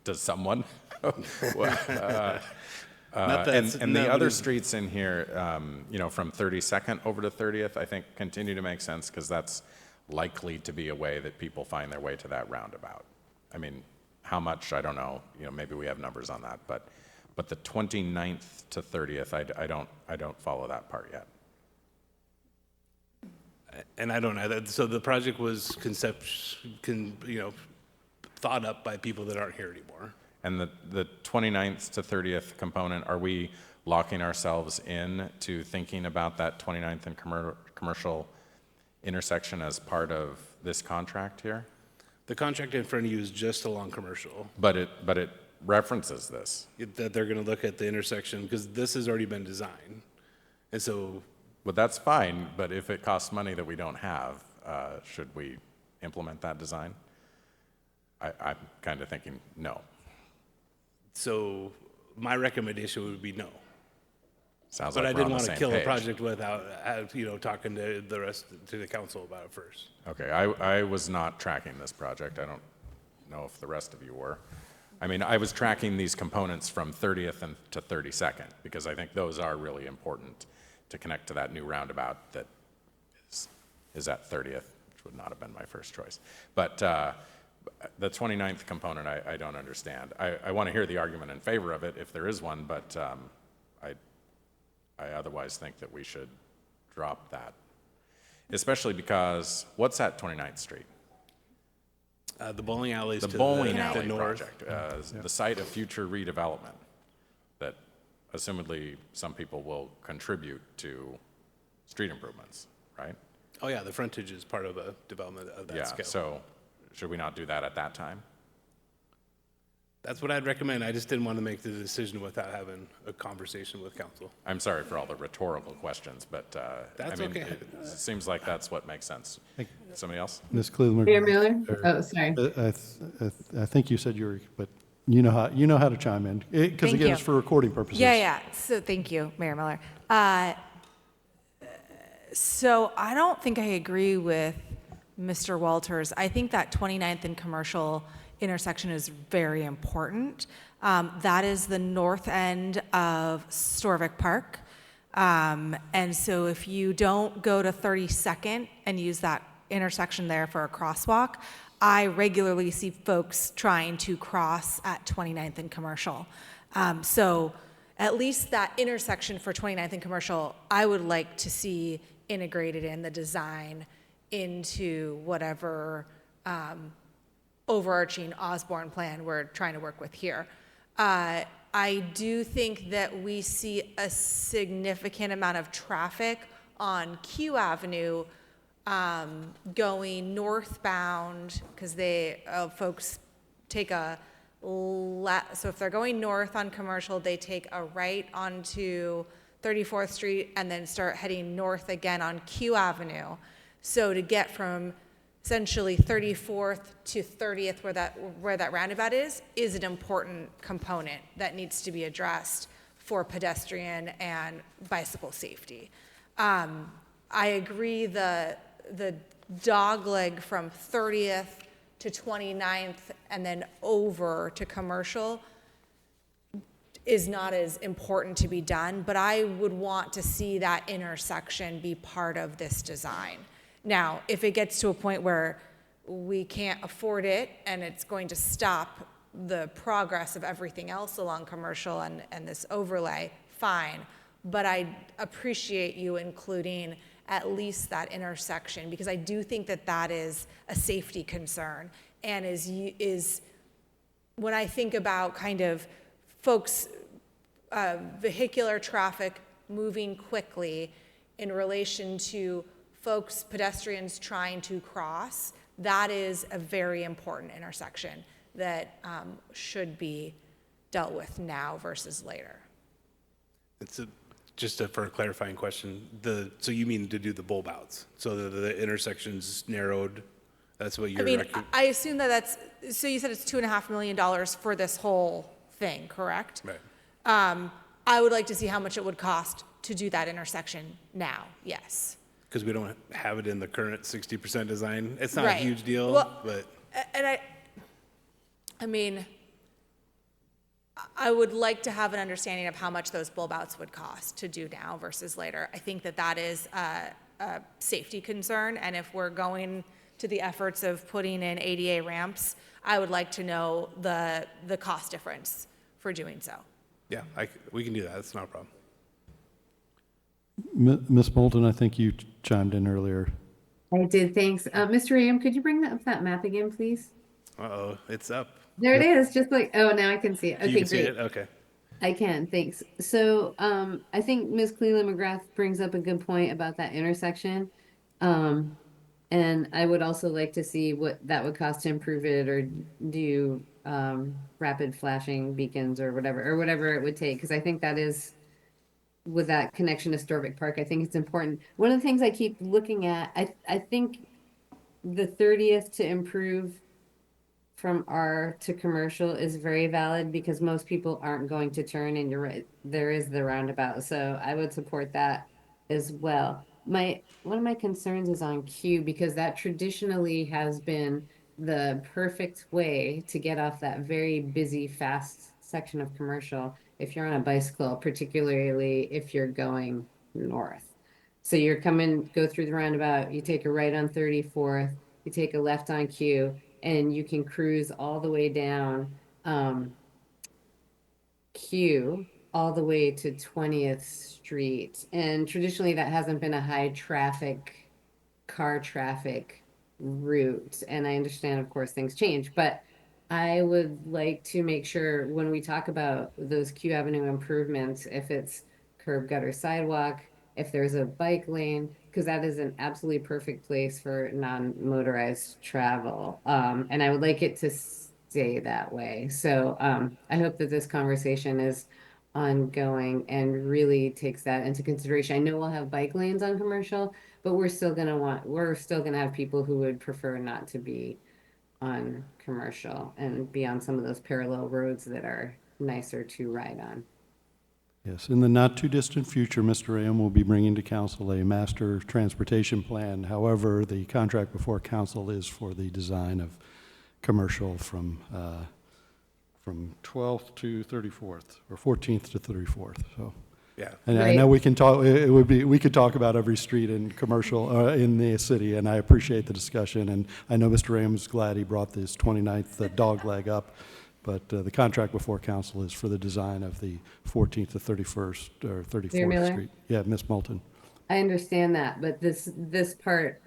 does someone? And the no, other streets in here, from 32nd over to 30th, I think continue to make sense, because that's likely to be a way that people find their way to that roundabout. I mean, how much, I don't know, maybe we have numbers on that, but the 29th to 30th, I don't follow that part yet. And I don't know. So the project was thought up by people that aren't here anymore. And the 29th to 30th component, are we locking ourselves in to thinking about that 29th and Commercial intersection as part of this contract here? The contract in front of you is just along Commercial. But it references this. That they're going to look at the intersection, because this has already been designed. And so, But that's fine, but if it costs money that we don't have, should we implement that design? I'm kind of thinking no. so my recommendation would be no. Sounds But like I we're on didn't the want to same kill a page. project without, talking to the rest, to the council about it first. Okay, I was not tracking this project. I don't know if the rest of you were. I mean, I was tracking these components from 30th and to 32nd because I think those are really important to connect to that new roundabout that is at 30th, which would not have been my first choice. But the 29th component, I don't understand. I want to hear the argument in favor of it if there is one, but I otherwise think that we should drop that, especially because what's at 29th Street? The bowling alleys The to bowling the alley north. project, the site of future redevelopment that assumedly some people will contribute to street improvements, right? Oh, yeah, the frontage is part of a development of that Yeah, scale. so should we not do that at that time? That's what I'd recommend. I just didn't want to make the decision without having a conversation with council. I'm sorry for all the rhetorical questions, but I That's mean, okay. it seems like that's what makes sense. Somebody else? Ms. Cleveland. Mayor Miller? Oh, sorry. I think you said you were, but you know how to chime in. Because Thank again, you. it's for recording purposes. Yeah. So thank you, Mayor Miller. So I don't think I agree with Mr. Walters. I think that 29th and Commercial intersection is very important. That is the north end of Storvik Park. And so if you don't go to 32nd and use that intersection there for a crosswalk, I regularly see folks trying to cross at 29th and Commercial. So at least that intersection for 29th and Commercial, I would like to see integrated in the design into whatever overarching Osborne plan we're trying to work with here. I do think that we see a significant amount of traffic on Q Avenue going northbound because folks take so if they're going north on Commercial, they take a right onto 34th Street and then start heading north again on Q Avenue. So to get from essentially 34th to 30th where that roundabout is an important component that needs to be addressed for pedestrian and bicycle safety. I agree the dogleg from 30th to 29th and then over to Commercial is not as important to be done, but I would want to see that intersection be part of this design. Now, if it gets to a point where we can't afford it and it's going to stop the progress of everything else along Commercial and this overlay, fine. But I appreciate you including at least that intersection because I do think that that is a safety concern and is when I think about kind of folks, vehicular traffic moving quickly in relation to folks, pedestrians trying to cross, that is a very important intersection that should be dealt with now versus later. For a clarifying question, so you mean to do the bulb outs? So the intersection's narrowed? That's what you're recommending? I assume that's, so you said it's $2.5 million for this whole thing, correct? Right. I would like to see how much it would cost to do that intersection now, yes. Because we don't have it in the current 60% design. It's not Right. a huge deal, Well, but. And I mean, I would like to have an understanding of how much those bulb outs would cost to do now versus later. I think that is a safety concern, and if we're going to the efforts of putting in ADA ramps, I would like to know the cost difference for doing so. Yeah, we can do that. That's not a problem. Ms. Moulton, I think you chimed in earlier. I did, thanks. Mr. Am, could you bring up that map again, please? Uh-oh, it's up. There it is, just like, oh, now I can see it. You Okay, can see great. it? Okay. I can, thanks. So I think Ms. Cleland McGrath brings up a good point about that intersection. And I would also like to see what that would cost to improve it or do rapid flashing beacons or whatever it would take. Because I think that is, with that connection to Storvik Park, I think it's important. One of the things I keep looking at, I think the 30th to improve from R to commercial is very valid because most people aren't going to turn, and you're right, there is the roundabout. So I would support that as well. One of my concerns is on Q because that traditionally has been the perfect way to get off that very busy, fast section of commercial if you're on a bicycle, particularly if you're going north. So you're coming, go through the roundabout, you take a right on 34th, you take a left on Q, and you can cruise all the way down Q all the way to 20th Street. And traditionally, that hasn't been a high traffic, car traffic route. And I understand, of course, things change, but I would like to make sure when we talk about those Q Avenue improvements, if it's curb gutter sidewalk, if there's a bike lane, because that is an absolutely perfect place for non-motorized travel. And I would like it to stay that way. So I hope that this conversation is ongoing and really takes that into consideration. I know we'll have bike lanes on commercial, but we're still gonna have people who would prefer not to be on commercial and be on some of those parallel roads that are nicer to ride on. Yes, in the not-too-distant future, Mr. Am will be bringing to council a master transportation plan. However, the contract before council is for the design of commercial from 12th to 34th, or 14th to 34th, so. Yeah. And I know we can talk, we could talk about every street in commercial, in the city, and I appreciate the discussion, and I know Mr. Am is glad he brought this 29th dog leg up, but the contract before council is for the design of the 14th to 31st, or 34th Miller? Street. Yeah, Ms. Moulton. I understand that, but this is part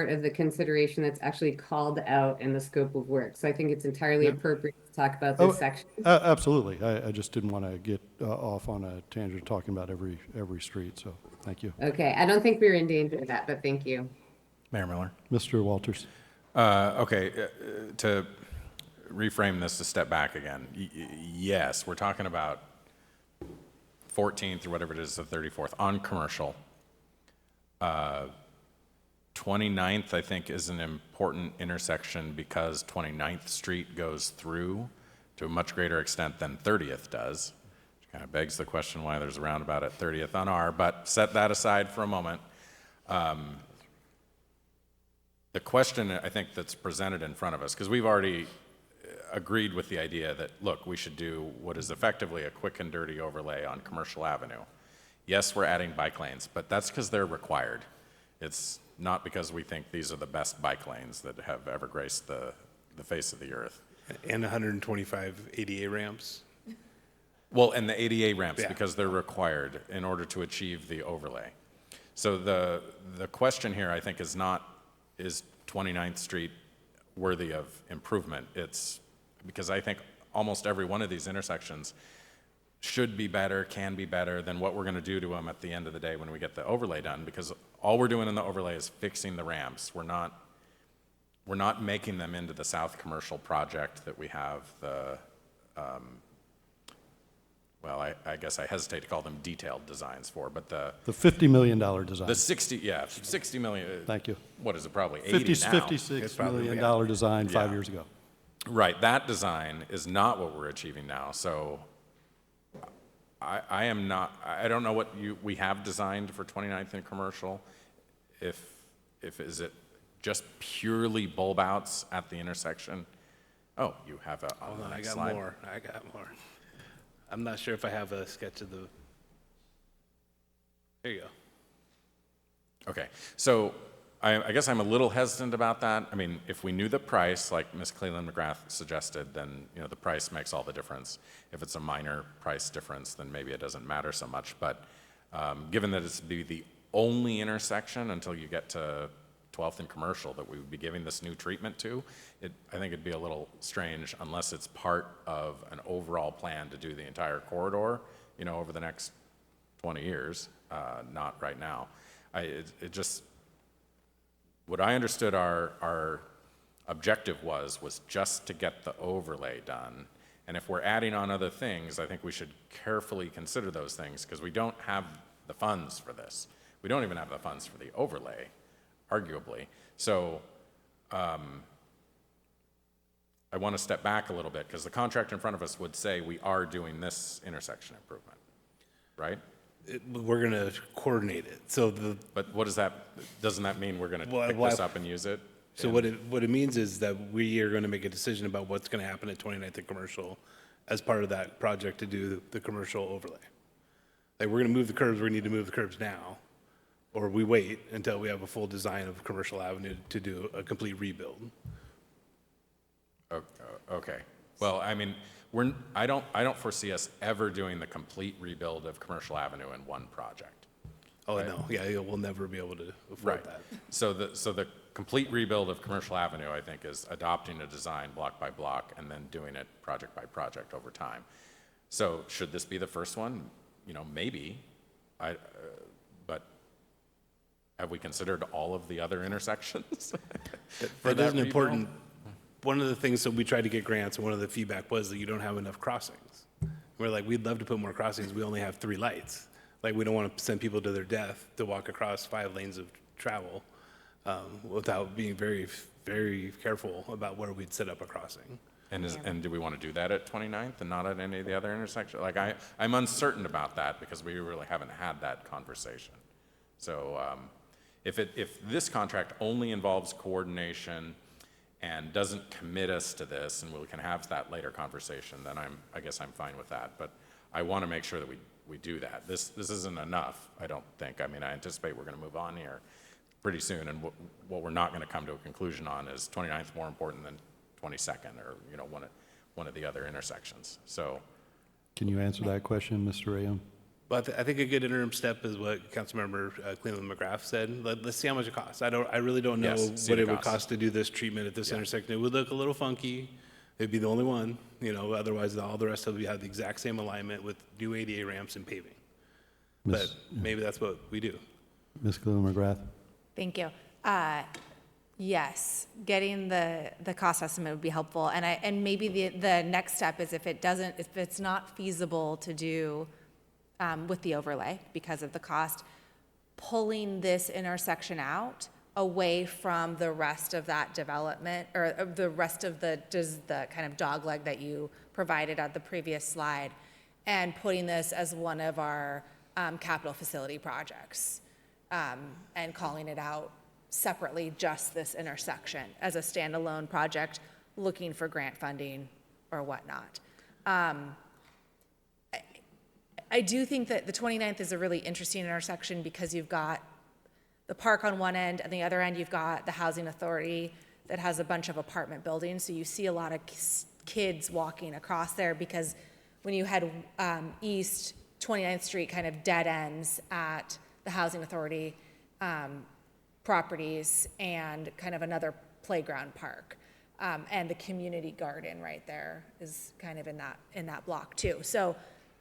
of the consideration that's actually called out in the scope of work. So I think it's entirely appropriate to talk about this section. Absolutely. I just didn't want to get off on a tangent talking about every street, so thank you. Okay, I don't think we were in danger of that, but thank you. Mayor Miller. Mr. Walters. Okay, to reframe this a step back again, yes, we're talking about 14th or whatever it is, the 34th on commercial. 29th, I think, is an important intersection because 29th Street goes through to a much greater extent than 30th does, which kind of begs the question why there's a roundabout at 30th on R, but set that aside for a moment. The question, I think, that's presented in front of us, because we've already agreed with the idea that, look, we should do what is effectively a quick and dirty overlay on Commercial Avenue. Yes, we're adding bike lanes, but that's because they're required. It's not because we think these are the best bike lanes that have ever graced the face of the earth. And 125 ADA ramps. Well, and the ADA ramps, Yeah. because they're required in order to achieve the overlay. So the question here, I think, is not, is 29th Street worthy of improvement? It's because I think almost every one of these intersections should be better, can be better than what we're going to do to them at the end of the day when we get the overlay done, because all we're doing in the overlay is fixing the ramps. We're not making them into the South Commercial project that we have the, well, I guess I hesitate to call them detailed designs for, but the $50 million design. the 60 million. Thank you. What is it, probably 80 now? $56 million design 5 years ago. Right, that design is not what we're achieving now, so I don't know what we have designed for 29th and Commercial. If is it just purely bulb outs at the intersection? Oh, you have a, on Hold the on, next slide. I got more. I'm not sure if I have a sketch of the, there you go. Okay, so I guess I'm a little hesitant about that. I mean, if we knew the price, like Ms. Cleland McGrath suggested, then the price makes all the difference. If it's a minor price difference, then maybe it doesn't matter so much. But given that it's the only intersection until you get to 12th and Commercial that we would be giving this new treatment to, I think it'd be a little strange unless it's part of an overall plan to do the entire corridor, over the next 20 years, not right now. what I understood our objective was just to get the overlay done. And if we're adding on other things, I think we should carefully consider those things, because we don't have the funds for this. We don't even have the funds for the overlay, arguably. So I want to step back a little bit, because the contract in front of us would say we are doing this intersection improvement, right? We're going to coordinate it. So But what does that, doesn't that mean we're going to pick well, this up and use it? So what it means is that we are going to make a decision about what's going to happen at 29th and Commercial as part of that project to do the commercial overlay. Like, we're going to move the curbs, we need to move the curbs now, or we wait until we have a full design of Commercial Avenue to do a complete rebuild. Okay. Well, I mean, I don't foresee us ever doing the complete rebuild of Commercial Avenue in one project. Oh, right? no, yeah, we'll never be able to afford that. So the complete rebuild of Commercial Avenue, I think, is adopting a design block by block and then doing it project by project over time. So should this be the first one? You know, maybe. But have we considered all of the other intersections? That is an important. One of the things that we tried to get grants, and one of the feedback was that you don't have enough crossings. We're like, we'd love to put more crossings. We only have 3 lights. Like, we don't want to send people to their death to walk across 5 lanes of travel without being very, very careful about where we'd set up a crossing. And do we want to do that at 29th and not at any of the other intersections? Like, I'm uncertain about that, because we really haven't had that conversation. So if this contract only involves coordination and doesn't commit us to this, and we can have that later conversation, then I guess I'm fine with that. But I want to make sure that we do that. This isn't enough, I don't think. I mean, I anticipate we're going to move on here pretty soon, and what we're not going to come to a conclusion on is 29th more important than 22nd, or, you know, one of the other intersections. So, Can you answer that question, Mr. Rayum? But I think a good interim step is what Councilmember Cleveland McGrath said. Let's see how much it costs. I really don't know Yes, what it would cost to do this treatment at this intersection. It would look a little funky. It'd be the only one, you know, otherwise all the rest of it have the exact same alignment with new ADA ramps and paving. But maybe that's what we do. Ms. Cleveland McGrath? Thank you. Yes, getting the cost estimate would be helpful. And maybe the next step is if it's not feasible to do with the overlay because of the cost, pulling this intersection out away from the rest of that development, or the rest of the kind of dogleg that you provided at the previous slide, and putting this as one of our capital facility projects, and calling it out separately, just this intersection as a standalone project, looking for grant funding or whatnot. I do think that the 29th is a really interesting intersection, because you've got the park on one end, and the other end you've got the housing authority that has a bunch of apartment buildings. So you see a lot of kids walking across there, because when you head east, 29th Street kind of dead ends at the housing authority properties and kind of another playground park. And the community garden right there is kind of in that block too. So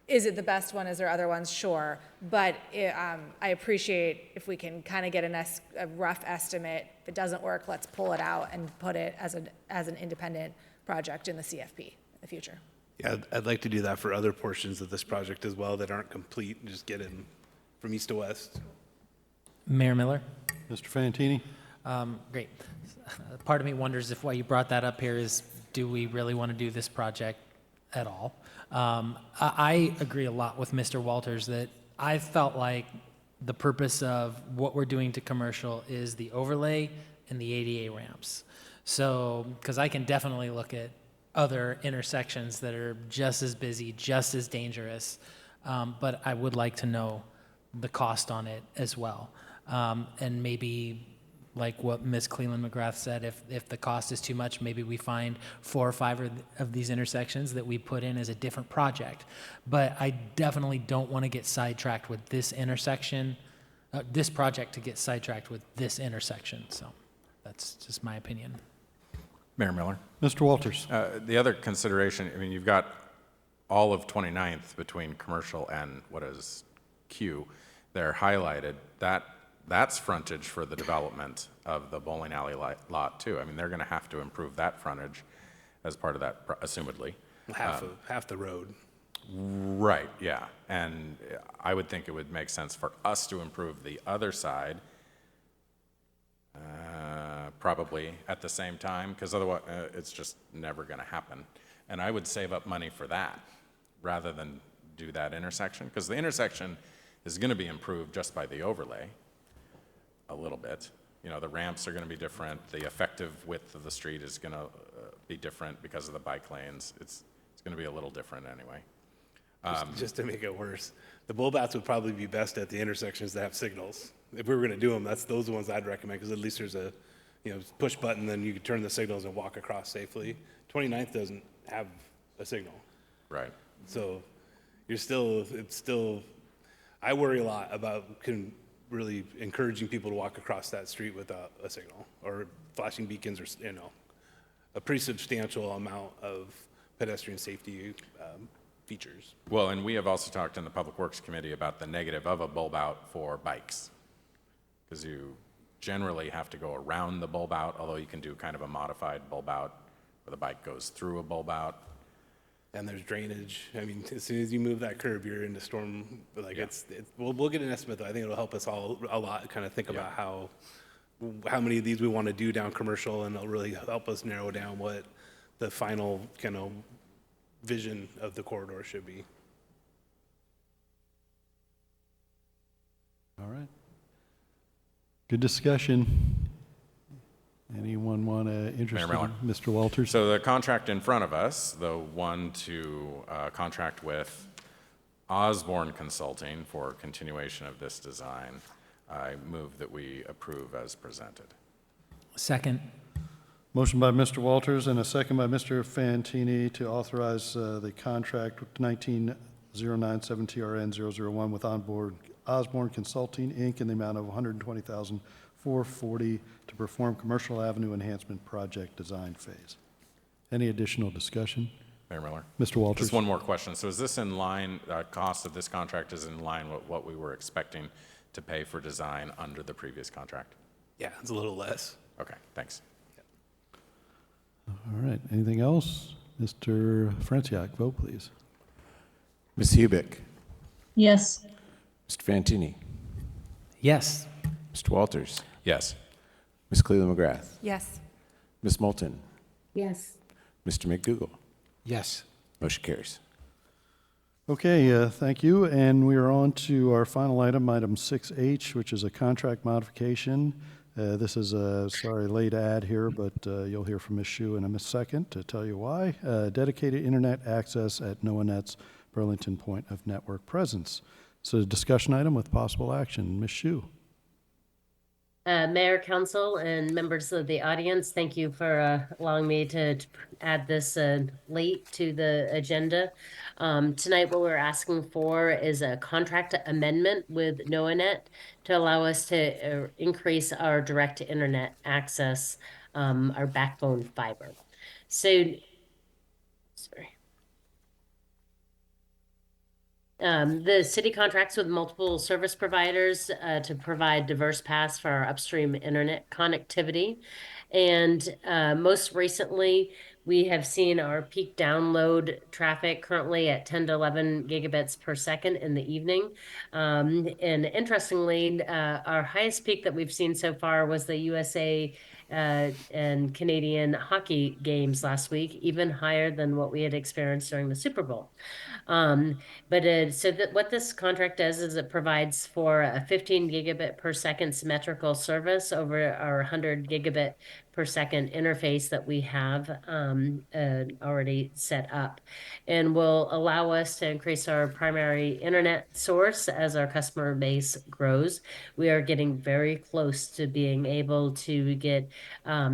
is it the best one? Is there other ones? Sure. But I appreciate if we can kind of get a rough estimate. If it doesn't work, let's pull it out and put it as an independent project in the CFP in the future. Yeah, I'd like to do that for other portions of this project as well that aren't complete, and just get in from east to west. Mayor Miller? Mr. Fantini? Great. Part of me wonders if why you brought that up here is, do we really want to do this project at all? I agree a lot with Mr. Walters that I felt like the purpose of what we're doing to commercial is the overlay and the ADA ramps. So, because I can definitely look at other intersections that are just as busy, just as dangerous, but I would like to know the cost on it as well. And maybe, like what Ms. Cleveland McGrath said, if the cost is too much, maybe we find 4 or 5 of these intersections that we put in as a different project. But I definitely don't want to get sidetracked with this intersection, this project to get sidetracked with this intersection. So that's just my opinion. Mayor Miller? Mr. Walters? The other consideration, I mean, you've got all of 29th between commercial and what is Q. They're highlighted. that's frontage for the development of the bowling alley lot too. I mean, they're going to have to improve that frontage as part of that, assumedly. Half the road. Right, yeah. And I would think it would make sense for us to improve the other side, probably at the same time, because otherwise it's just never going to happen. And I would save up money for that rather than do that intersection, because the intersection is going to be improved just by the overlay a little bit. You know, the ramps are going to be different. The effective width of the street is going to be different because of the bike lanes. It's going to be a little different anyway. Just to make it worse, the bull bats would probably be best at the intersections that have signals. If we were going to do them, those are the ones I'd recommend, because at least there's a, push button, then you can turn the signals and walk across safely. 29th doesn't have a signal. Right. So I worry a lot about really encouraging people to walk across that street without a signal or flashing beacons or, a pretty substantial amount of pedestrian safety features. Well, and we have also talked in the Public Works Committee about the negative of a bulb out for bikes, because you generally have to go around the bulb out, although you can do kind of a modified bulb out where the bike goes through a bulb out. And there's drainage. I mean, as soon as you move that curb, you're into storm. We'll get an estimate, though. I think it'll help us all a lot, kind of think about how many of these we want to do down Commercial, and it'll really help us narrow down what the final kind of vision of the corridor should be. All right. Good discussion. Anyone want to interest Mayor in Mr. Walters? So the contract in front of us, the one to contract with Osborne Consulting for continuation of this design, I move that we approve as presented. Second. Motion by Mr. Walters and a second by Mr. Fantini to authorize the contract with 19097TRN001 with Osborne Consulting, Inc. in the amount of $120,440 to perform Commercial Avenue Enhancement Project Design Phase. Any additional discussion? Mayor Miller? Mr. Walters? Just one more question. So is this in line, cost of this contract is in line with what we were expecting to pay for design under the previous contract? Yeah, it's a little less. Okay, thanks. All right. Anything else? Mr. Franciac, vote please. Ms. Hubick, Yes. Mr. Fantini, Yes. Mr. Walters, Yes. Ms. Cleland McGrath, Yes. Ms. Moulton, Yes. Mr. McDougall. Yes. Motion carries. Okay, thank you. And we are on to our final item, item 6H, which is a contract modification. This is a, late ad here, but you'll hear from Ms. Shu in a second to tell you why. Dedicated internet access at NOAANET's Burlington Point of Network Presence. So a discussion item with possible action. Ms. Shu. Mayor, Council, and members of the audience, thank you for allowing me to add this late to the agenda. Tonight, what we're asking for is a contract amendment with NOAANET to allow us to increase our direct internet access, our backbone fiber. So, sorry. The city contracts with multiple service providers to provide diverse paths for our upstream internet connectivity. And most recently, we have seen our peak download traffic currently at 10 to 11 gigabits per second in the evening. And interestingly, our highest peak that we've seen so far was the USA and Canadian hockey games last week, even higher than what we had experienced during the Super Bowl. What this contract does is it provides for a 15 gigabit per second symmetrical service over our 100 gigabit per second interface that we have already set up, and will allow us to increase our primary internet source as our customer base grows. We are getting very close to being able to get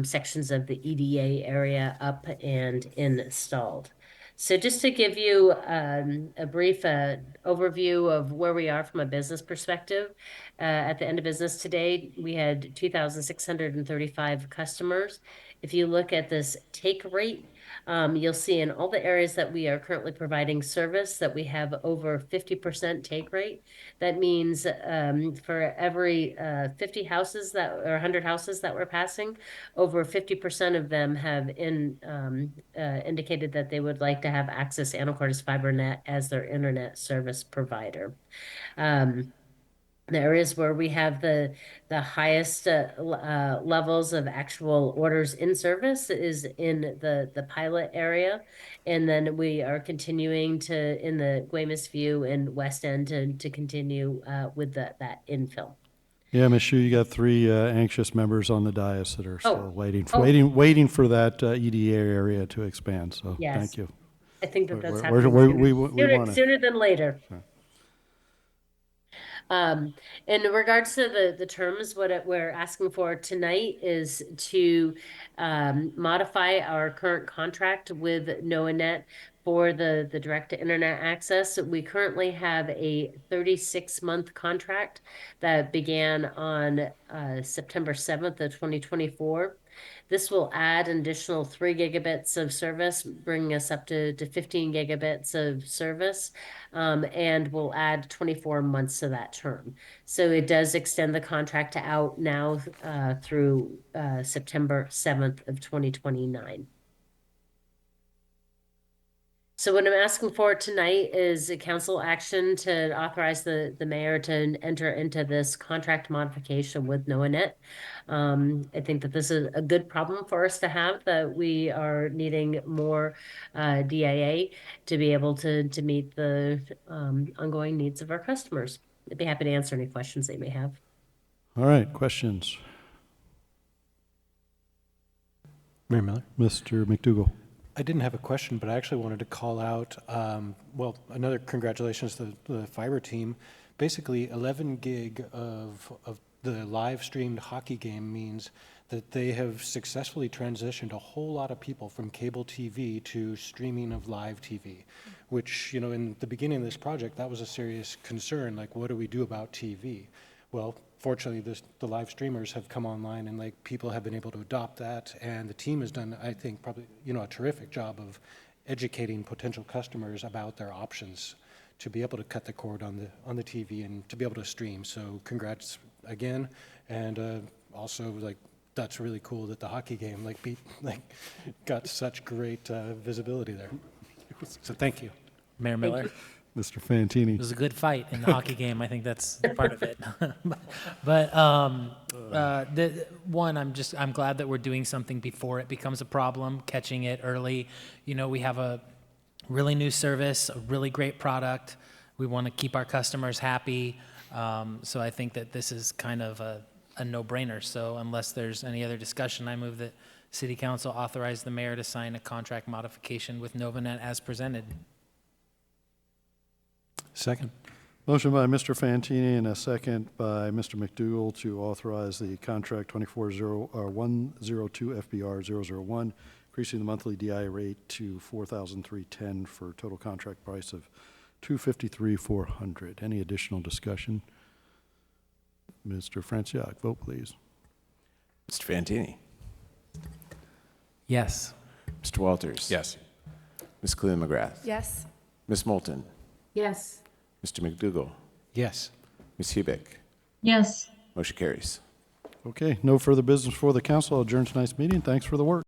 sections of the EDA area up and installed. So just to give you a brief overview of where we are from a business perspective, at the end of business today, we had 2,635 customers. If you look at this take rate, You'll see in all the areas that we are currently providing service that we have over 50% take rate. That means for every 50 houses that or 100 houses that we're passing, over 50% of them have indicated that they would like to have access to Anacortes FiberNet as their internet service provider. The areas where we have the highest levels of actual orders in service is in the pilot area, and then we are continuing to in the Guaymas View and West End to continue with that infill. Yeah, Ms. Shu, you got three anxious members on the dais that are still waiting Oh. waiting for that EDA area to expand. So Yes. thank you. I think that that's We're- happening we sooner, wanna- sooner than later. Sure. In regards to the terms, what we're asking for tonight is to modify our current contract with NoaNet for the direct-to-internet access. We currently have a 36-month contract that began on September 7th of 2024. This will add an additional 3 gigabits of service, bringing us up to 15 gigabits of service, and will add 24 months to that term. So it does extend the contract out now through September 7th of 2029. So what I'm asking for tonight is a council action to authorize the mayor to enter into this contract modification with NoaNet. I think that this is a good problem for us to have, that we are needing more DIA to be able to meet the ongoing needs of our customers. I'd be happy to answer any questions they may have. All right, questions? Mayor Miller? Mr. McDougall. I didn't have a question, but I actually wanted to call out, well, another congratulations to the fiber team. Basically, 11 gig of the live streamed hockey game means that they have successfully transitioned a whole lot of people from cable TV to streaming of live TV, which, in the beginning of this project, that was a serious concern. Like, what do we do about TV? Well, fortunately, the live streamers have come online, and people have been able to adopt that, and the team has done, I think, probably a terrific job of educating potential customers about their options to be able to cut the cord on the TV and to be able to stream. So congrats again, and also that's really cool that the hockey game got such great visibility there. So thank you, Mayor Miller. Mr. Fantini. It was a good fight in the hockey game. I think that's part of it. But I'm glad that we're doing something before it becomes a problem, catching it early. We have a really new service, a really great product. We want to keep our customers happy. So I think that this is kind of a no-brainer. So unless there's any other discussion, I move that City Council authorize the mayor to sign a contract modification with NovaNet as presented. Second. Motion by Mr. Fantini and a second by Mr. McDougall to authorize the contract 24102 FBR 001, increasing the monthly DI rate to $4,310 for a total contract price of $253,400. Any additional discussion? Mr. Franciac, vote please. Mr. Fantini. Yes. Mr. Walters. Yes. Ms. Cleo McGrath. Yes. Ms. Moulton. Yes. Mr. McDougall. Yes. Ms. Hubick. Yes. Motion carries. Okay, no further business for the council. I'll adjourn tonight's meeting. Thanks for the work.